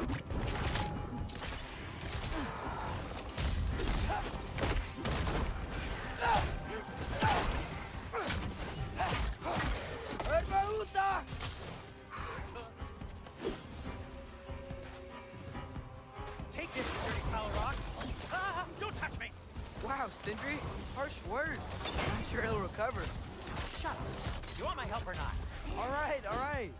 Take this, dirty pile of rocks! Ah, don't touch me! Wow, Sindri, harsh words. I'm sure he'll recover. Shut up. You want my help or not? All right, all right.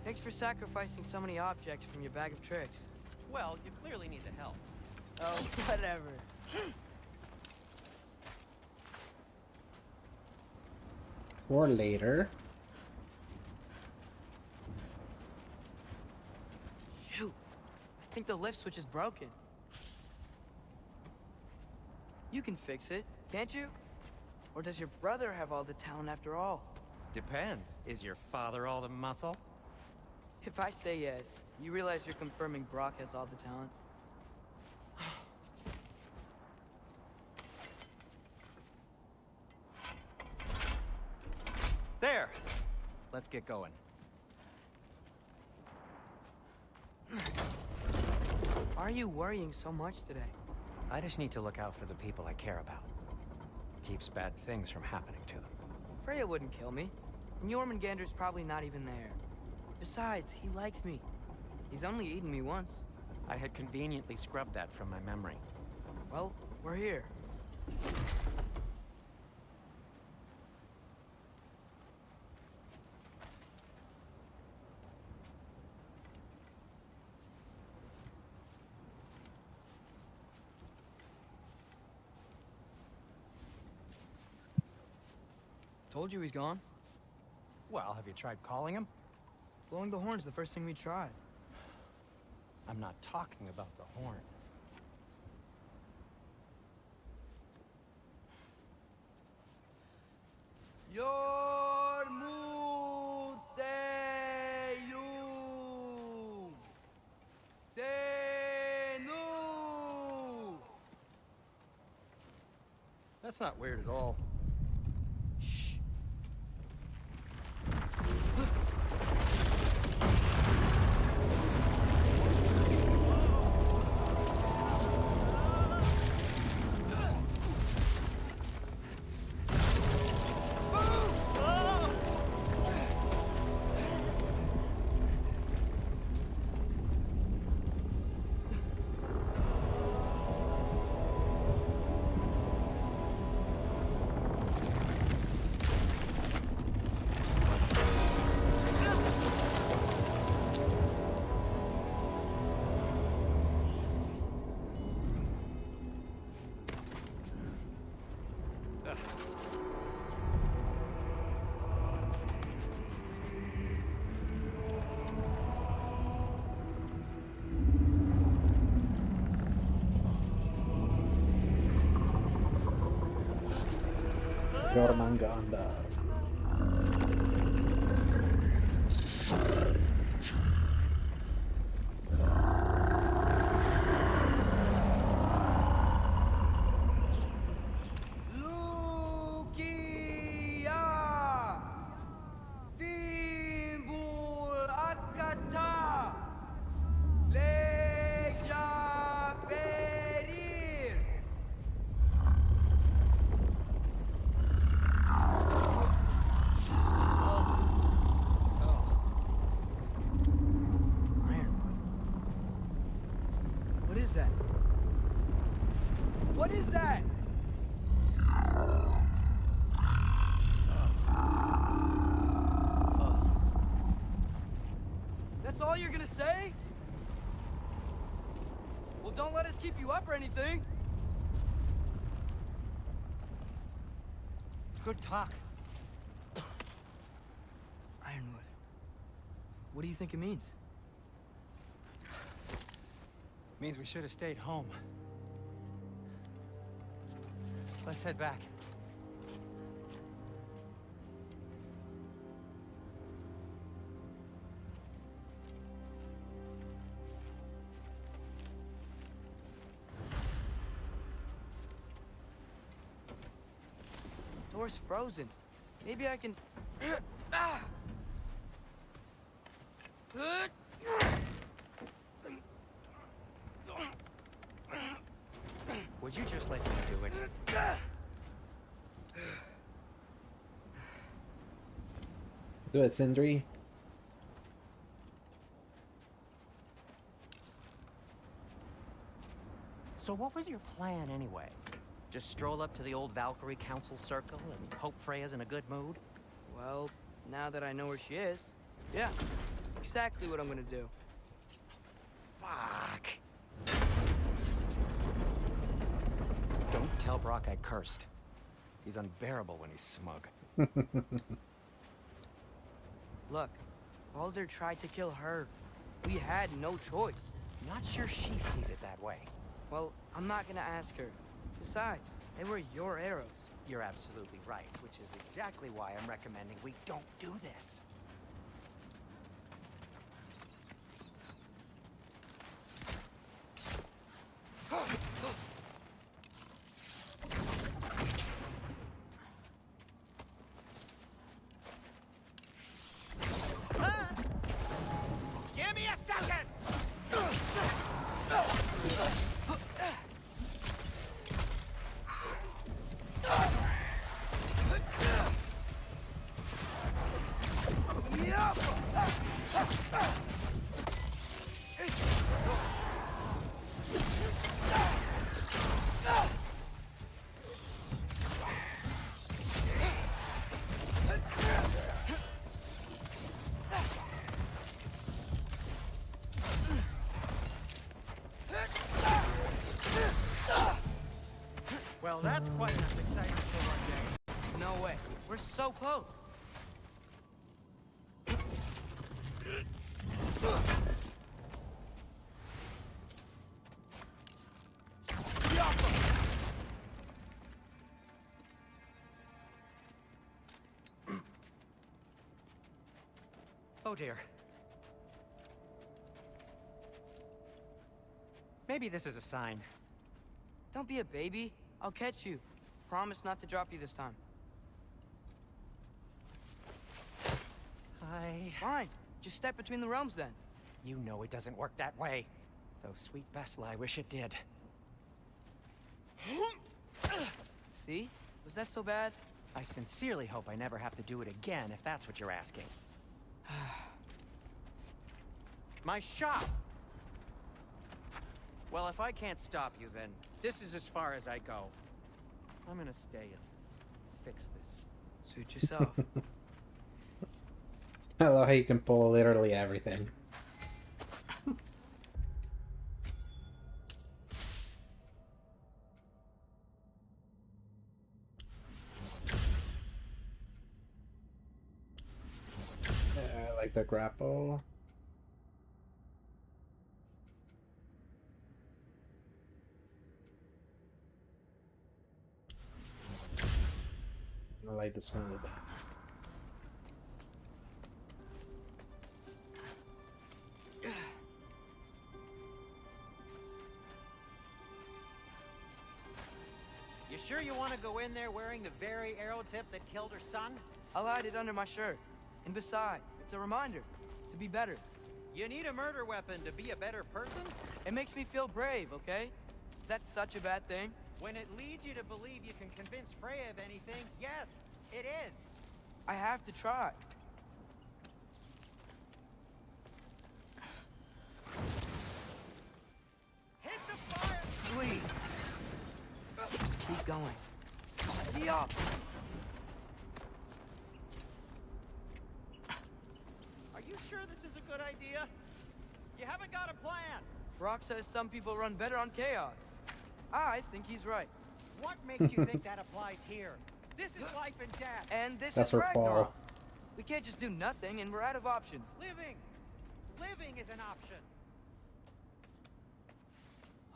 Thanks for sacrificing so many objects from your bag of tricks. Well, you clearly need the help. Oh, whatever. Or later. Shoot. I think the lift switch is broken. You can fix it, can't you? Or does your brother have all the talent after all? Depends. Is your father all the muscle? If I say yes, you realize you're confirming Brock has all the talent? There! Let's get going. Why are you worrying so much today? I just need to look out for the people I care about. Keeps bad things from happening to them. Freya wouldn't kill me. And Jormungandr's probably not even there. Besides, he likes me. He's only eaten me once. I had conveniently scrubbed that from my memory. Well, we're here. Told you he's gone. Well, have you tried calling him? Blowing the horn's the first thing we tried. I'm not talking about the horn. Yormuteyu Senu. That's not weird at all. Shh. Jormungandr. Lukia Fimbul Akata Leja Perir. Ironwood. What is that? What is that? That's all you're gonna say? Well, don't let us keep you up or anything. Good talk. Ironwood. What do you think it means? Means we should have stayed home. Let's head back. Door's frozen. Maybe I can... Ah! Would you just let me do it? Do it, Sindri. So what was your plan anyway? Just stroll up to the old Valkyrie Council Circle and hope Freya's in a good mood? Well, now that I know where she is, yeah, exactly what I'm gonna do. Fuck. Don't tell Brock I cursed. He's unbearable when he's smug. Look, Baldur tried to kill her. We had no choice. Not sure she sees it that way. Well, I'm not gonna ask her. Besides, they were your arrows. You're absolutely right, which is exactly why I'm recommending we don't do this. Give me a second! Well, that's quite enough excitement for one day. No way. We're so close. Oh dear. Maybe this is a sign. Don't be a baby. I'll catch you. Promise not to drop you this time. Fine. Just step between the realms then. You know it doesn't work that way. Though sweet Vesla, I wish it did. See? Was that so bad? I sincerely hope I never have to do it again, if that's what you're asking. My shop! Well, if I can't stop you, then this is as far as I go. I'm gonna stay and fix this. Suit yourself. I love how you can pull literally everything. I like the grapple. I like this one a little bit. You sure you want to go in there wearing the very arrow tip that killed her son? I'll hide it under my shirt. And besides, it's a reminder to be better. You need a murder weapon to be a better person? It makes me feel brave, okay? Is that such a bad thing? When it leads you to believe you can convince Freya of anything, yes, it is. I have to try. Hit the fire! Please. Just keep going. Yup. Are you sure this is a good idea? You haven't got a plan. Brock says some people run better on chaos. I think he's right. What makes you think that applies here? This is life and death. And this That's is for Paul. Ragnarok. We can't just do nothing, and we're out of options. Living is an option.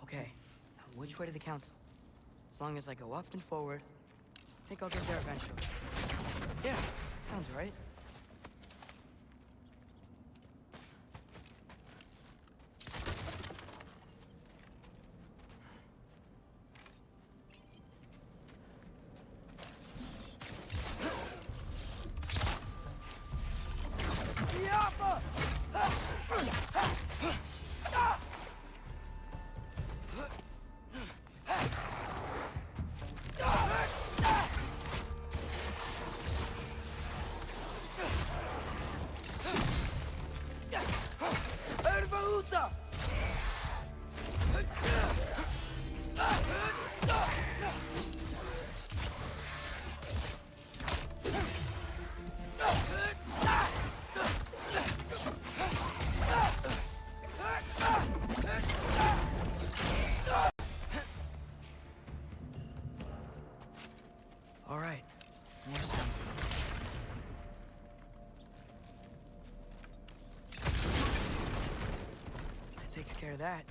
Okay, now which way to the council? As long as I go up and forward, I think I'll get there eventually. Yeah, sounds right. All right. More sounds. That takes care of that.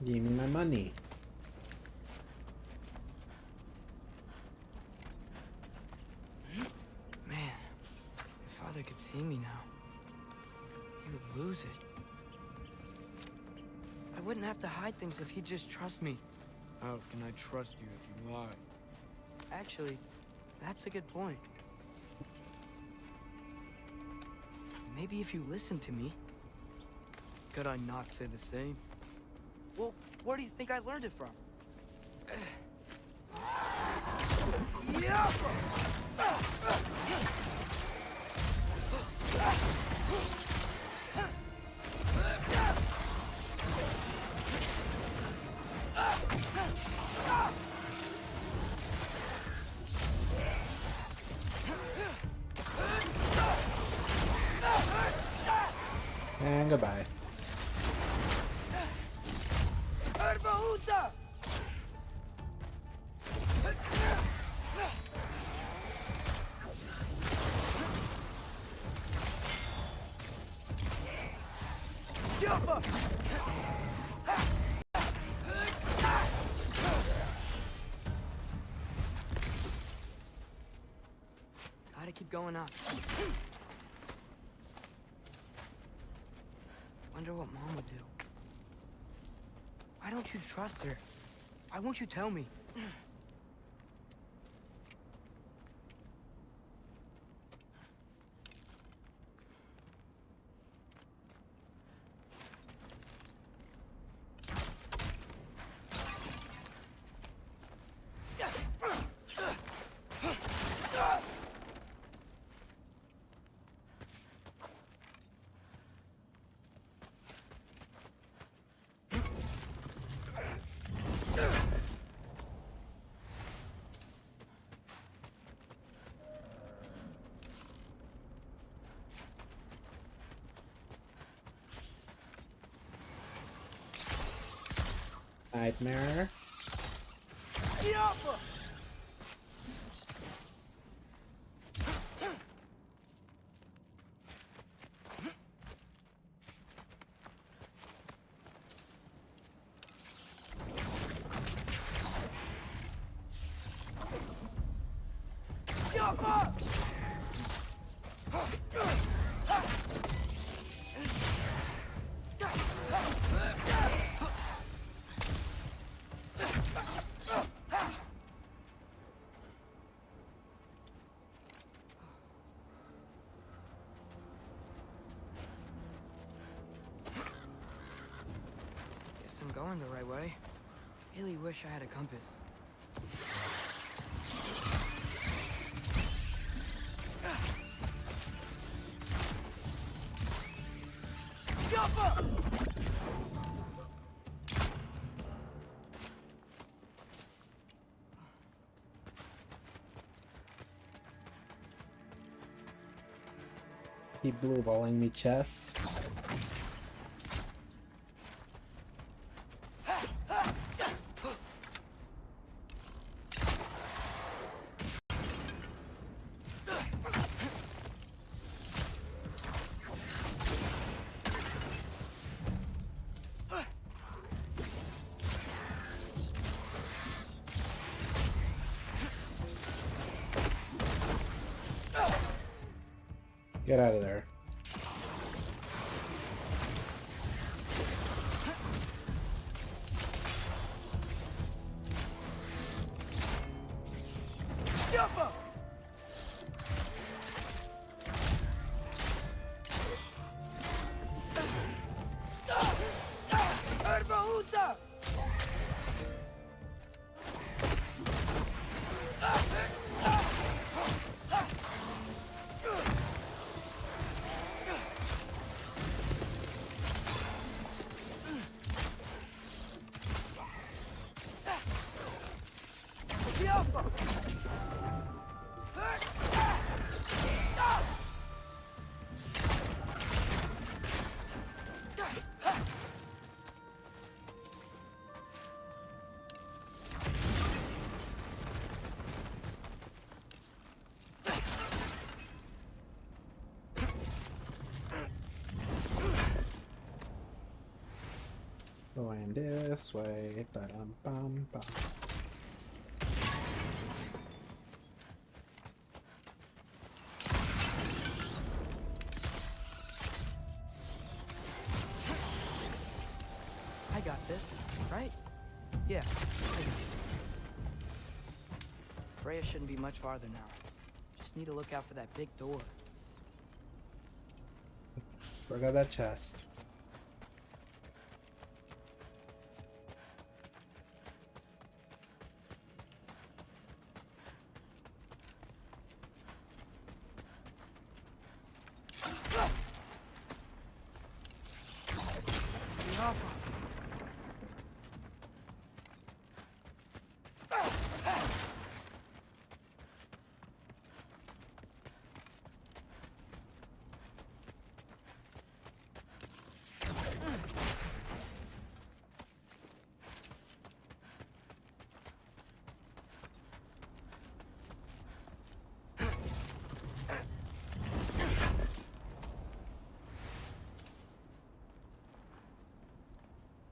Give me my money. Man, if Father could see me now, he would lose it. I wouldn't have to hide things if he'd just trust me. How can I trust you if you lie? Actually, that's a good point. Maybe if you listen to me. Could I not say the same? Well, where do you think I learned it from? And goodbye. Gotta keep going up. Wonder what Mom would do. Why don't you trust her? Why won't you tell me? Nightmare. Guess I'm going the right way. Really wish I had a compass. Keep blue balling me chest. Get out of there. Going this way. Ba-dum-bum-bum. I got this, right? Yeah. I got it. Freya shouldn't be much farther now. Just need to look out for that big door. Forgot that chest.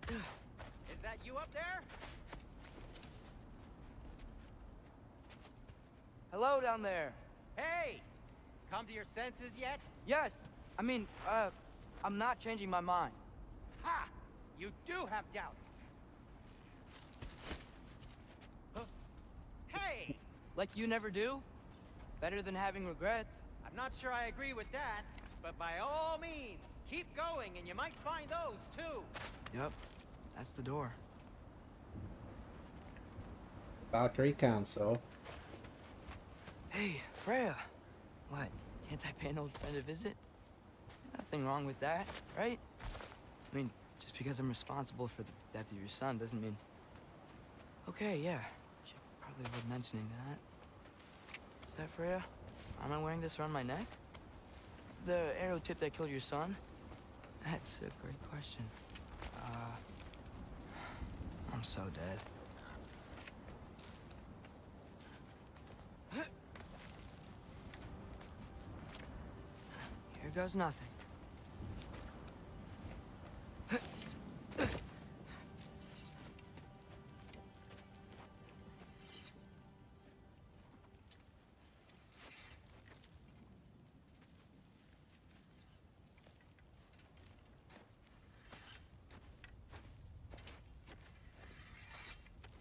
Is that you up there? Hello down there. Hey! Come to your senses yet? Yes. I mean, I'm not changing my mind. Ha! You do have doubts. Huh? Hey! Like you never do? Better than having regrets. I'm not sure I agree with that, but by all means, keep going and you might find those too. Yep. That's the door. Valkyrie Council. Hey, Freya. What? Can't I pay an old friend a visit? Nothing wrong with that, right? I mean, just because I'm responsible for the death of your son doesn't mean... Okay, yeah. Should probably avoid mentioning that. Is that Freya? Am I wearing this around my neck? The arrow tip that killed your son? That's a great question. I'm so dead. Here goes nothing.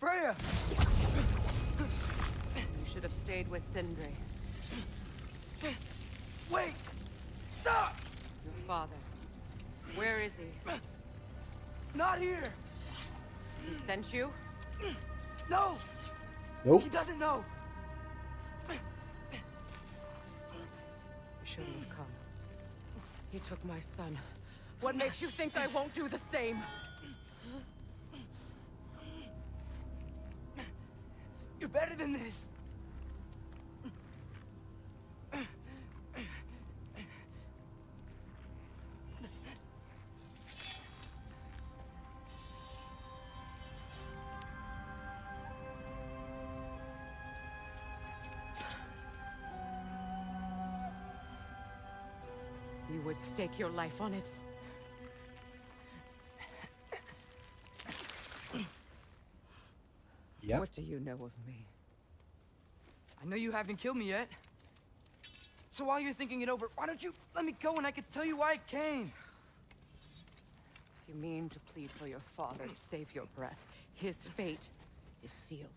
Freya! You should have stayed with Sindri. Wait! Stop! Your father. Where is he? Not here! He sent you? No! Nope. He doesn't know! You shouldn't have come. He took my son. What makes you think I won't do the same? You're better than this! You would stake your life on it? Yep. What do you know of me? I know you haven't killed me yet. So while you're thinking it over, why don't you let me go and I can tell you why I came? You mean to plead for your father, save your breath. His fate is sealed.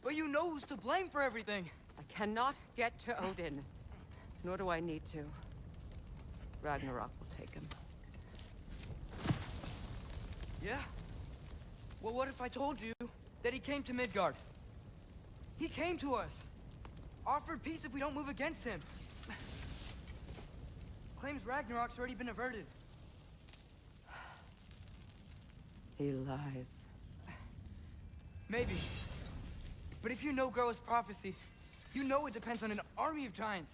But you know who's to blame for everything. I cannot get to Odin. Nor do I need to. Ragnarok will take him. Yeah? Well, what if I told you that he came to Midgard? He came to us. Offered peace if we don't move against him. Claims Ragnarok's already been averted. He lies. Maybe. But if you know Groa's prophecy, you know it depends on an army of giants.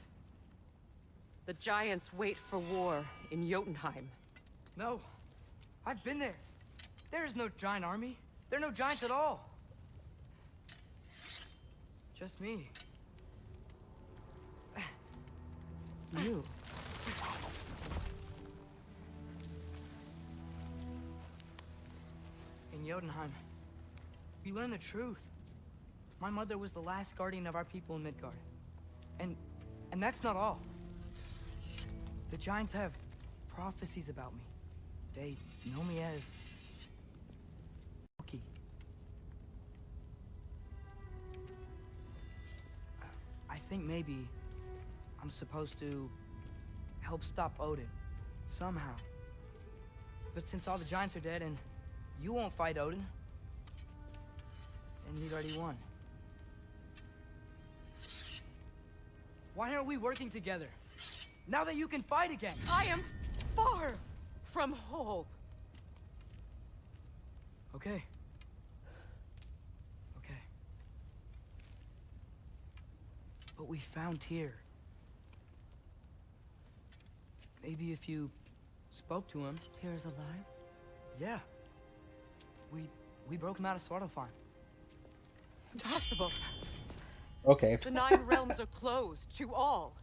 The giants wait for war in Jotunheim. No. I've been there. There is no giant army. There are no giants at all. Just me. You. in Jotunheim, we learned the truth. My mother was the last guardian of our people in Midgard. And that's not all. The giants have prophecies about me. They know me as Loki. I think maybe I'm supposed to help stop Odin somehow. But since all the giants are dead and you won't fight Odin, then you'd already won. Why aren't we working together? Now that you can fight again! I am far from whole. Okay. Okay. But we found Tyr. Maybe if you spoke to him. Tyr's alive? Yeah. We broke him out of Svartalfheim. Impossible. Okay. The 9 realms are closed to all.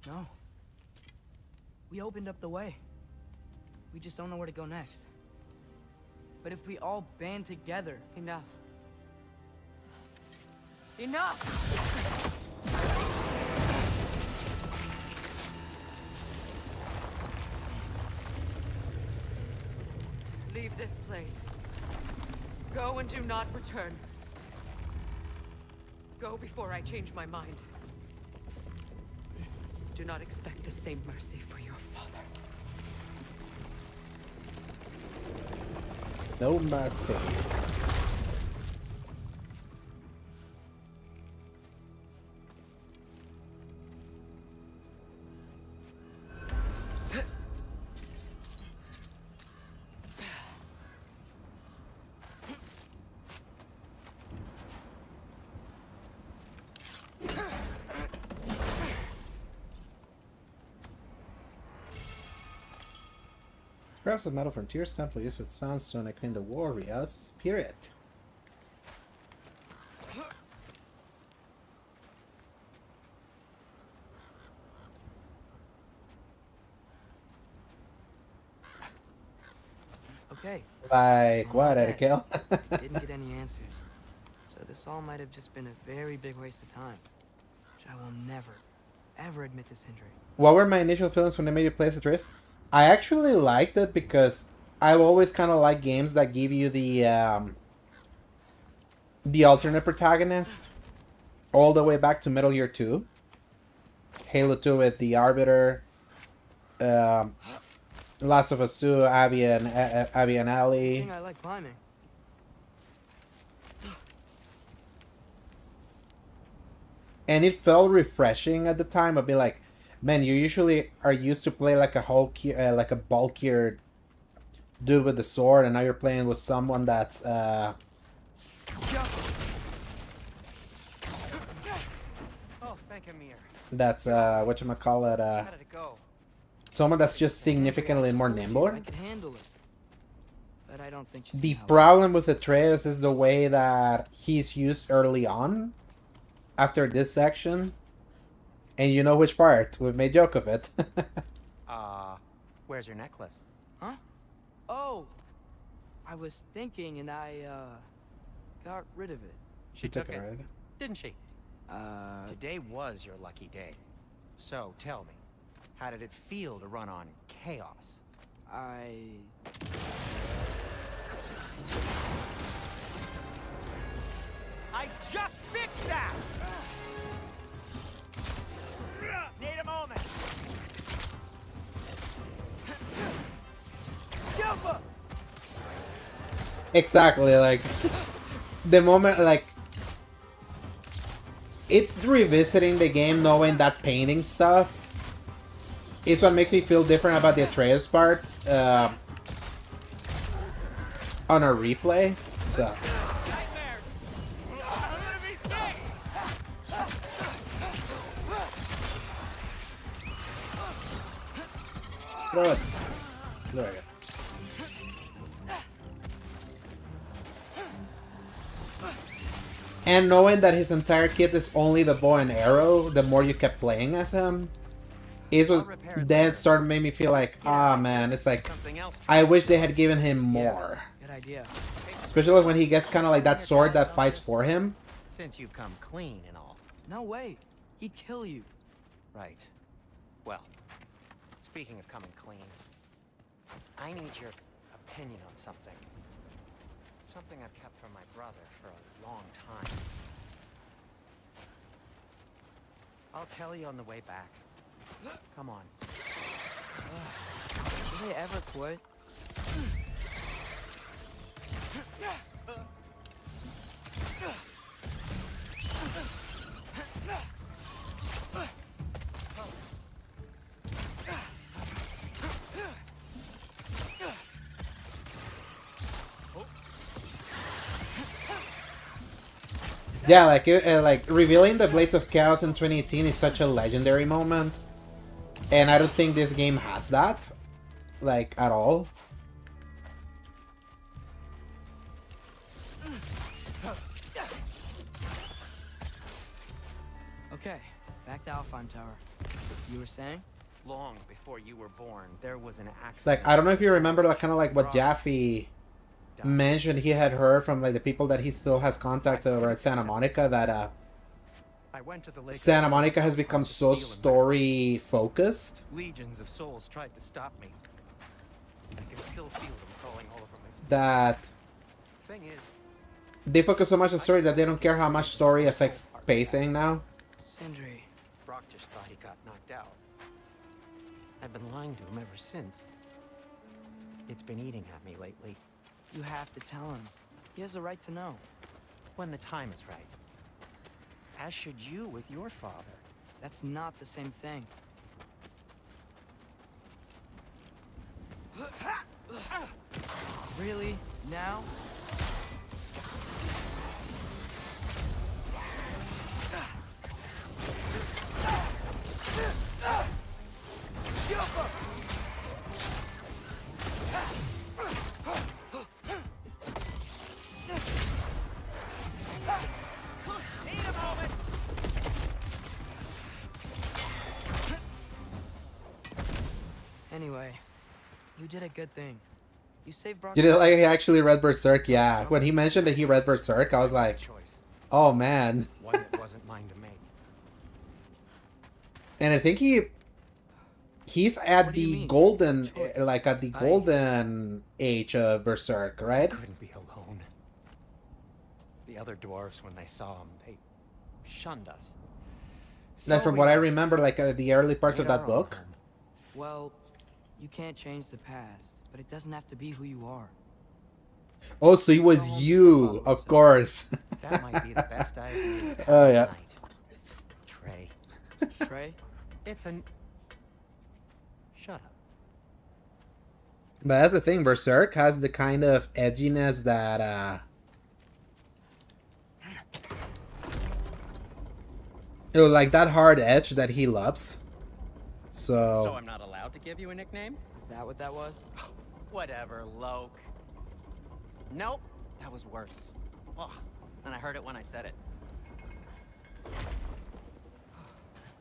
No. We opened up the way. We just don't know where to go next. But if we all band together... Enough. Enough! Leave this place. Go and do not return. Go before I change my mind. Do not expect the same mercy for your father. No mercy. Scraps of metal from Tyr's temple used with soundstone to clean the warrior's spirit. Okay. Like, what, Edekiel? Didn't get any answers. So this all might have just been a very big waste of time. Which I will never, ever admit to Sindri. What were my initial feelings when they made you play as a Triss? I actually liked it because I've always kind of liked games that give you the alternate protagonist. All the way back to Metal Gear 2. Halo 2 with the Arbiter. Last of Us 2, Abby and Ellie. I think I like climbing. And it felt refreshing at the time. I'd be like, man, you usually are used to play like a bulkier dude with the sword, and now you're playing with someone that's Oh, thank Amir. that's whatchamacallit, How did it go? someone that's just significantly more nimbler. I could handle it. But I don't think she's The gonna help. problem with Atreus is the way that he's used early on, after this section. And you know which part. We've made joke of it. Where's your necklace? Huh? Oh! I was thinking and I, got rid of it. She took it, right? didn't she? Today was your lucky day. So, tell me, how did it feel to run on chaos? I just fixed that! Need a moment. Exactly, like the moment, like it's revisiting the game knowing that painting stuff is what makes me feel different about the Atreus parts on a replay. So good. There we go. And knowing that his entire kit is only the bow and arrow, the more you kept playing as him, is what then started made me feel like, ah man, it's like, I wish they had given him more. Good idea. Especially when he gets kind of like that sword that fights for him. Since you've come clean and all. No way. He'd kill you. Right. Well, speaking of coming clean, I need your opinion on something. Something I've kept from my brother for a long time. I'll tell you on the way back. Come on. Do they ever quit? Yeah, like revealing the Blades of Chaos in 2018 is such a legendary moment, and I don't think this game has that, like, at all. Okay, back to Alfheim Tower. You were saying? Long before you were born, there was an accident. Like, I don't know if you remember, like, kind of like what Jaffe mentioned he had heard from like the people that he still has contact over at Santa Monica, that I went to the lake Santa Monica has become so story focused. Legions of souls tried to stop me. I can still feel them crawling all over my skin. That Thing is, they focus so much on story that they don't care how much story affects pacing now. Sindri. Brock just thought he got knocked out. I've been lying to him ever since. It's been eating at me lately. You have to tell him. He has a right to know. When the time is right. As should you with your father. That's not the same thing. Really? Now? Anyway, you did a good thing. You saved Brock. You did like he actually read Berserk? Yeah. When he mentioned that he read Berserk, I was like, oh man. One that wasn't mine to make. And I think he's at the golden, like at the golden age of Berserk, right? Couldn't be alone. The other dwarves, when they saw him, they shunned us. Like from what I remember, like the early parts of that book. Well, you can't change the past, but it doesn't have to be who you are. Oh, so it was you, of course. That might be the best idea you've had Oh yeah. tonight. Trey. Trey? It's an... Shut up. But that's the thing, Berserk has the kind of edginess that like that hard edge that he loves. So I'm not allowed to give you a nickname? Is that what that was? Whatever, Loke. Nope, that was worse. Ugh, and I heard it when I said it.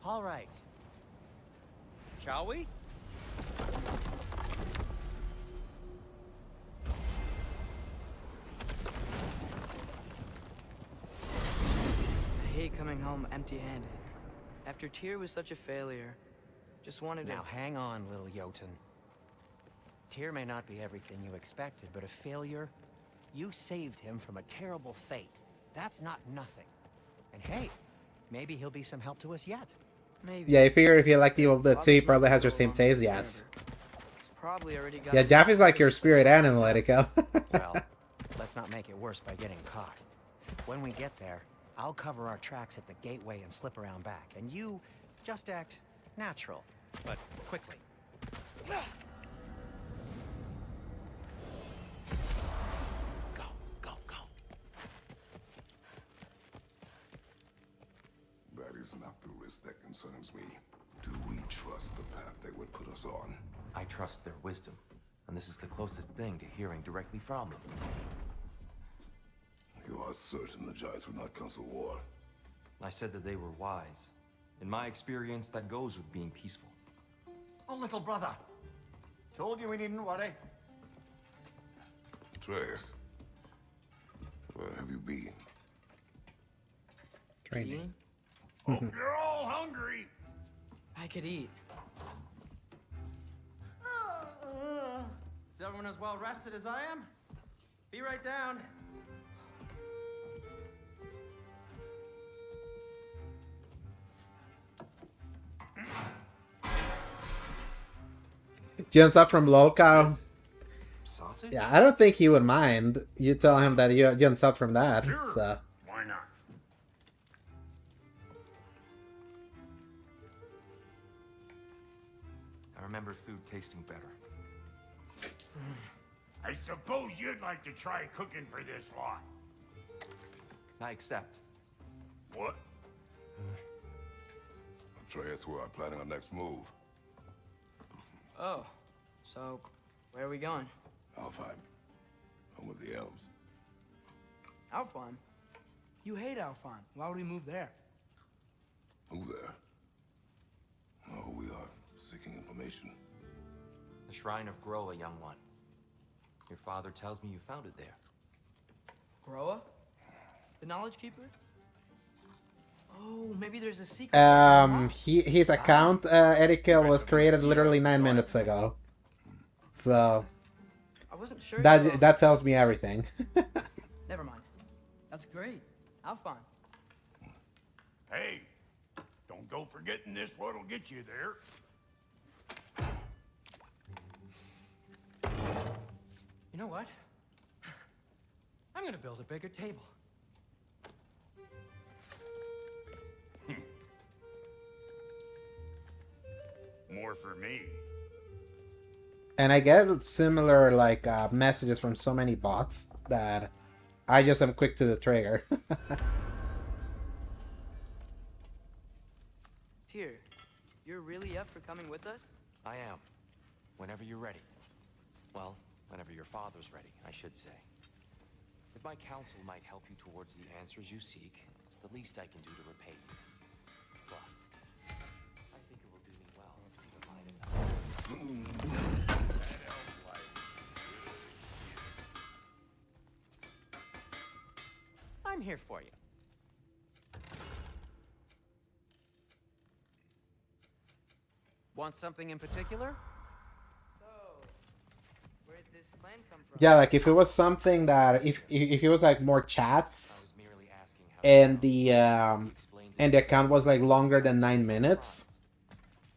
All right. Shall we? I hate coming home empty-handed. After Tyr was such a failure, just wanted to... Now hang on, little Jotun. Tyr may not be everything you expected, but a failure? You saved him from a terrible fate. That's not nothing. And hey, maybe he'll be some help to us yet. Maybe. Yeah, I figure if you like the old two, he probably has your same taste, yes. He's probably already got... Yeah, Jaffe's like your spirit animal, Etika. Well, let's not make it worse by getting caught. When we get there, I'll cover our tracks at the gateway and slip around back. And you just act natural, but quickly. Go, go, go. That is not the risk that concerns me. Do we trust the path they would put us on? I trust their wisdom, and this is the closest thing to hearing directly from them. You are certain the Giants would not counsel war? I said that they were wise. In my experience, that goes with being peaceful. Oh, little brother. Told you we needn't worry. Atreus, where have you been? Training. Eating? Hope you're all hungry. I could eat. Is everyone as well rested as I am? Be right down. Jumps up from lolcow. Sausage? Yeah, I don't think he would mind. You tell him that you jumps up from that. Sure. So Why not? I remember food tasting better. I suppose you'd like to try cooking for this lot. I accept. What? Atreus, we are planning our next move. Oh, so where are we going? Alfheim. Home of the elves. Alfheim? You hate Alfheim. Why would we move there? Who there? Oh, we are seeking information. The Shrine of Groa, young one. Your father tells me you found it there. Groa? The Knowledge Keeper? Oh, maybe there's a secret. his account, Eddie was created literally 9 minutes ago. So I wasn't sure. that tells me everything. Never mind. That's great. Alfheim. Hey, don't go forgetting this what'll get you there. You know what? I'm gonna build a bigger table. More for me. And I get similar like messages from so many bots that I just am quick to the trigger. Tyr, you're really up for coming with us? I am. Whenever you're ready. Well, whenever your father's ready, I should say. If my counsel might help you towards the answers you seek, it's the least I can do to repay you. Plus, I think it will do me well to see the light in the I'm here for you. Want something in particular? So, where'd this plan come from? Yeah, like if it was something that if it was like more I chats was merely asking how and you explained the account was like longer than 9 minutes,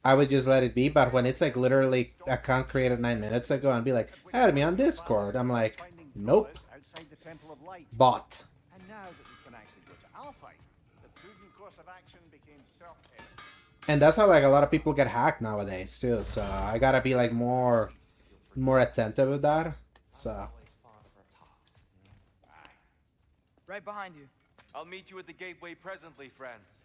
I would just let it be. But when it's like literally account created 9 minutes ago and be like, add me on Discord, I'm like, nope, Outside the Temple of Light. bot. And now that we can actually go to Alfheim, the prudent course of action became self-evident. And that's how like a lot of people get hacked nowadays too. So I gotta be like more attentive with that. So always fond of our talks. Right behind you. I'll meet you at the gateway presently, friends.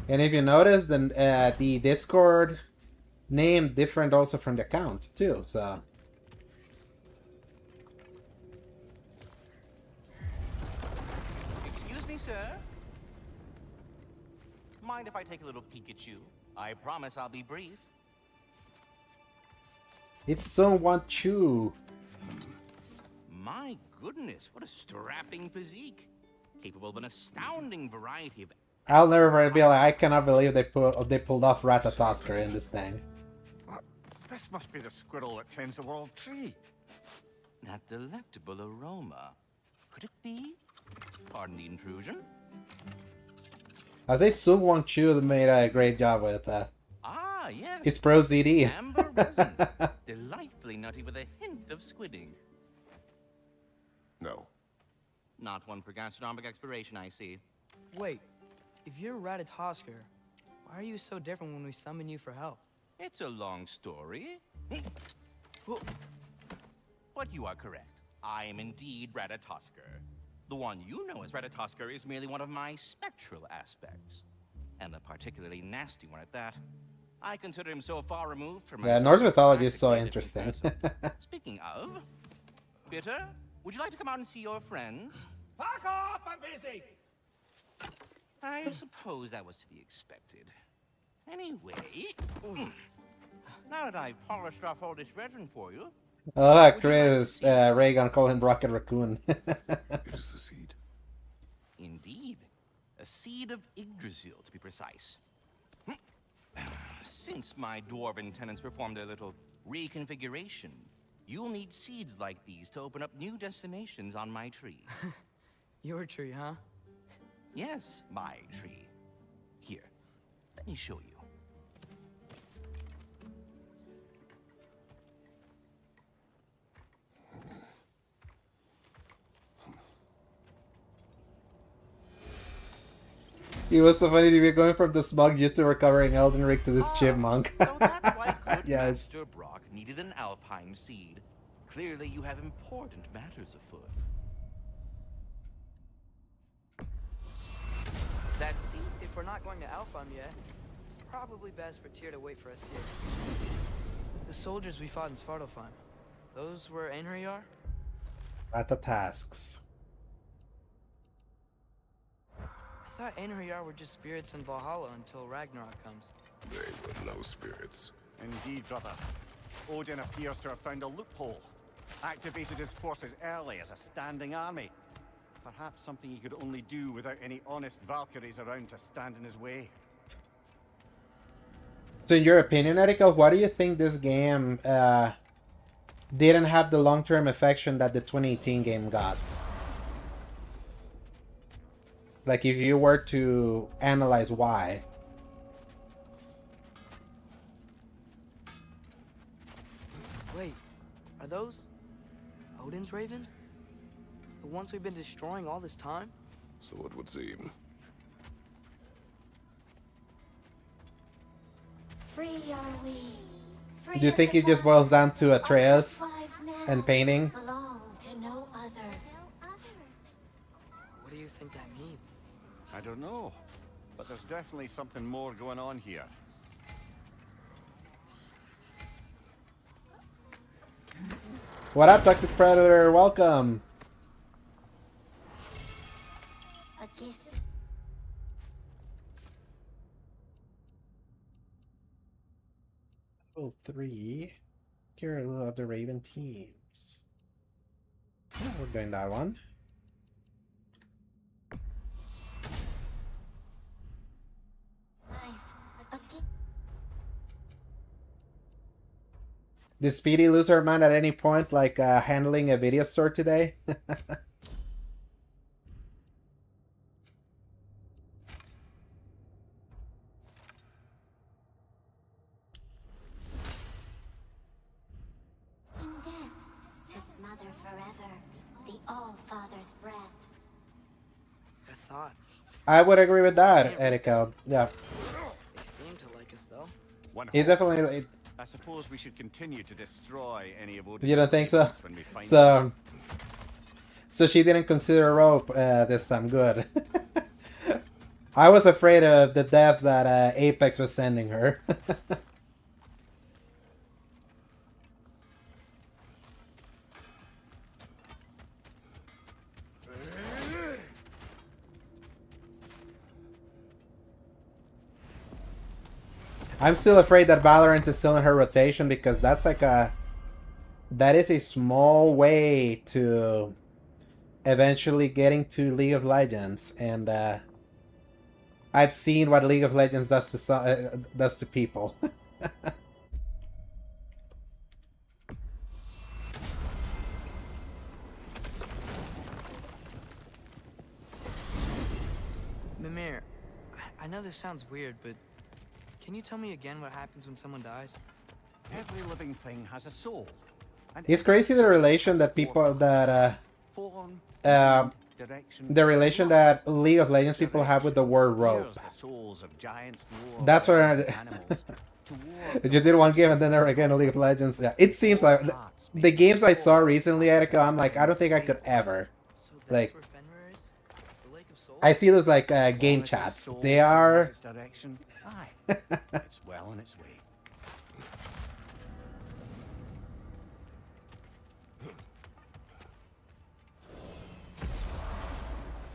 and if you notice, then the Discord name different also from the account too. So Excuse me, sir. Mind if I take a little peek at you? I promise I'll be brief. it's someone Chu. My goodness, what a strapping physique. Capable of an astounding variety of... I'll never forget. Be like, I cannot believe they pulled off Ratatoskr in this thing. This must be the squirrel that tends the world tree. That delectable aroma. Could it be? Pardon the intrusion. I say Sung Won Chu made a great job with that. Ah, yes. It's Pro ZD. Amber resin. Delightfully nutty with a hint of squidding. No. Not one for gastronomic exploration, I see. Wait, if you're Ratatoskr, why are you so different when we summon you for help? It's a long story. But you are correct. I am indeed Ratatoskr. The one you know as Ratatoskr is merely one of my spectral aspects. And a particularly nasty one at that. I consider him so far removed from Yeah, myself Norse as mythology is so practically a different interesting. person. Speaking of, Bitter, would you like to come out and see your friends? Fuck off! I'm busy! I suppose that was to be expected. Anyway, now that I've polished off all this veteran for you, Oh, would you like to Chris, see? Ray gonna call him Rocket Raccoon. It is the seed. Indeed, a seed of Yggdrasil, to be precise. Since my dwarven tenants performed their little reconfiguration, you'll need seeds like these to open up new destinations on my tree. Your tree, huh? Yes, my tree. Here, let me show you. It was so funny to be going from the smug YouTuber covering Elden Ring to this chipmunk. So that's why good Yes. Master Brock needed an alpine seed. Clearly you have important matters afoot. That seed? If we're not going to Alfheim yet, it's probably best for Tyr to wait for us here. The soldiers we fought in Svartalfheim, those were Einherjar? At the tasks. I thought Einherjar were just spirits in Valhalla until Ragnarok comes. They were no spirits. Indeed, brother. Odin appears to have found a loophole. Activated his forces early as a standing army. Perhaps something he could only do without any honest Valkyries around to stand in his way. So in your opinion, Erical, why do you think this game didn't have the long-term affection that the 2018 game got? Like, if you were to analyze why. Wait, are those Odin's ravens? The ones we've been destroying all this time? So it would seem. Free are we. Free Do you as think the it just flowers, boils down to our Atreus lives now and painting? belong to no other. What do you think that means? I don't know, but there's definitely something more going on here. What up, Toxic Predator? Welcome. A gift. Level 3. Hero of the Raven teams. Yeah, we're doing that one. A gift. Did Speedy lose her mind at any point, like handling a video store today? In death, to smother forever the All-Father's breath. Your thoughts. I would agree with that, Erica. Yeah. They seem to like us, though. One It's hopes. definitely... I suppose we should continue to destroy any of Odin's You don't think so? ravens when we find So... So she didn't consider rope this time. Good. I was afraid of the devs that Apex was sending her. I'm still afraid that Valorant is still in her rotation because that's like a... That is a small way to eventually getting to League of Legends, and I've seen what League of Legends does to does to people. Mimir, I know this sounds weird, but can you tell me again what happens when someone dies? Every living thing has a soul. And It's every crazy the soul relation has that a people that form, direction, the relation that League of Legends people have with the word rope. the souls of giants, dwarves, That's what elves, and animals, you did one game and then never again in League of Legends. Yeah, it seems like the games I saw recently, Erica, I'm like, I don't think I could ever. So that's Like, where Fenrir is? The Lake of Souls? I see those like game All is a chats. soul They that are. knows its direction. Aye, it's well on its way.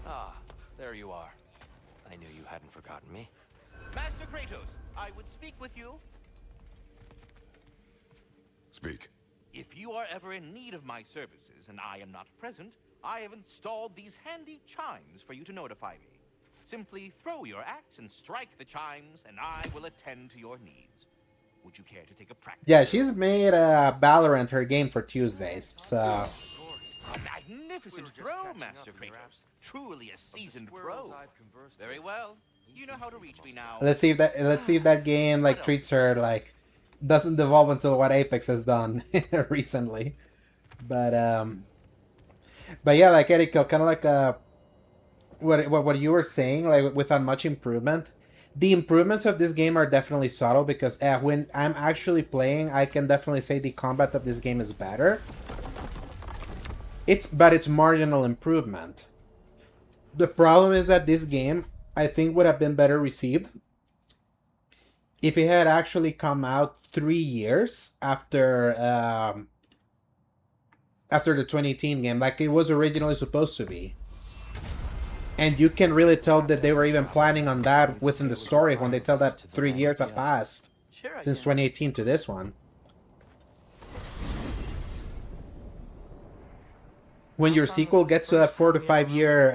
Ah, there you are. I knew you hadn't forgotten me. Master Kratos, I would speak with you. Speak. If you are ever in need of my services and I am not present, I have installed these handy chimes for you to notify me. Simply throw your axe and strike the chimes, and I will attend to your needs. Would you care to take a practice? Yeah, she's made Valorant her game for Tuesdays, so... A magnificent throw, Master Kratos. Truly a seasoned pro. Very well. You know how to reach me now. Let's see if that game like treats her like doesn't devolve until what Apex has done recently. But yeah, like Eriko, kind of like what you were saying, like without much improvement. The improvements of this game are definitely subtle because when I'm actually playing, I can definitely say the combat of this game is better. But it's marginal improvement. The problem is that this game, I think, would have been better received if it had actually come out 3 years after the 2018 game, like it was originally supposed to be. And you can really tell that they were even planning on that within the story when they tell that 3 years have passed since 2018 to this one. When your sequel gets to that 4 to 5 year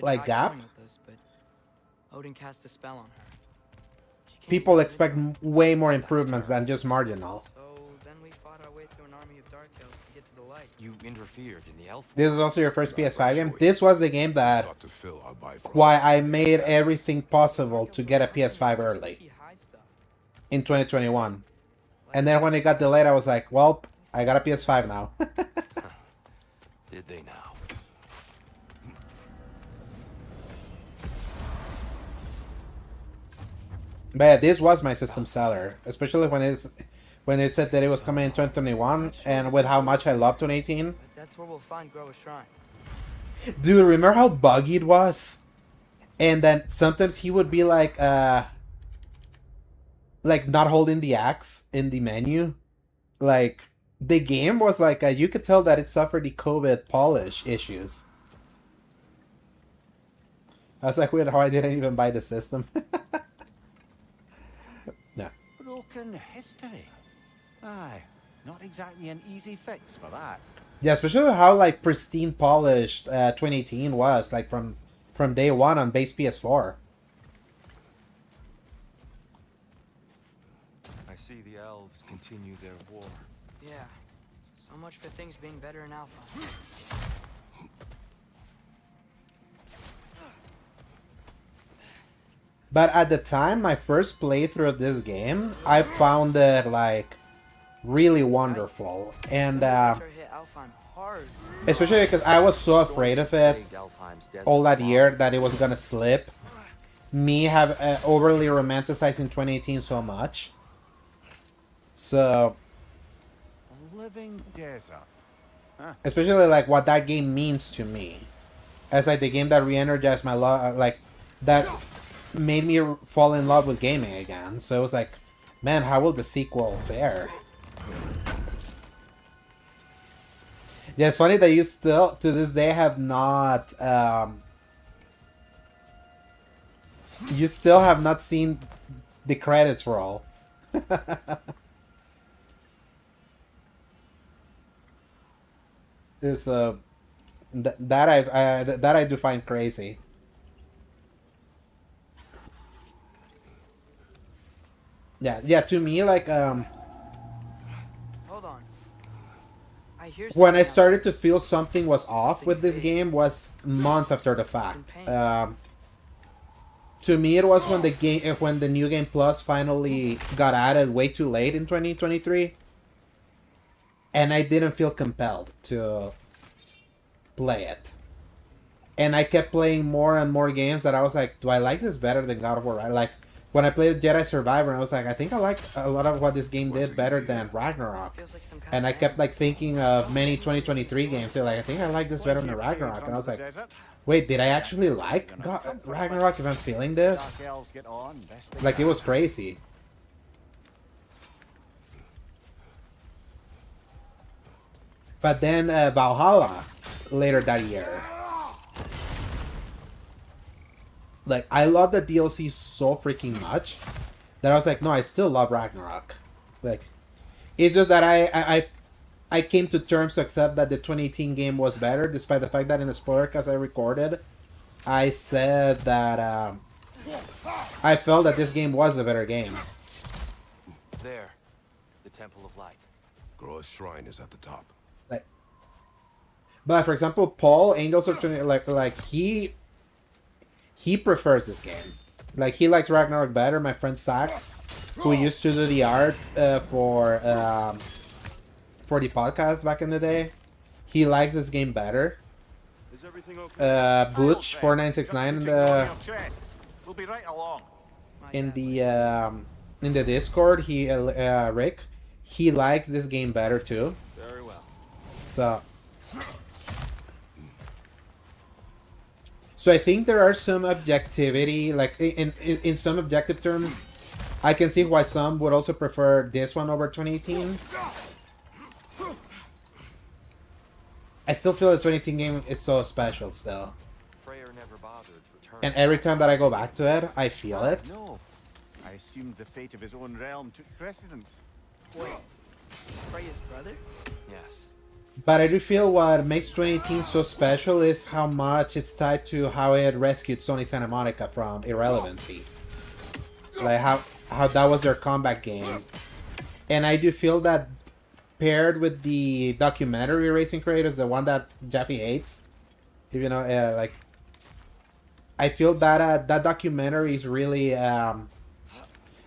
like gap, Odin cast a spell on her. people expect way more improvements than just marginal. So then we fought our way through an army of dark elves to get to the light. You interfered in the elf. This is also your first PS5 game. This was the game that why I made everything possible to get a PS5 early in 2021. And then when it got delayed, I was like, well, I got a PS5 now. Did they now? But yeah, this was my system seller, especially when it said that it was coming in 2021, and with how much I love 2018. That's where we'll find Grover's shrine. Dude, remember how buggy it was? And then sometimes he would be like not holding the axe in the menu. Like, the game was like, you could tell that it suffered the COVID polish issues. I was like, weird how I didn't even buy the system. Yeah. Broken history. Aye, not exactly an easy fix for that. Yeah, especially how like pristine polished 2018 was, like from day one on base PS4. I see the elves continue their war. Yeah. So much for things being better in Alpha. But at the time, my first playthrough of this game, I found it like really wonderful, and especially because I was so afraid of it all that year that it was gonna slip. Me have overly romanticizing 2018 so much, so A living desert. Huh. especially like what that game means to me, as like the game that re-energized my love, like that made me fall in love with gaming again. So it was like, man, how will the sequel fare? Yeah, it's funny that you still, to this day, have not, you still have not seen the credits roll. It's, that I do find crazy. Yeah, to me, like, Hold on. I hear when I something started to feel something was off with this game was months after the fact. To me, it was when the New Game Plus finally got added way too late in 2023, and I didn't feel compelled to play it. And I kept playing more and more games that I was like, do I like this better than God of War? Like, when I played Jedi Survivor, I was like, I think I like a lot of what this game did better than Ragnarok. And I kept like thinking of many 2023 games. They're like, I think I like this better than Ragnarok. And I was like, wait, did I actually like Ragnarok if I'm feeling this? Like, it was crazy. But then Valhalla later that year. Like, I love the DLC so freaking much that I was like, no, I still love Ragnarok. Like, it's just that I came to terms to accept that the 2018 game was better, despite the fact that in the spoiler cast I recorded, I said that I felt that this game was a better game. There, the Temple of Light. Groa's shrine is at the top. Like, but for example, Paul, Angels of Trinity, like he prefers this game. Like, he likes Ragnarok better. My friend Zach, who used to do the art for the podcast back in the day, he likes this game better. Butch 4969 We'll be right along. in the Discord, he Rick, he likes this game better too. Very well. So I think there are some objectivity, like in some objective terms, I can see why some would also prefer this one over 2018. I still feel the 2018 game is so special still. Freyr never bothered returning. And every time that I go back to it, I feel it. No. I assumed the fate of his own realm took precedence. Wait, Freya's brother? Yes. But I do feel what makes 2018 so special is how much it's tied to how it rescued Sony Santa Monica from irrelevancy. Like how that was their comeback game. And I do feel that paired with the documentary Racing Creators, the one that Jeffy hates, if you know, like, I feel that that documentary is really, I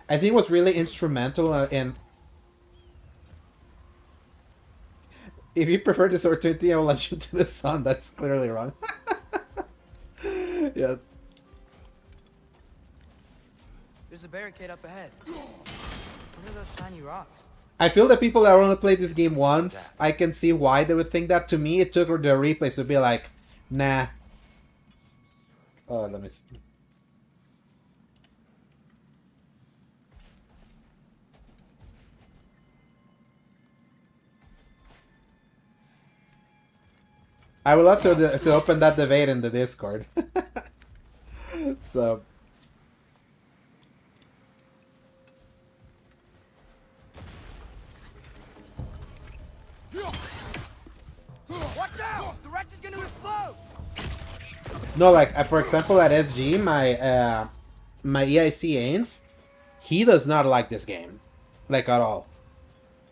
think was really instrumental in. If you prefer this opportunity, I will let you to the sun. That's clearly wrong. Yeah. There's a barricade up ahead. What are those shiny rocks? I feel that people that only played this game once, I can see why they would think that. To me, it took the replays to be like, nah. Oh, let me see. I would love to open that debate in the Discord. So. Watch out! The wretch is gonna explode! No, like, for example, at SG, my EIC Ains, he does not like this game. Like, at all.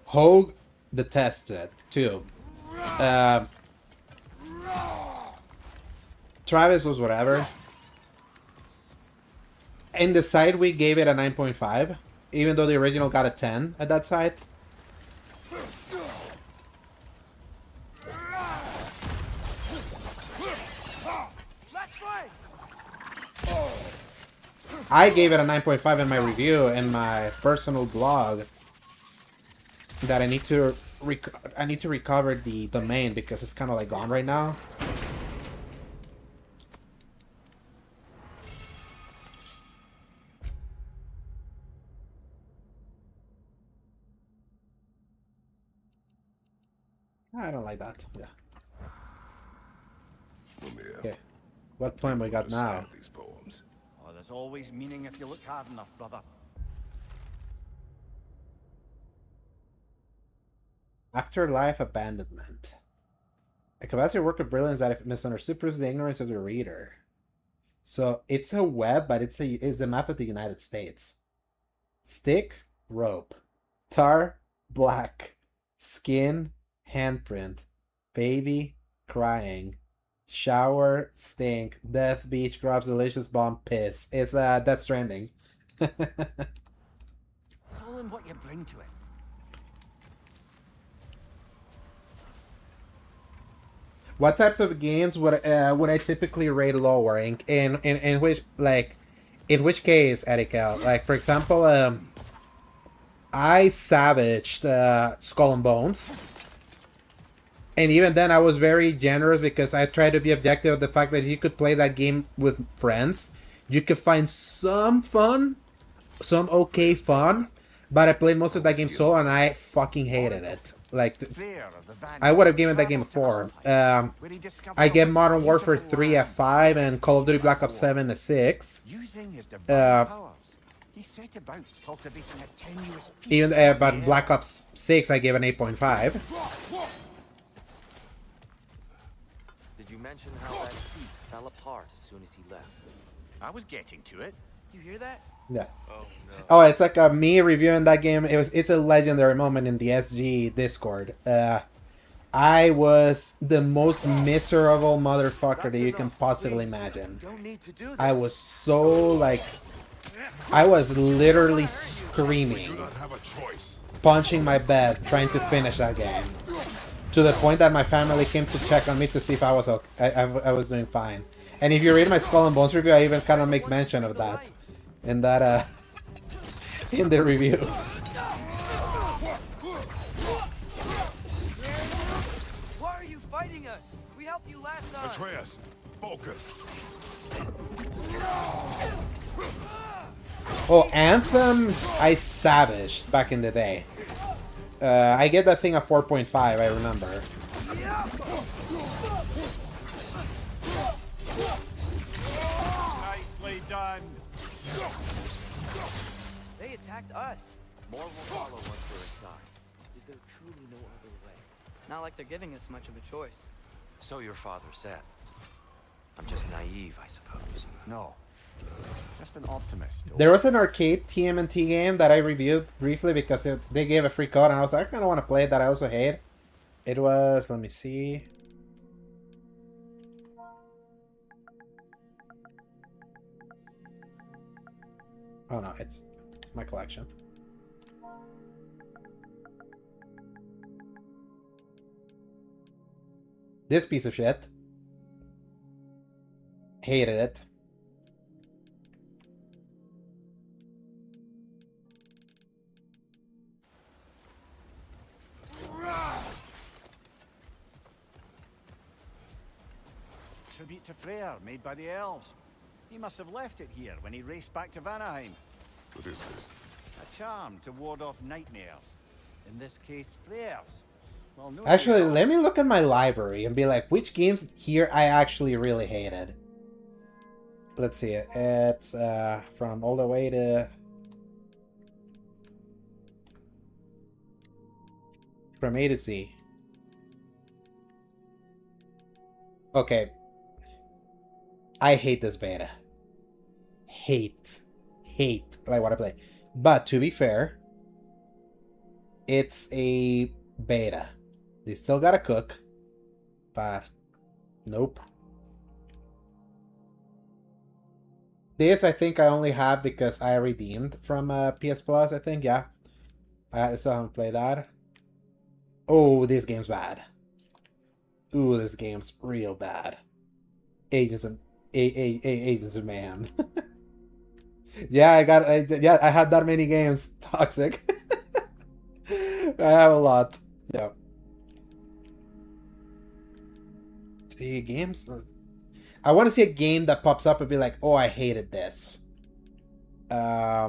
Hogue detests it, too. Travis was whatever. In the site, we gave it a 9.5, even though the original got a 10 at that site. I gave it a 9.5 in my review in my personal blog. That I need to recover the domain because it's kind of like gone right now. I don't like that. Yeah. Okay. What poem we got now? These poems. Oh, there's always meaning if you look hard enough, brother. Afterlife Abandonment. A capacity work of brilliance that, if misunderstood, proves the ignorance of the reader. So it's a web, but it's the map of the United States. Stick, rope. Tar, black. Skin, handprint. Baby, crying. Shower, stink. Death, beach, grabs, delicious bomb, piss. It's Death Stranding. It's all in what you bring to it. What types of games would I typically rate lower? In which, like, in which case, Erica? Like, for example, I savaged Skull and Bones. And even then, I was very generous because I tried to be objective of the fact that if you could play that game with friends, you could find some fun, some okay fun. But I played most of that game solo, and I fucking hated it. Like, Freyr of the I would have Vanguard given that game a traveled to 4. Alfheim, where he discovered I a gave once Modern Warfare beautiful 3 a land 5 and devastated Call of Duty by Black Ops war. 7 a 6. Using his divine powers, he set about cultivating a tenuous peace Even among but the Black elves. Ops 6 I gave an 8.5. Did you mention how that piece fell apart as soon as he left? I was getting to it. You hear that? Yeah. Oh no. Oh, it's like me reviewing that game. It's a legendary moment in the SG Discord. I was the most miserable motherfucker that you can possibly imagine. I was so like, I was literally screaming, punching my bed, trying to finish that game. To the point that my family came to check on me to see if I was okay. I was doing fine. And if you read my Skull and Bones review, I even kind of make mention of that in that in the review. Why are you fighting us? We helped you last time. Atreus, focus. Oh, Anthem, I savaged back in the day. I get that thing a 4.5, I remember. Nicely done. They attacked us. More will follow once we're inside. Is there truly no other way? Not like they're giving us much of a choice. So your father said. I'm just naive, I suppose. No, just an optimist. There was an arcade TMNT game that I reviewed briefly because they gave a free code, and I was like, I kind of want to play it, that I also hate. It was, let me see. Oh no, it's my collection. This piece of shit. Hated it. Tribute to Freyr, made by the elves. He must have left it here when he raced back to Vanaheim. What is this? A charm to ward off nightmares. In this case, Freyr's. Well, no Actually, idea. let me look at my library and be like, which games here I actually really hated. Let's see. It's from all the way to... From A to Z. Okay. I hate this beta. Hate. I want to play. But to be fair, it's a beta. They still gotta cook. But nope. This I think I only have because I redeemed from PS Plus, I think. Yeah. I still haven't played that. Oh, this game's bad. Ooh, this game's real bad. Agents of Mayhem. Yeah, I had that many games. Toxic. I have a lot. Yeah. See, games. I want to see a game that pops up and be like, oh, I hated this. I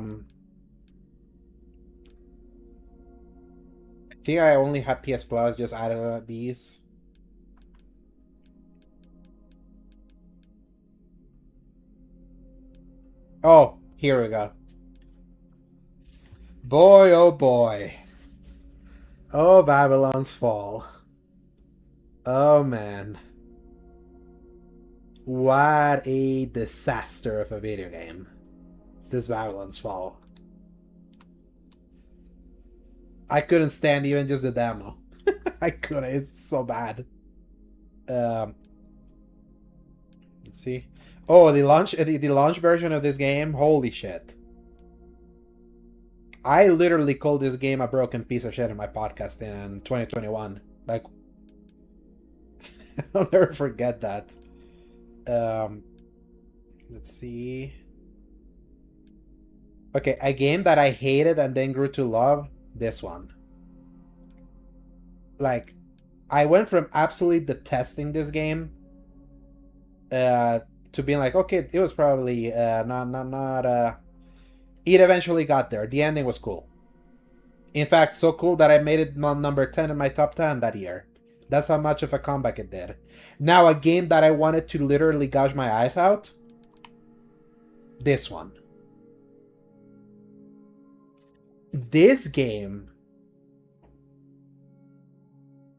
think I only had PS Plus, just added these. Oh, here we go. Boy, oh boy. Oh, Babylon's Fall. Oh, man. What a disaster of a video game. This Babylon's Fall. I couldn't stand even just the demo. I couldn't. It's so bad. Let's see. Oh, the launch version of this game. Holy shit! I literally called this game a broken piece of shit in my podcast in 2021. Like, I'll never forget that. Let's see. Okay, a game that I hated and then grew to love. This one. Like, I went from absolutely detesting this game to being like, okay, it was probably not it eventually got there. The ending was cool. In fact, so cool that I made it number 10 in my top 10 that year. That's how much of a comeback it did. Now, a game that I wanted to literally gouge my eyes out. This one. This game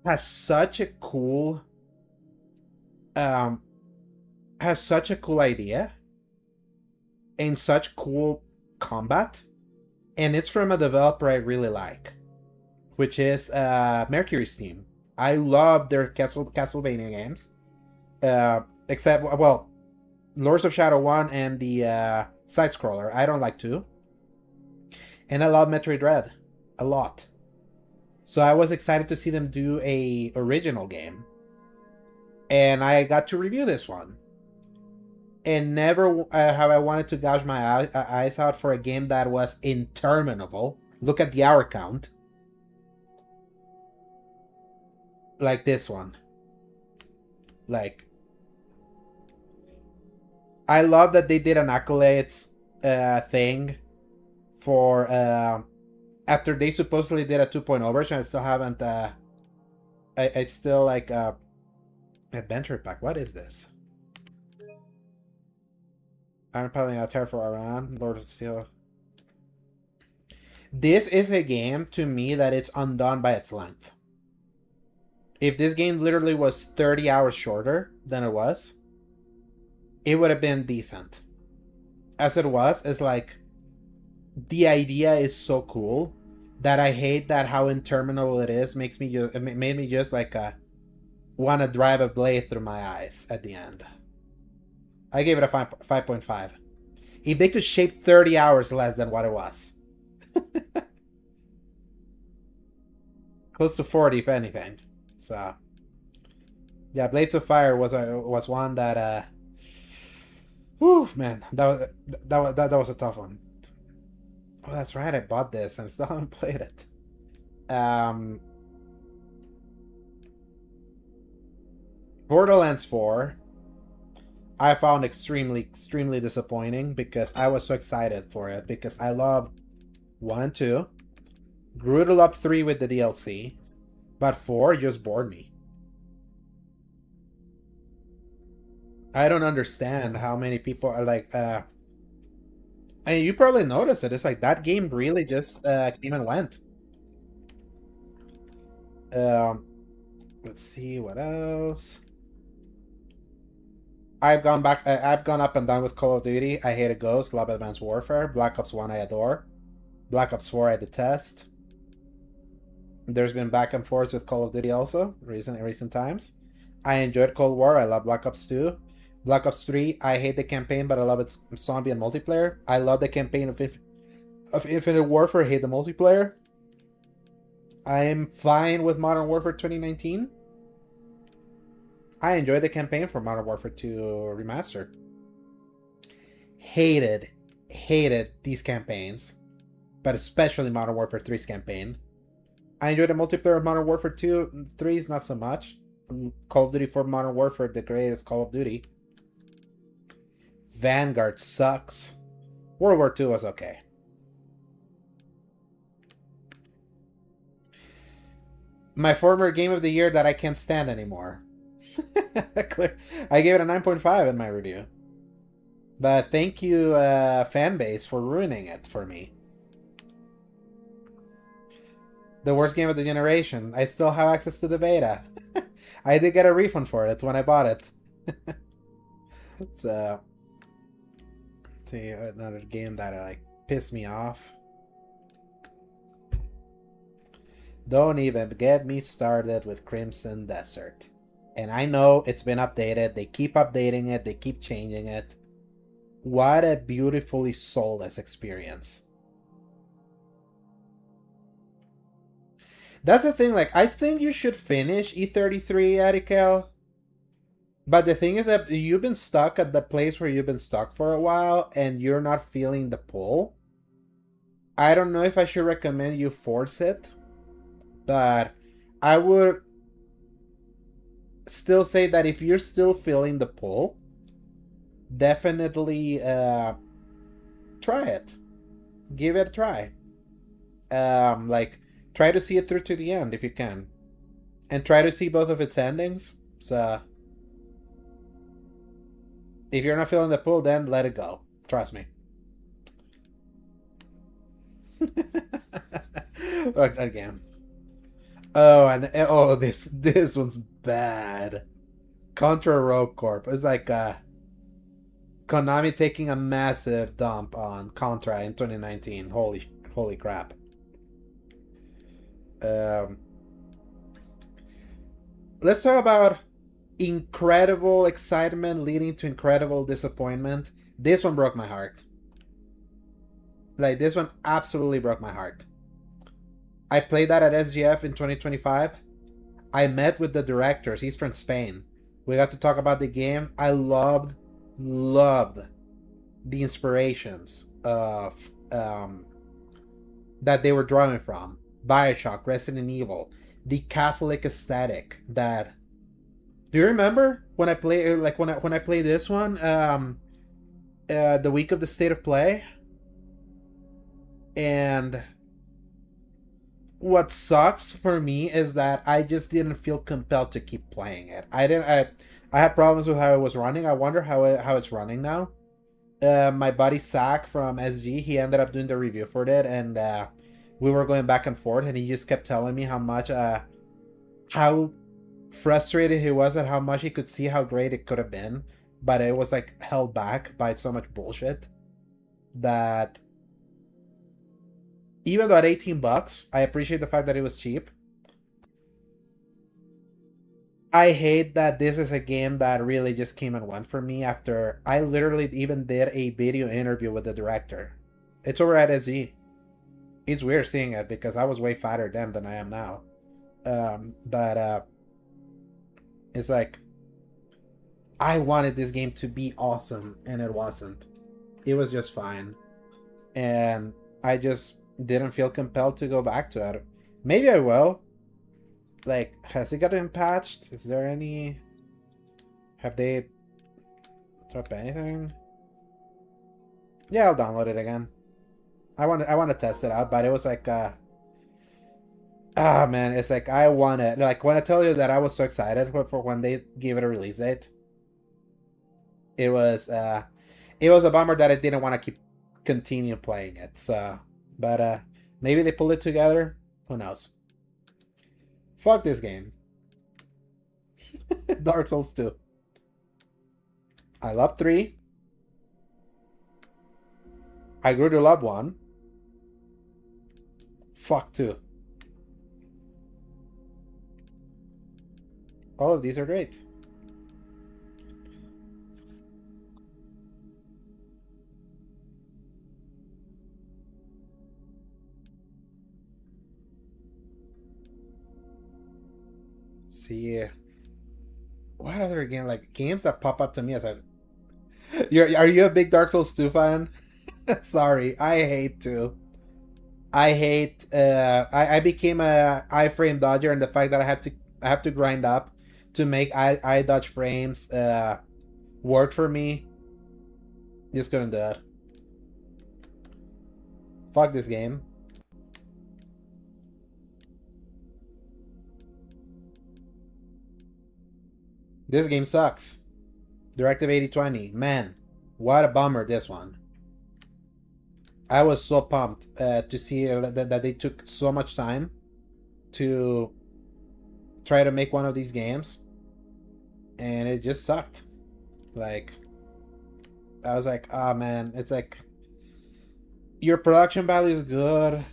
has such a cool idea and such cool combat, and it's from a developer I really like, which is Mercury Steam. I love their Castlevania games, except, well, Lords of Shadow 1 and the side scroller. I don't like 2, and I love Metroid Dread a lot. So I was excited to see them do a original game. And I got to review this one. And never have I wanted to gouge my eyes out for a game that was interminable. Look at the hour count. Like this one. Like, I love that they did an accolades thing for after they supposedly did a 2.0 version. I still haven't I still like adventure pack. What is this? Iron Piling out Terror for Iran, Lord of Steel. This is a game to me that it's undone by its length. If this game literally was 30 hours shorter than it was, it would have been decent. As it was, it's like the idea is so cool that I hate that how interminable it is. It made me just like want to drive a blade through my eyes at the end. I gave it a 5.5. If they could shape 30 hours less than what it was. Close to 40 if anything. So yeah, Blades of Fire was one that whew, man, that was a tough one. Oh, that's right, I bought this and still haven't played it. Borderlands 4 I found extremely disappointing because I was so excited for it because I love 1 and 2. Grew to love 3 with the DLC, but 4 just bored me. I don't understand how many people are like and you probably noticed it. It's like that game really just came and went. Let's see what else. I've gone up and down with Call of Duty. I hate Ghost, love Advanced Warfare. Black Ops 1 I adore. Black Ops 4 I detest. There's been back and forth with Call of Duty also, recent times. I enjoyed Cold War, I love Black Ops 2. Black Ops 3, I hate the campaign, but I love its zombie and multiplayer. I love the campaign of Infinite Warfare, hate the multiplayer. I'm fine with Modern Warfare 2019. I enjoyed the campaign for Modern Warfare 2 Remastered. Hated these campaigns, but especially Modern Warfare 3's campaign. I enjoyed the multiplayer of Modern Warfare 2. 3 is not so much. Call of Duty 4 Modern Warfare, the greatest Call of Duty. Vanguard sucks. World War 2 was okay. My former game of the year that I can't stand anymore. I gave it a 9.5 in my review. But thank you, fanbase, for ruining it for me. The worst game of the generation. I still have access to the beta. I did get a refund for it when I bought it. So, see, another game that like pissed me off. Don't even get me started with Crimson Desert. And I know it's been updated. They keep updating it. They keep changing it. What a beautifully soulless experience. That's the thing, like, I think you should finish E33, Arikel. But the thing is that you've been stuck at the place where you've been stuck for a while, and you're not feeling the pull. I don't know if I should recommend you force it, but I would still say that if you're still feeling the pull, definitely try it. Give it a try. Like, try to see it through to the end if you can, and try to see both of its endings. So, if you're not feeling the pull, then let it go. Trust me. Again. Oh, and oh, this one's bad. Contra Rogue Corp. It's like Konami taking a massive dump on Contra in 2019. Holy crap. Let's talk about incredible excitement leading to incredible disappointment. This one broke my heart. Like, this one absolutely broke my heart. I played that at SGF in 2025. I met with the directors. He's from Spain. We got to talk about the game. I loved the inspirations of that they were drawing from. BioShock, Resident Evil, the Catholic aesthetic that. Do you remember when I play when I play this one? The week of the State of Play. And what sucks for me is that I just didn't feel compelled to keep playing it. I had problems with how it was running. I wonder how it's running now. My buddy Zach from SG, he ended up doing the review for it, and we were going back and forth, and he just kept telling me how much how frustrated he was at how much he could see how great it could have been, but it was like held back by so much bullshit that even though at $18, I appreciate the fact that it was cheap. I hate that this is a game that really just came and went for me after I literally even did a video interview with the director. It's over at SG. It's weird seeing it because I was way fatter then than I am now. But it's like, I wanted this game to be awesome, and it wasn't. It was just fine. And I just didn't feel compelled to go back to it. Maybe I will. Like, has it gotten patched? Is there any... Have they dropped anything? Yeah, I'll download it again. I want to test it out, but it was like man, it's like I want it. Like, when I tell you that I was so excited for when they gave it a release date, it was a bummer that I didn't want to continue playing it. So, but maybe they pull it together. Who knows? Fuck this game. Dark Souls 2. I love 3. I grew to love 1. Fuck 2. All of these are great. See, what other game, like games that pop up to me as a are you a big Dark Souls 2 fan? Sorry, I hate 2. I hate I became a iframe dodger, and the fact that I have to grind up to make I dodge frames work for me. Just couldn't do it. Fuck this game. This game sucks. Directive 8020. Man, what a bummer this one. I was so pumped to see that they took so much time to try to make one of these games, and it just sucked. Like, I was like, oh man, it's like your production value is good.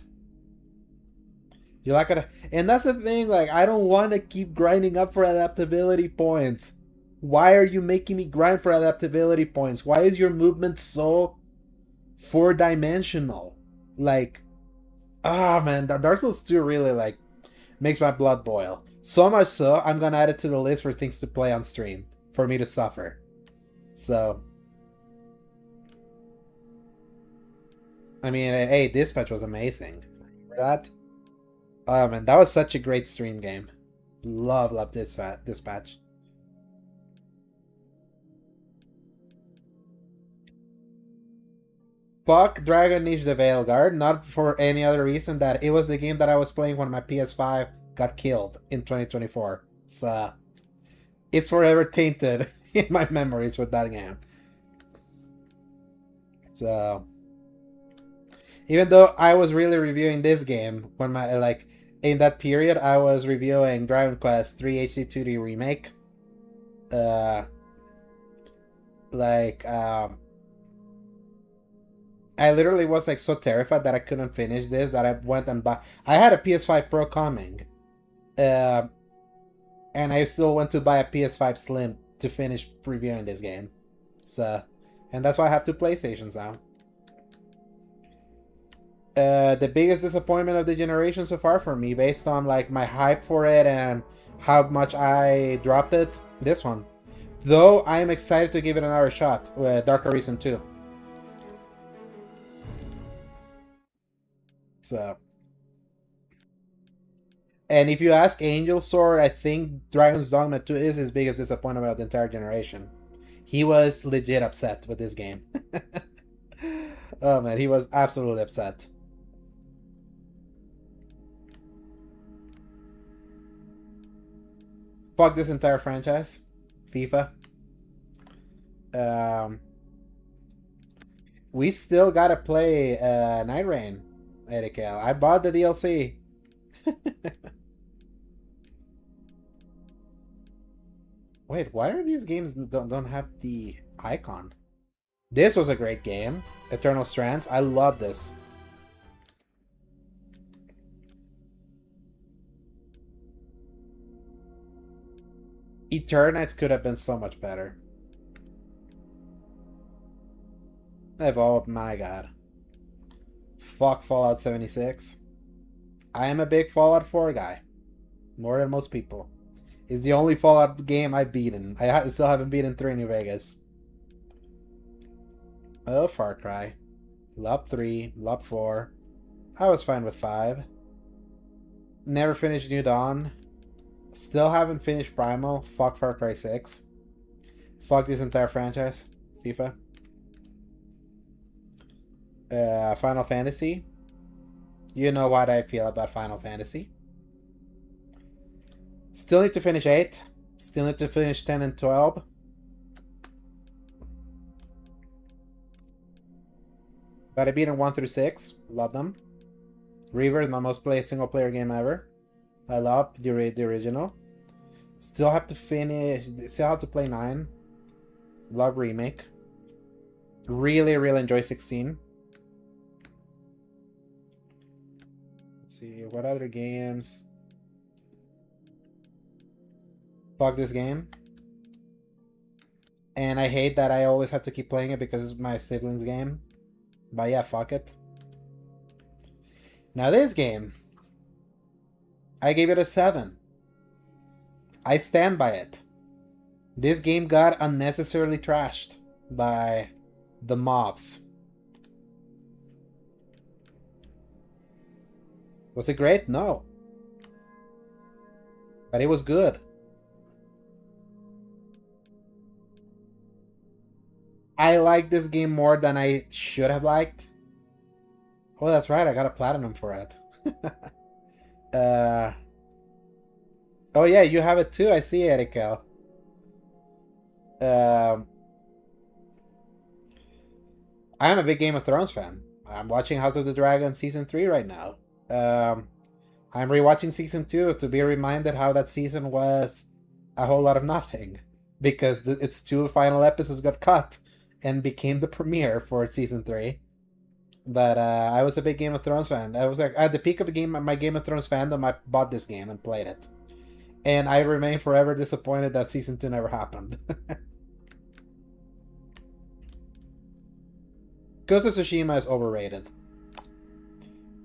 You're not gonna, and that's the thing. Like, I don't want to keep grinding up for adaptability points. Why are you making me grind for adaptability points? Why is your movement so four-dimensional? Like, ah man, Dark Souls 2 really like makes my blood boil. So much so, I'm gonna add it to the list for things to play on stream for me to suffer. So, I mean, hey, Dispatch was amazing. Remember that? Oh man, that was such a great stream game. Love Dispatch. Fuck Dragon Age the Veilguard, not for any other reason that it was the game that I was playing when my PS5 got killed in 2024. So it's forever tainted in my memories with that game. So even though I was really reviewing this game when my in that period, I was reviewing Dragon Quest 3 HD2D remake. I literally was like so terrified that I couldn't finish this that I went and buy. I had a PS5 Pro coming, and I still went to buy a PS5 Slim to finish reviewing this game. So, and that's why I have two PlayStations now. The biggest disappointment of the generation so far for me, based on like my hype for it and how much I dropped it, this one. Though I am excited to give it another shot with Dark Arisen 2. So, and if you ask Angel Sword, I think Dragon's Dogma 2 is his biggest disappointment of the entire generation. He was legit upset with this game. Oh man, he was absolutely upset. Fuck this entire franchise. FIFA. We still gotta play Night Rain, Erikel. I bought the DLC. Wait, why are these games don't have the icon? This was a great game. Eternal Strands. I love this. Eternites could have been so much better. Evolved, my god. Fuck Fallout 76. I am a big Fallout 4 guy. More than most people. It's the only Fallout game I've beaten. I still haven't beaten 3 New Vegas. Oh, Far Cry. Lob 3, Lob 4. I was fine with 5. Never finished New Dawn. Still haven't finished Primal. Fuck Far Cry 6. Fuck this entire franchise. FIFA. Final Fantasy. You know what I feel about Final Fantasy. Still need to finish 8. Still need to finish 10 and 12. But I beat 1 through 6. Love them. Reaver is my most played single player game ever. I love the original. Still have to finish. Still have to play 9. Love remake. Really enjoy 16. Let's see what other games. Fuck this game. And I hate that I always have to keep playing it because it's my siblings' game. But yeah, fuck it. Now this game, I gave it a 7. I stand by it. This game got unnecessarily trashed by the mobs. Was it great? No. But it was good. I like this game more than I should have liked. Oh, that's right. I got a platinum for it. Oh yeah, you have it too. I see, Erikel. I am a big Game of Thrones fan. I'm watching House of the Dragon Season 3 right now. I'm rewatching Season 2 to be reminded how that season was a whole lot of nothing. Because its 2 final episodes got cut and became the premiere for Season 3. But I was a big Game of Thrones fan. I was like at the peak of my Game of Thrones fandom. I bought this game and played it, and I remain forever disappointed that Season 2 never happened. Ghost of Tsushima is overrated.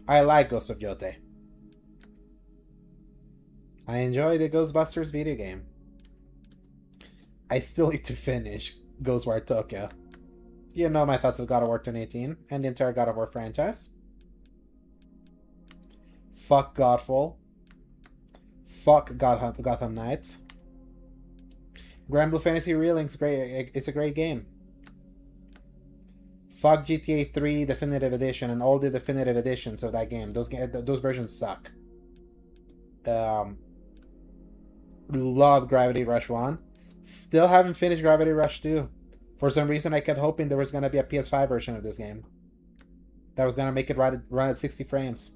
I like Ghost of Yote. I enjoy the Ghostbusters video game. I still need to finish Ghostwire Tokyo. You know my thoughts of God of War 2018 and the entire God of War franchise. Fuck Godfall. Fuck Gotham Knights. Grand Blue Fantasy Reeling's great. It's a great game. Fuck GTA 3 Definitive Edition and all the definitive editions of that game. Those versions suck. Love Gravity Rush 1. Still haven't finished Gravity Rush 2. For some reason, I kept hoping there was going to be a PS5 version of this game that was going to make it run at 60 frames.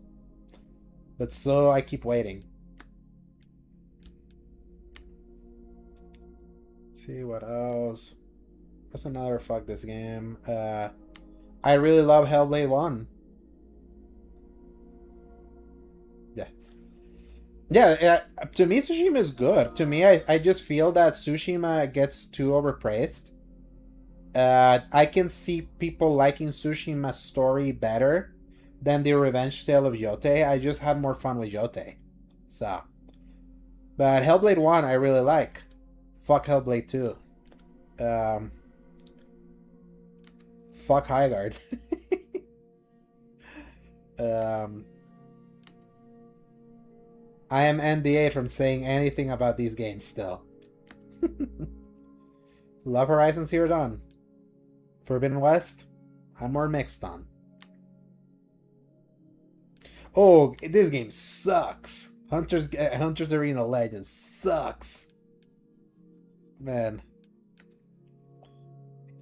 But so I keep waiting. Let's see what else. What's another fuck this game? I really love Hellblade 1. Yeah, to me, Tsushima is good. To me, I just feel that Tsushima gets too overpraised. I can see people liking Tsushima's story better than the revenge tale of Yote. I just had more fun with Yote. So. But Hellblade 1, I really like. Fuck Hellblade 2. Fuck Highguard. I am NDA from saying anything about these games still. Love Horizon Zero Dawn. Forbidden West, I'm more mixed on. Oh, this game sucks. Hunter's Arena Legends sucks. Man.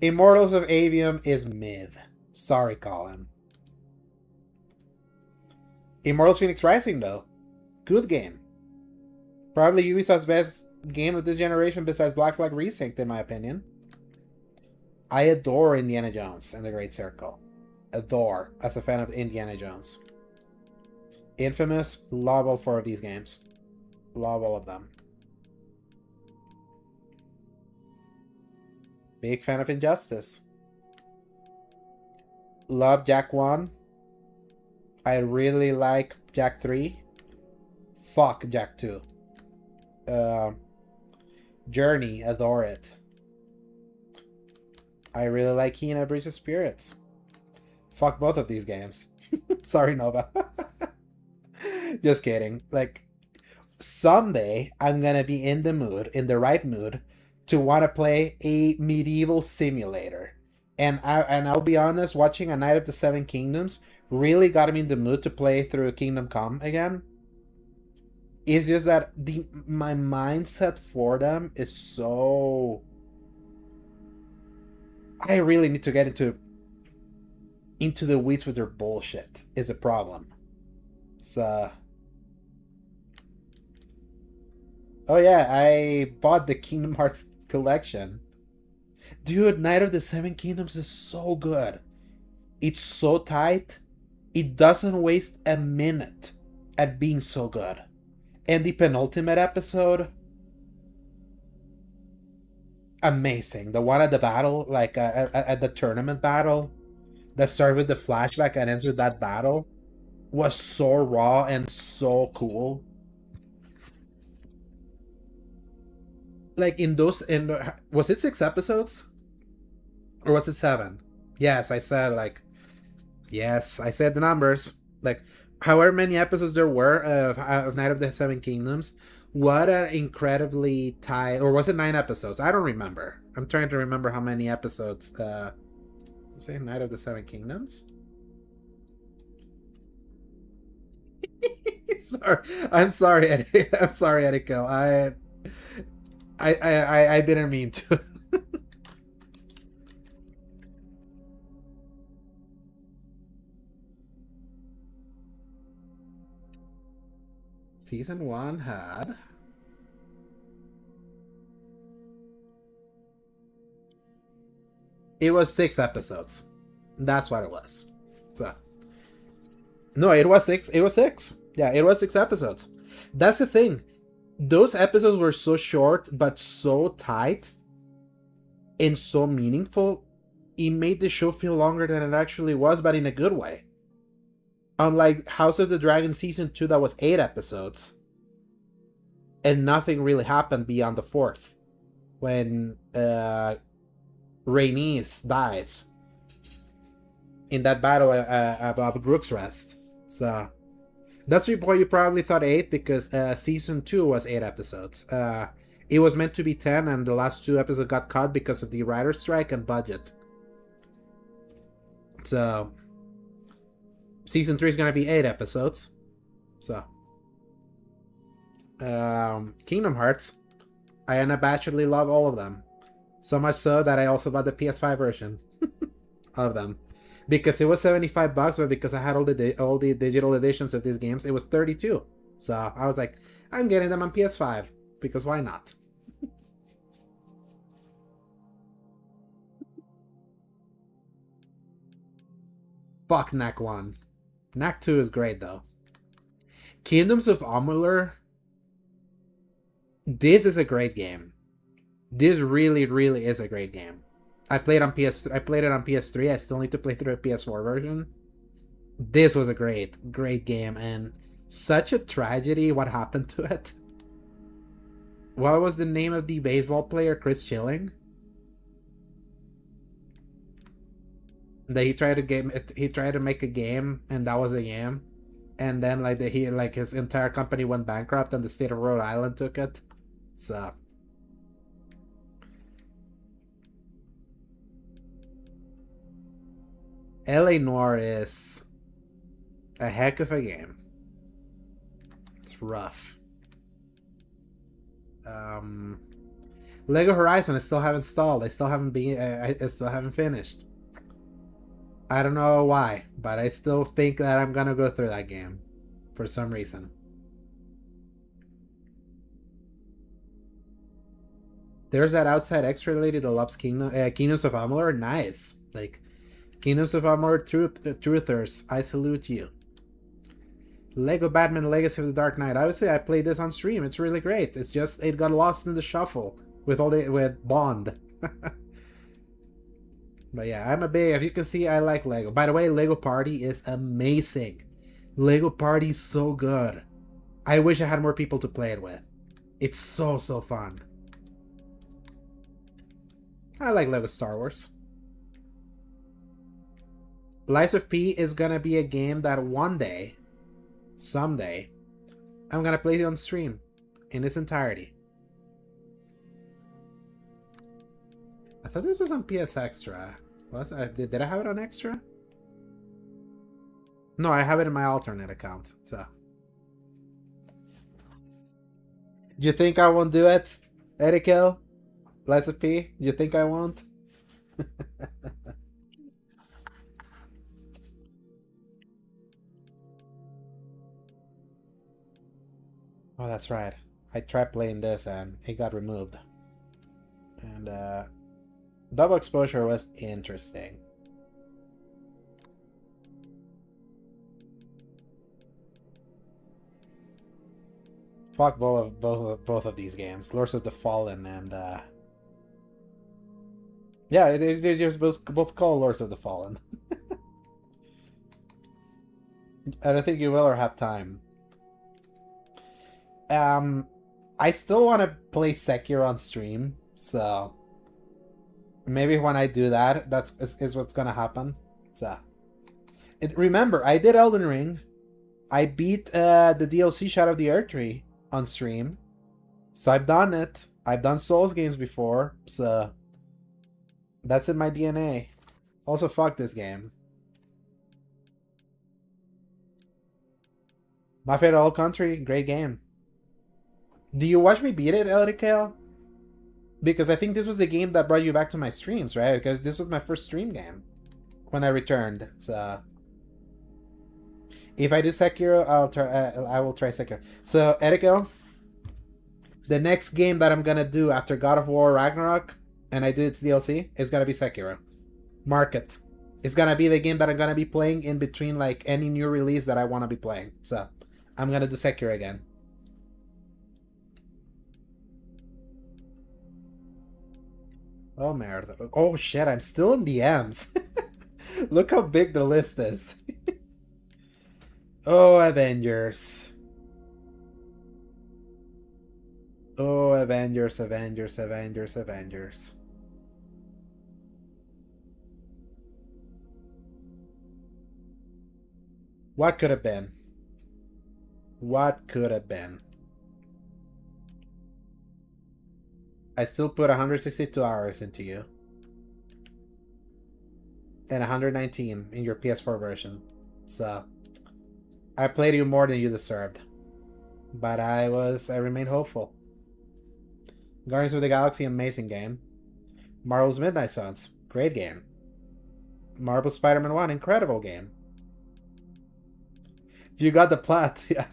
Immortals of Avium is mid. Sorry, Colin. Immortals Phoenix Rising, though. Good game. Probably Ubisoft's best game of this generation besides Black Flag Resynced, in my opinion. I adore Indiana Jones and the Great Circle. Adore, as a fan of Indiana Jones. Infamous, love all 4 of these games. Love all of them. Big fan of Injustice. Love Jak 1. I really like Jak 3. Fuck Jak 2. Journey, adore it. I really like Kena Breach of Spirits. Fuck both of these games. Sorry, Nova. Just kidding. Like, someday I'm gonna be in the right mood, to want to play a medieval simulator. And I'll be honest, watching A Night of the Seven Kingdoms really got me in the mood to play through Kingdom Come again. It's just that my mindset for them is so... I really need to get into the weeds with their bullshit, is a problem. It's, Oh yeah, I bought the Kingdom Hearts collection. Dude, Night of the Seven Kingdoms is so good. It's so tight. It doesn't waste a minute at being so good. And the penultimate episode, amazing. The one at the battle, like at the tournament battle, that started with the flashback and ends with that battle, was so raw and so cool. Like was it 6 episodes? Or was it 7? Yes, I said the numbers. Like, however many episodes there were of Night of the Seven Kingdoms, what an incredibly tight... Or was it 9 episodes? I don't remember. I'm trying to remember how many episodes. Say Night of the Seven Kingdoms? I'm sorry, Eddie. I'm sorry, Eriko. I didn't mean to. Season 1 had... It was 6 episodes. That's what it was. So... No, it was 6. It was 6. Yeah, it was 6 episodes. That's the thing. Those episodes were so short, but so tight and so meaningful. It made the show feel longer than it actually was, but in a good way. Unlike House of the Dragon Season 2, that was 8 episodes. And nothing really happened beyond the 4th. When Rhaenys dies. In that battle above Grook's Rest. So... That's why you probably thought 8, because Season 2 was 8 episodes. It was meant to be 10, and the last 2 episodes got cut because of the writer's strike and budget. So season 3 is gonna be 8 episodes. So Kingdom Hearts, I unabashedly love all of them. So much so that I also bought the PS5 version of them. Because it was $75, but because I had all the digital editions of these games, it was $32. So I was like, I'm getting them on PS5 because why not? Fuck Knack 1. Knack 2 is great though. Kingdoms of Amalur. This is a great game. This really, really is a great game. I played it on PS3. I still need to play through the PS4 version. This was a great, great game, and such a tragedy what happened to it. What was the name of the baseball player? Chris Chilling? That he tried to make a game, and that was a game. And then his entire company went bankrupt, and the state of Rhode Island took it. So LA Noire is a heck of a game. It's rough. Lego Horizon I still haven't installed. I still haven't finished. I don't know why, but I still think that I'm gonna go through that game for some reason. There's that outside extra lady that loves Kingdoms of Amalur. Nice. Like, Kingdoms of Amalur truthers, I salute you. Lego Batman Legacy of the Dark Knight. Obviously, I played this on stream. It's really great. It's just it got lost in the shuffle with Bond. But yeah, I'm a big. If you can see, I like Lego. By the way, Lego Party is amazing. Lego Party is so good. I wish I had more people to play it with. It's so fun. I like Lego Star Wars. Lies of P is gonna be a game that one day, someday, I'm gonna play it on stream in its entirety. I thought this was on PS Extra. Did I have it on Extra? No, I have it in my alternate account. So, you think I won't do it, Erikel? Lies of P? You think I won't? Oh, that's right. I tried playing this and it got removed. And double exposure was interesting. Fuck both of these games, Lords of the Fallen and yeah, they're just both called Lords of the Fallen. I don't think you will or have time. I still want to play Sekiro on stream, so maybe when I do that, is what's gonna happen. So, remember, I did Elden Ring. I beat the DLC Shadow of the Erdtree on stream, so I've done it. I've done Souls games before, so that's in my DNA. Also, fuck this game. My Favorite Old Country, great game. Do you watch me beat it, Elricael? Because I think this was the game that brought you back to my streams, right? Because this was my first stream game when I returned. So if I do Sekiro, I will try Sekiro. So, Eriko, the next game that I'm gonna do after God of War Ragnarok and I do its DLC is gonna be Sekiro. Mark it. It's gonna be the game that I'm gonna be playing in between like any new release that I want to be playing. So I'm gonna do Sekiro again. Oh, merde. Oh, shit, I'm still in DMs. Look how big the list is. Oh, Avengers. Oh, Avengers, Avengers, Avengers, Avengers. What could have been? What could have been? I still put 162 hours into you. and 119 in your PS4 version. So I played you more than you deserved. But I remained hopeful. Guardians of the Galaxy, amazing game. Marvel's Midnight Suns, great game. Marvel Spider-Man 1, incredible game. You got the plat. Yeah.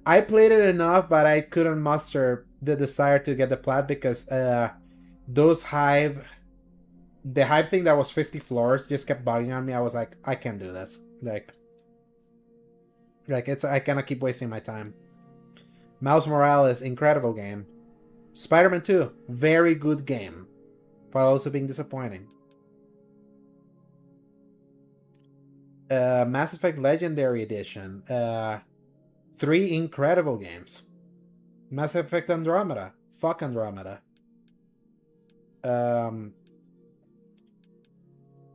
I played it enough, but I couldn't muster the desire to get the plat because those Hive... The Hive thing that was 50 floors just kept bugging on me. I was like, I can't do this. Like I cannot keep wasting my time. Miles Morales, incredible game. Spider-Man 2, very good game. But also being disappointing. Mass Effect Legendary Edition. 3 incredible games. Mass Effect Andromeda. Fuck Andromeda.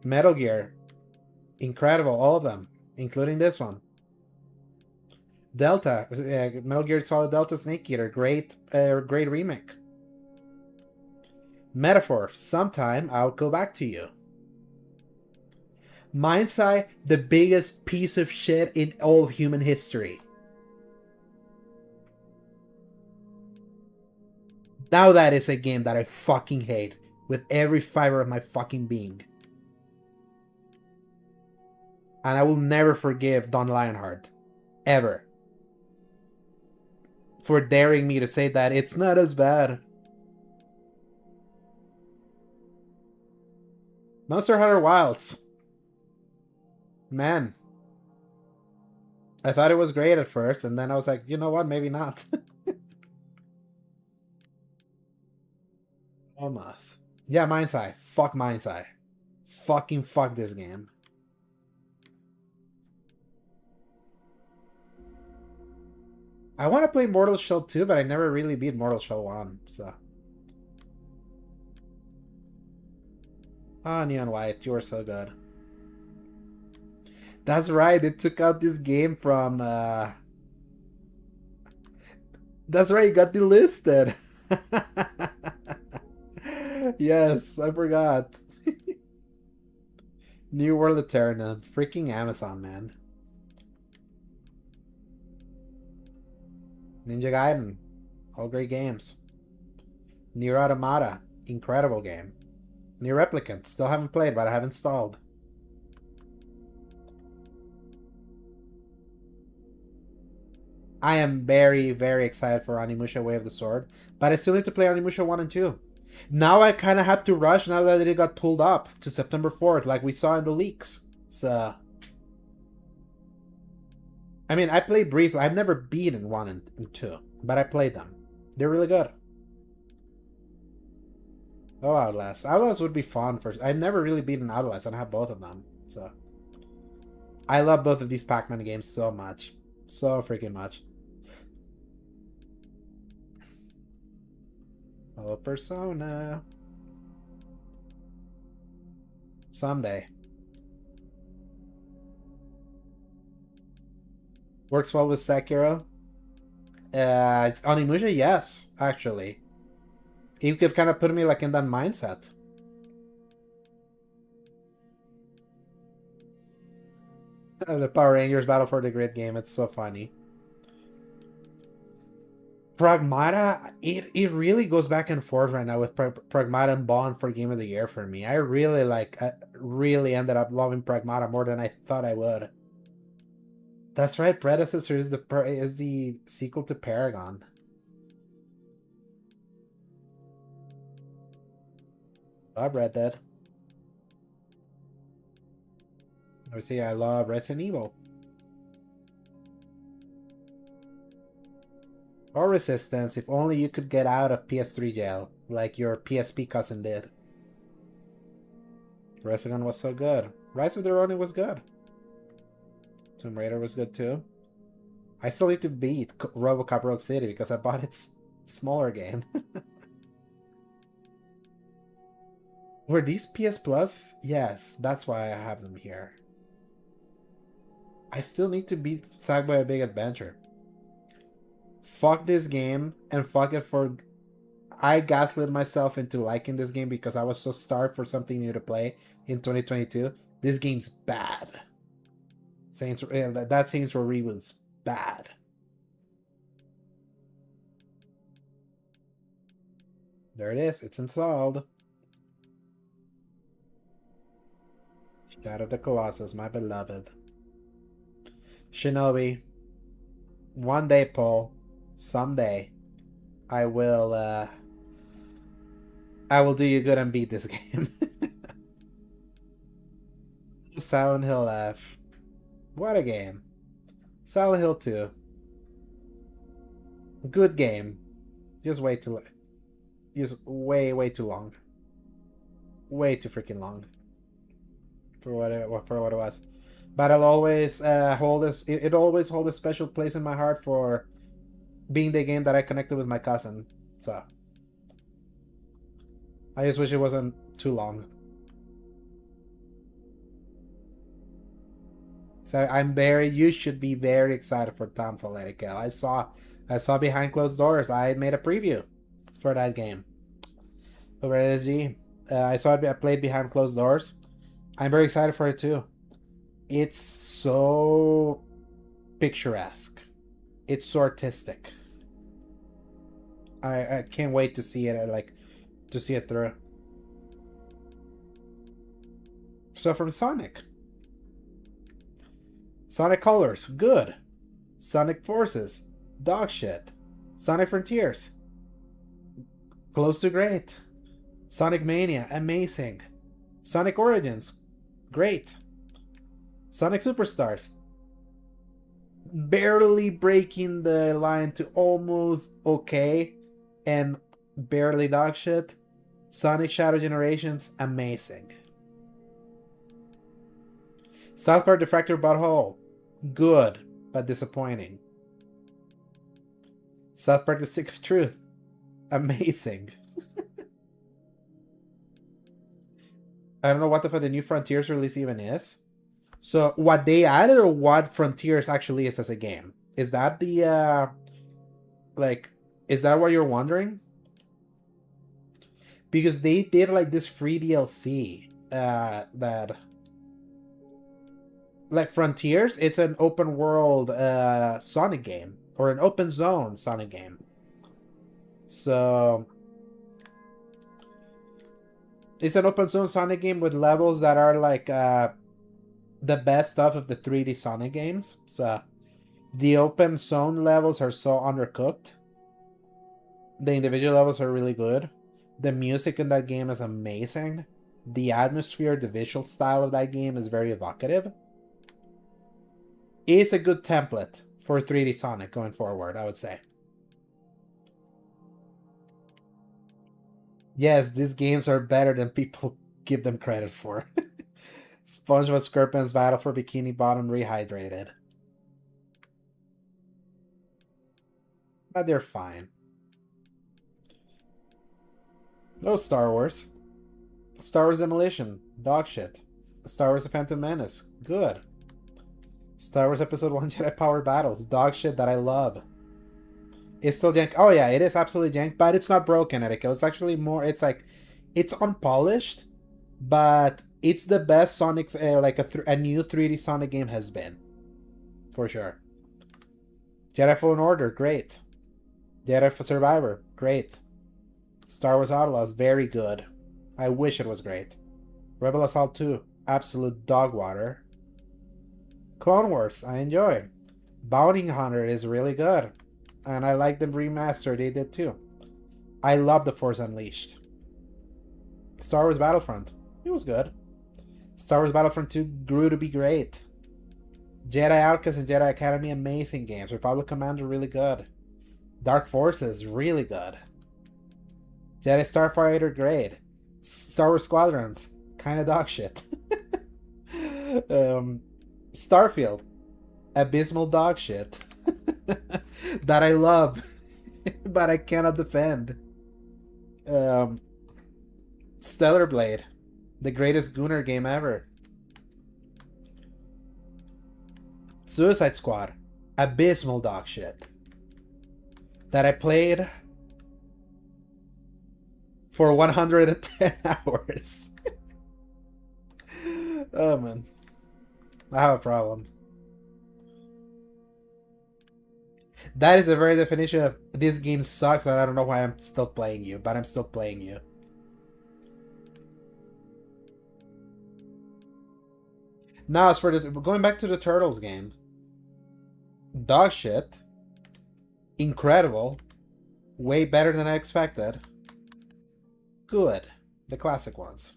Metal Gear. Incredible, all of them. Including this one. Delta. Metal Gear Solid Delta Snake Eater. Great remake. Metaphor. Sometime I'll go back to you. Mind's Eye, the biggest piece of shit in all of human history. Now that is a game that I fucking hate with every fiber of my fucking being. And I will never forgive Don Lionheart. Ever. For daring me to say that it's not as bad. Monster Hunter Wilds. Man. I thought it was great at first, and then I was like, you know what, maybe not. Almost. Yeah, Mind's Eye. Fuck Mind's Eye. Fucking fuck this game. I want to play Mortal Shell 2, but I never really beat Mortal Shell 1, so. Oh, Neon White, you are so good. That's right, they took out this game from, That's right, it got delisted. Yes, I forgot. New World Eterna. Freaking Amazon, man. Ninja Gaiden. All great games. Nier Automata. Incredible game. Nier Replicant. Still haven't played, but I have installed. I am very, very excited for Onimusha Way of the Sword, but I still need to play Onimusha 1 and 2. Now I kind of have to rush now that it got pulled up to September 4th, like we saw in the leaks. So, I mean, I played briefly. I've never beaten 1 and 2, but I played them. They're really good. Oh, Outlast. Outlast would be fun. I've never really beaten Outlast, and I have both of them. So, I love both of these Pac-Man games so much. So freaking much. Oh, Persona. Someday. Works well with Sekiro. It's Onimusha, yes, actually. You could kind of put me like in that mindset. The Power Rangers Battle for the Grid game, it's so funny. Pragmata, it really goes back and forth right now with Pragmata and Bond for Game of the Year for me. I really ended up loving Pragmata more than I thought I would. That's right, Predecessor is the sequel to Paragon. Love Red Dead. Obviously, I love Resident Evil. Or Resistance, if only you could get out of PS3 jail, like your PSP cousin did. Resogun was so good. Rise of the Ronin was good. Tomb Raider was good too. I still need to beat RoboCop Rogue City because I bought its smaller game. Were these PS Plus? Yes, that's why I have them here. I still need to beat Sackboy A Big Adventure. Fuck this game, and fuck it for... I gaslit myself into liking this game because I was so starved for something new to play in 2022. This game's bad. That Saints Row reboot's bad. There it is. It's installed. Shadow of the Colossus, my beloved. Shinobi. One day, Paul. Someday. I will do you good and beat this game. Silent Hill F. What a game. Silent Hill 2. Good game. Just way too way too long. Way too freaking long. For what it was. But I'll always hold this. It always hold a special place in my heart for being the game that I connected with my cousin. So I just wish it wasn't too long. So you should be very excited for Townfall Etiquette. I saw behind closed doors. I made a preview for that game over at SG. I played behind closed doors. I'm very excited for it too. It's so picturesque. It's so artistic. I can't wait to see it. To see it through. So from Sonic Colors, good. Sonic Forces, dog shit. Sonic Frontiers, close to great. Sonic Mania, amazing. Sonic Origins, great. Sonic Superstars, barely breaking the line to almost okay and barely dog shit. Sonic Shadow Generations, amazing. South Park The Fractured Butthole, good, but disappointing. South Park The Stick of Truth, amazing. I don't know what the new Frontiers release even is. So what they added or what Frontiers actually is as a game? Is that the, is that what you're wondering? Because they did this free DLC that... Frontiers, it's an open world Sonic game. Or an open zone Sonic game. So... it's an open zone Sonic game with levels that are the best stuff of the 3D Sonic games. So the open zone levels are so undercooked. The individual levels are really good. The music in that game is amazing. The atmosphere, the visual style of that game is very evocative. It's a good template for 3D Sonic going forward, I would say. Yes, these games are better than people give them credit for. SpongeBob SquarePants Battle for Bikini Bottom Rehydrated. But they're fine. No Star Wars. Star Wars Demolition. Dog shit. Star Wars The Phantom Menace. Good. Star Wars Episode 1 Jedi Power Battles. Dog shit that I love. It's still jank. Oh yeah, it is absolutely jank, but it's not broken, Etiquette. It's actually more, it's it's unpolished, but it's the best Sonic, a new 3D Sonic game has been. For sure. Jedi Fallen Order, great. Jedi Survivor, great. Star Wars Outlaws, very good. I wish it was great. Rebel Assault 2, absolute dog water. Clone Wars, I enjoy. Bounty Hunter is really good. And I like the remaster they did too. I love The Force Unleashed. Star Wars Battlefront, it was good. Star Wars Battlefront 2 grew to be great. Jedi Outcast and Jedi Academy, amazing games. Republic Commando, really good. Dark Forces, really good. Jedi Starfighter, great. Star Wars Squadrons, kind of dog shit. Starfield, abysmal dog shit. That I love, but I cannot defend. Stellar Blade, the greatest Gunner game ever. Suicide Squad, abysmal dog shit. That I played for 110 hours. Oh man, I have a problem. That is the very definition of this game sucks and I don't know why I'm still playing you, but I'm still playing you. Now, as for the going back to the Turtles game, dog shit, incredible, way better than I expected. Good, the classic ones.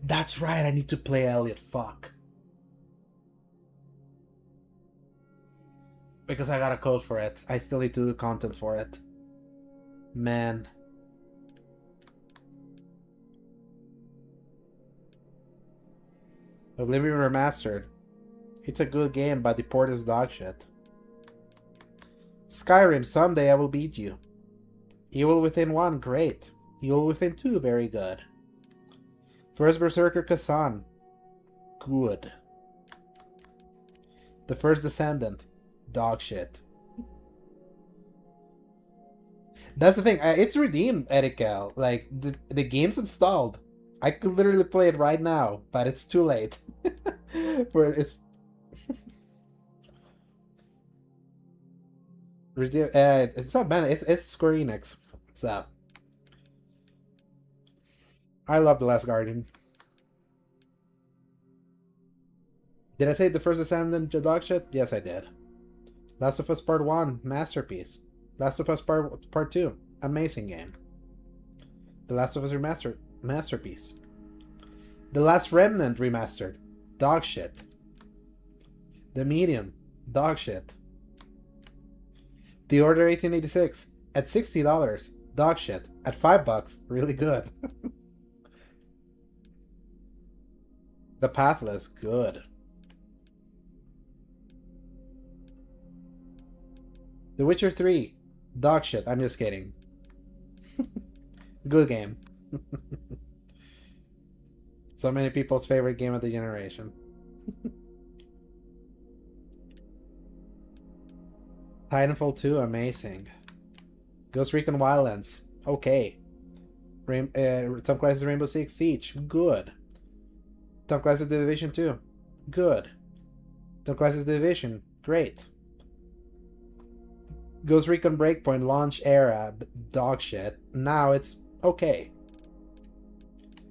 That's right, I need to play Elliot. Fuck. Because I got a code for it. I still need to do content for it. Man. Oblivion Remastered. It's a good game, but the port is dog shit. Skyrim, someday I will beat you. Evil Within 1, great. Evil Within 2, very good. First Berserker Kazan, good. The First Descendant, dog shit. That's the thing, it's redeemed, Erikel. Like, the game's installed. I could literally play it right now, but it's too late. It's not bad. It's Square Enix. What's up? I love The Last Guardian. Did I say The First Descendant dog shit? Yes, I did. Last of Us Part 1, masterpiece. Last of Us Part 2, amazing game. The Last of Us Remastered, masterpiece. The Last Remnant Remastered, dog shit. The Medium, dog shit. The Order 1886, at $60, dog shit. At $5, really good. The Pathless, good. The Witcher 3, dog shit. I'm just kidding. Good game. So many people's favorite game of the generation. Titanfall 2, amazing. Ghost Recon Wildlands, okay. Tom Clancy's Rainbow Six Siege, good. Tom Clancy's The Division 2, good. Tom Clancy's The Division, great. Ghost Recon Breakpoint launch era, dog shit. Now it's okay.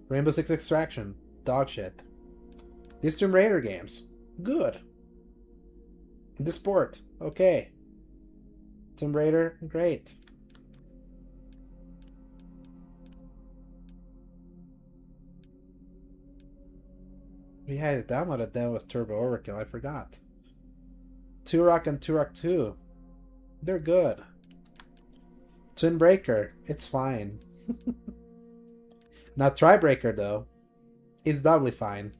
Rainbow Six Extraction, dog shit. These Tomb Raider games, good. The Sport, okay. Tomb Raider, great. Yeah, I downloaded that with Turbo Overkill, I forgot. Turok and Turok 2, they're good. Twin Breaker, it's fine. Now Tribreaker though, is doubly fine.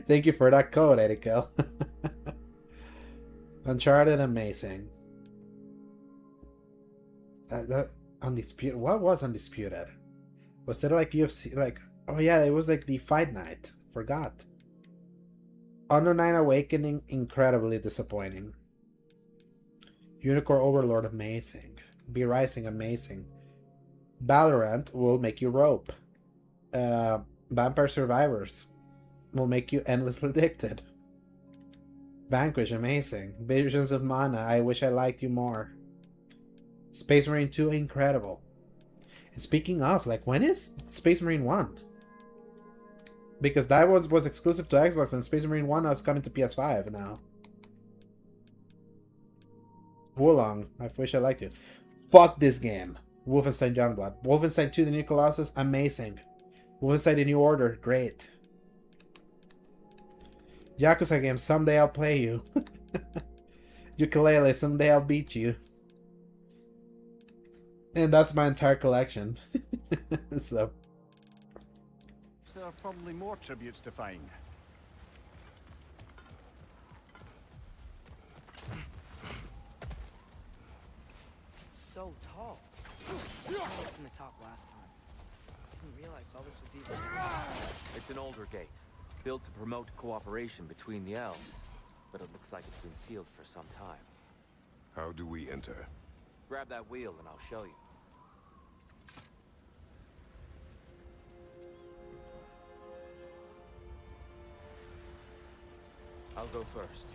Thank you for that code, Erikel. Uncharted, amazing. Undisputed. What was Undisputed? Was it like UFC? Like, oh yeah, it was like the Fight Night. Forgot. Honor 9 Awakening, incredibly disappointing. Unicorn Overlord, amazing. Be Rising, amazing. Valorant will make you rope. Vampire Survivors will make you endlessly addicted. Vanquish, amazing. Visions of Mana, I wish I liked you more. Space Marine 2, incredible. And speaking of, like, when is Space Marine 1? Because that was exclusive to Xbox, and Space Marine 1 is coming to PS5 now. Wulong, I wish I liked you. Fuck this game. Wolfenstein Youngblood. Wolfenstein 2, The New Colossus, amazing. Wolfenstein The New Order, great. Yakuza game, someday I'll play you. Yooka-Laylee, someday I'll beat you. And that's my entire collection. So. There are probably more tributes to find. It's so tall. I was in the top last time. Didn't realize all this was even. It's an older gate, built to promote cooperation between the elves, but it looks like it's been sealed for some time. How do we enter? Grab that wheel and I'll show you. I'll go first.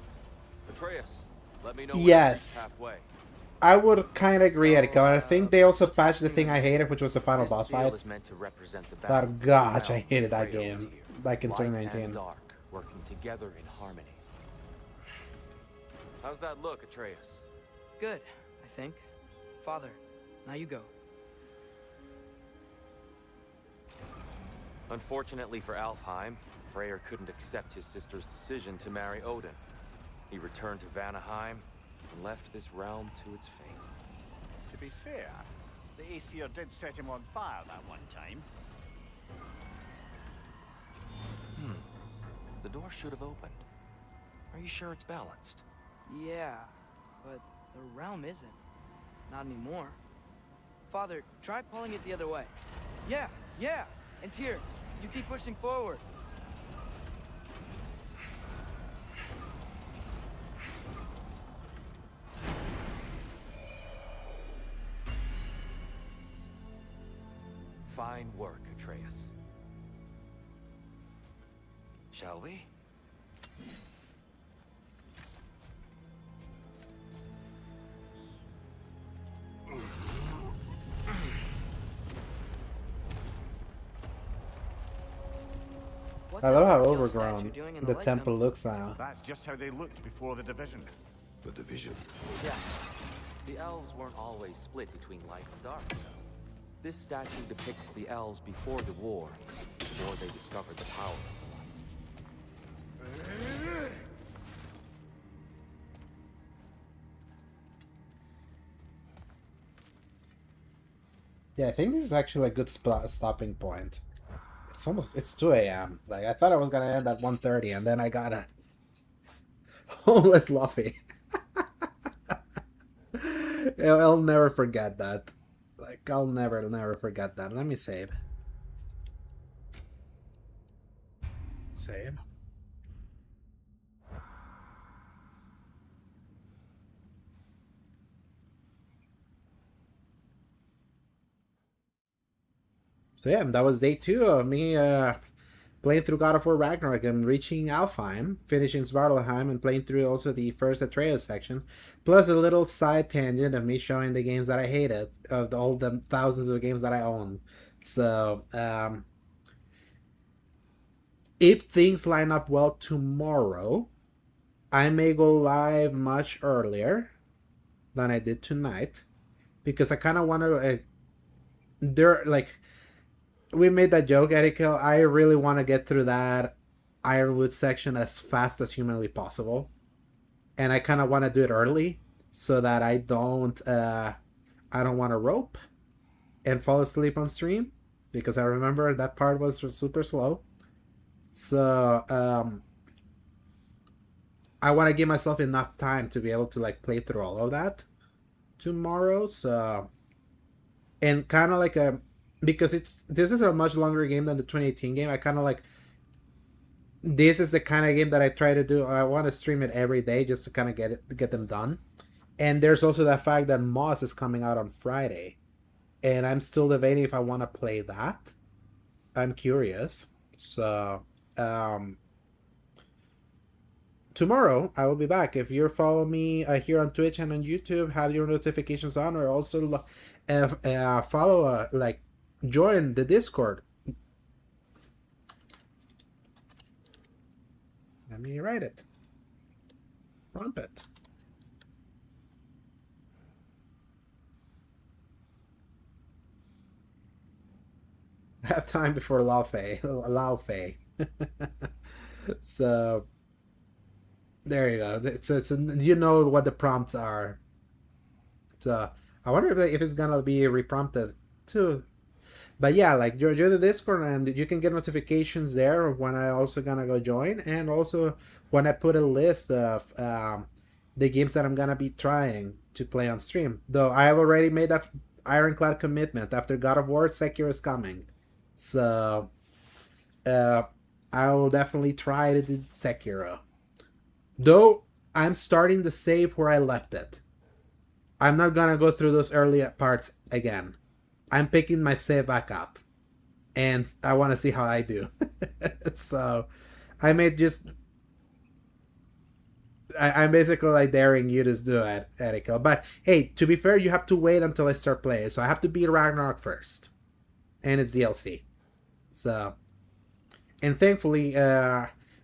Atreus, let me know when I reach Yes. halfway. I would kind of agree, Erika. I think they also just patched the asking thing I them. hated, which was the final This boss seal fight. is meant to represent the But balance of the gosh, I realm hated that Freya was game. here. Like in Light 2019. and dark working together in harmony. How's that look, Atreus? Good, I think. Father, now you go. Unfortunately for Alfheim, Freyr couldn't accept his sister's decision to marry Odin. He returned to Vanaheim and left this realm to its fate. To be fair, the Aesir did set him on fire that one time. The door should have opened. Are you sure it's balanced? Yeah, but the realm isn't. Not anymore. Father, try pulling it the other way. Yeah, yeah! And Tyr, you keep pushing forward. Fine work, Atreus. Shall we? I love how overgrown the temple looks now. That's just how they looked before the division. The division. Yeah. The elves weren't always split between light and dark, though. This statue depicts the elves before the war, before they discovered the power of the light. Yeah, I think this is actually a good stopping point. It's 2 a.m. Like, I thought I was gonna end at 1:30, and then I got a homeless Luffy. I'll never forget that. Like, I'll never forget that. Let me save. Save. So yeah, that was day 2 of me playing through God of War Ragnarok and reaching Alfheim, finishing Svartalheim, and playing through also the first Atreus section, plus a little side tangent of me showing the games that I hated, of all the thousands of games that I own. So, if things line up well tomorrow, I may go live much earlier than I did tonight, because I kind of want to, we made that joke, Erika. I really want to get through that Ironwood section as fast as humanly possible. And I kind of want to do it early so that I don't want to rope and fall asleep on stream, because I remember that part was super slow. So I want to give myself enough time to be able to like play through all of that tomorrow. So, and kind of like because this is a much longer game than the 2018 game. I kind of like, this is the kind of game that I try to do. I want to stream it every day just to kind of get them done. And there's also the fact that Moss is coming out on Friday, and I'm still debating if I want to play that. I'm curious. So tomorrow I will be back. If you're following me here on Twitch and on YouTube, have your notifications on, or also follow join the Discord. Let me write it. Rumpet. I have time before Laufey. So there you go. It's you know what the prompts are. So I wonder if it's gonna be reprompted too. But yeah, like join the Discord, and you can get notifications there when I also gonna go join, and also when I put a list of the games that I'm gonna be trying to play on stream. Though I have already made that ironclad commitment. After God of War, Sekiro is coming, so I will definitely try to do Sekiro. Though I'm starting the save where I left it. I'm not gonna go through those early parts again. I'm picking my save back up, and I want to see how I do. So I may just I'm basically like daring you to do it, Erika. But hey, to be fair, you have to wait until I start playing. So I have to beat Ragnarok first, and it's DLC. So, and thankfully,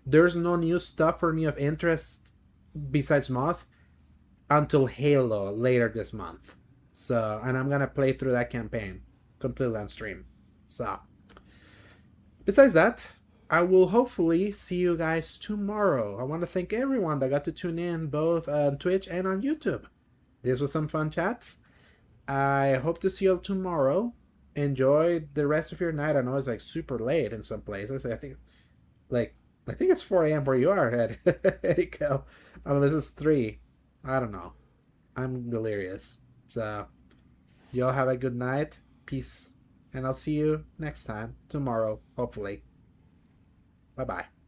there's no new stuff for me of interest besides Moss until Halo later this month. So, and I'm gonna play through that campaign completely on stream. So, besides that, I will hopefully see you guys tomorrow. I want to thank everyone that got to tune in both on Twitch and on YouTube. This was some fun chats. I hope to see you all tomorrow. Enjoy the rest of your night. I know it's like super late in some places. I think it's 4 a.m. where you are, Erika. Unless it's 3. I don't know. I'm delirious. So, y'all have a good night. Peace. And I'll see you next time, tomorrow, hopefully. Bye-bye.